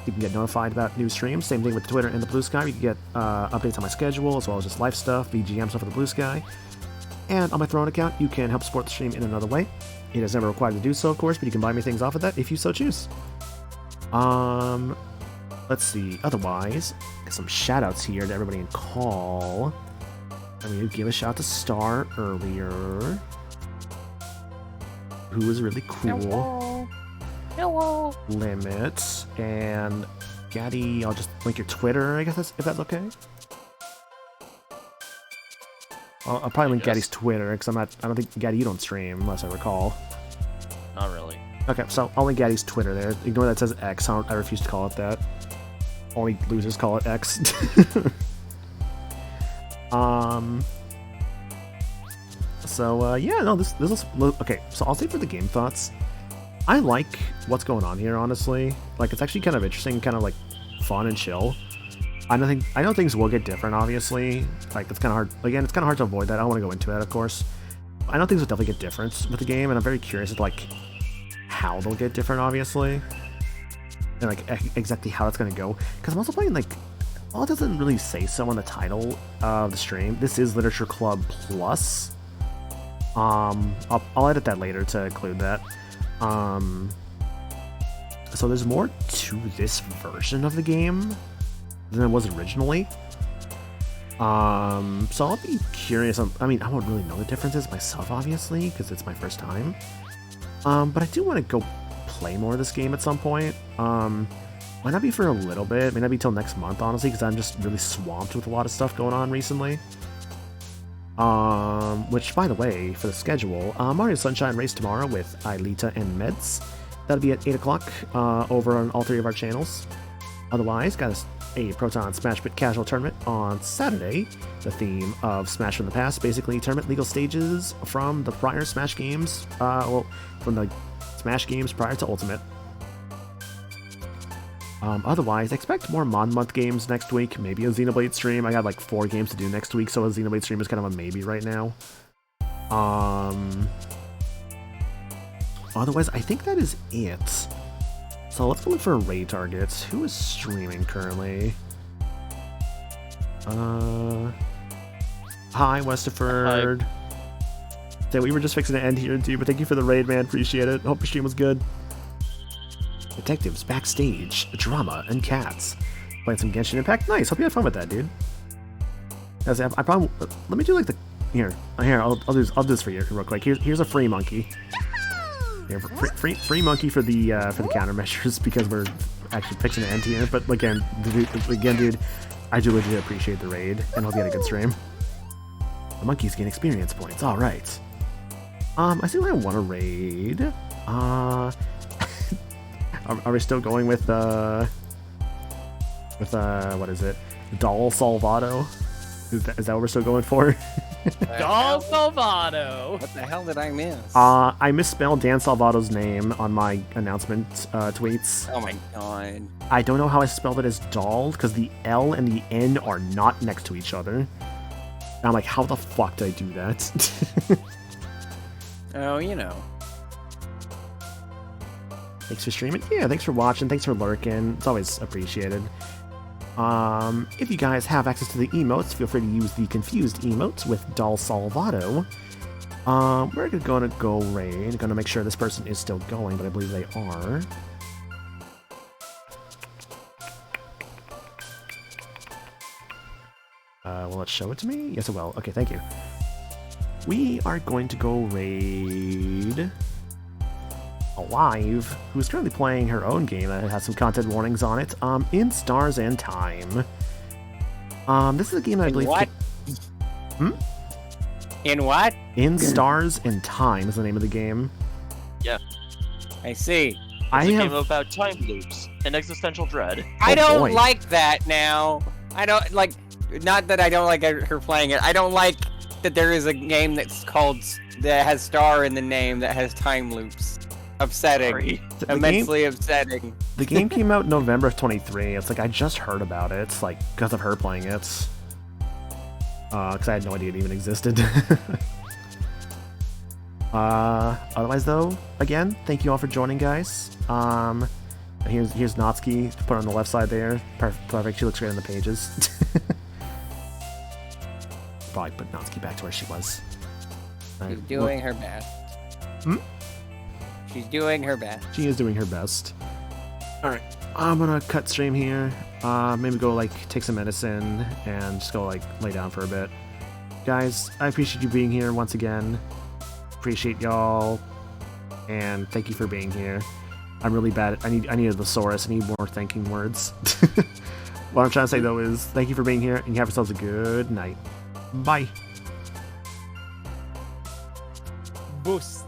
You can get notified about new streams. Same thing with Twitter and the Blue Sky. You can get updates on my schedule as well as just live stuff, VGM stuff for the Blue Sky. And on my Throne account, you can help support the stream in another way. It is never required to do so, of course, but you can buy me things off of that if you so choose. Let's see. Otherwise, get some shout-outs here to everybody in call. I mean, give a shout to Star earlier, who was really cool. Hello. Limit and Gaddy. I'll just link your Twitter, I guess, if that's okay. I'll probably link Gaddy's Twitter because I don't think Gaddy, you don't stream unless I recall. Not really. Okay, so I'll link Gaddy's Twitter there. Ignore that it says X. I refuse to call it that. Only losers call it X. So yeah, no, this is okay. So I'll say for the game thoughts, I like what's going on here. Honestly, like it's actually kind of interesting, kind of like fun and chill. I know things will get different, obviously. Like, it's kind of hard. Again, it's kind of hard to avoid that. I don't want to go into that, of course. I know things will definitely get different with the game, and I'm very curious as to, like, how they'll get different, obviously. And, like, exactly how that's going to go. Because I'm also playing, like, well, it doesn't really say so on the title of the stream. This is Literature Club Plus. I'll edit that later to include that. So there's more to this version of the game than it was originally. So I'll be curious. I mean, I won't really know the differences myself, obviously, because it's my first time. But I do want to go play more of this game at some point. Might not be for a little bit. May not be till next month, honestly, because I'm just really swamped with a lot of stuff going on recently. Which, by the way, for the schedule, Mario Sunshine race tomorrow with Aelita and Meds. That'll be at 8 o'clock over on all three of our channels. Otherwise, got a Proton Smash Pit casual tournament on Saturday. The theme of Smash from the Past, basically tournament legal stages from the prior Smash games, from the Smash games prior to Ultimate. Otherwise, expect more Month games next week, maybe a Xenoblade stream. I got like 4 games to do next week, so a Xenoblade stream is kind of a maybe right now. Otherwise, I think that is it. So let's go look for raid targets. Who is streaming currently? Hi, Westerford. Hi. So we were just fixing to end here too, but thank you for the raid, man. Appreciate it. Hope your stream was good. Detectives, backstage, drama, and cats. Playing some Genshin Impact. Nice. Hope you had fun with that, dude. As I probably let me do like the here. I'll do this for you real quick. Here's a free monkey. Here, free monkey for the countermeasures because we're actually fixing to end here. But again, dude, I do legit appreciate the raid and hope you had a good stream. The monkeys gain experience points. All right. I think I want to raid. Are we still going with what is it? Doll Salvato? Is that what we're still going for? Doll Salvato! What the hell did I miss? I misspelled Dan Salvato's name on my announcement tweets. Oh my god. I don't know how I spelled it as doll, because the L and the N are not next to each other. And I'm like, how the fuck did I do that? Oh, you know. Thanks for streaming. Yeah, thanks for watching. Thanks for lurking. It's always appreciated. If you guys have access to the emotes, feel free to use the confused emotes with Doll Salvato. We're gonna go raid. Gonna make sure this person is still going, but I believe they are. it show it to me? Yes, it will. Okay, thank you. We are going to go raid Alive, who's currently playing her own game that has some content warnings on it. In Stars and Time. This is a game that I believe. What? In what? In Stars and Time is the name of the game. Yeah. I see. It's a game about time loops and existential dread. I don't boy. like that now. I don't like. Not that I don't like her playing it. I don't like that there is a game that's called that has star in the name that has time loops. Upsetting. Sorry. Immensely upsetting. The game came out November of 23. It's like I just heard about it. It's like because of her playing it. Because I had no idea it even existed. Otherwise, though, again, thank you all for joining, guys. Here's Natsuki, put on the left side there. Perfect. She looks great on the pages. Probably put Natsuki back to where she was. She's doing her best. She's doing her best. She is doing her best. Alright, I'm gonna cut stream here. Maybe go, like, take some medicine and just go, like, lay down for a bit. Guys, I appreciate you being here once again. Appreciate y'all. And thank you for being here. I'm really bad. I need a thesaurus. I need more thanking words. What I'm trying to say, though, is thank you for being here, and you have yourselves a good night. Bye. Boost.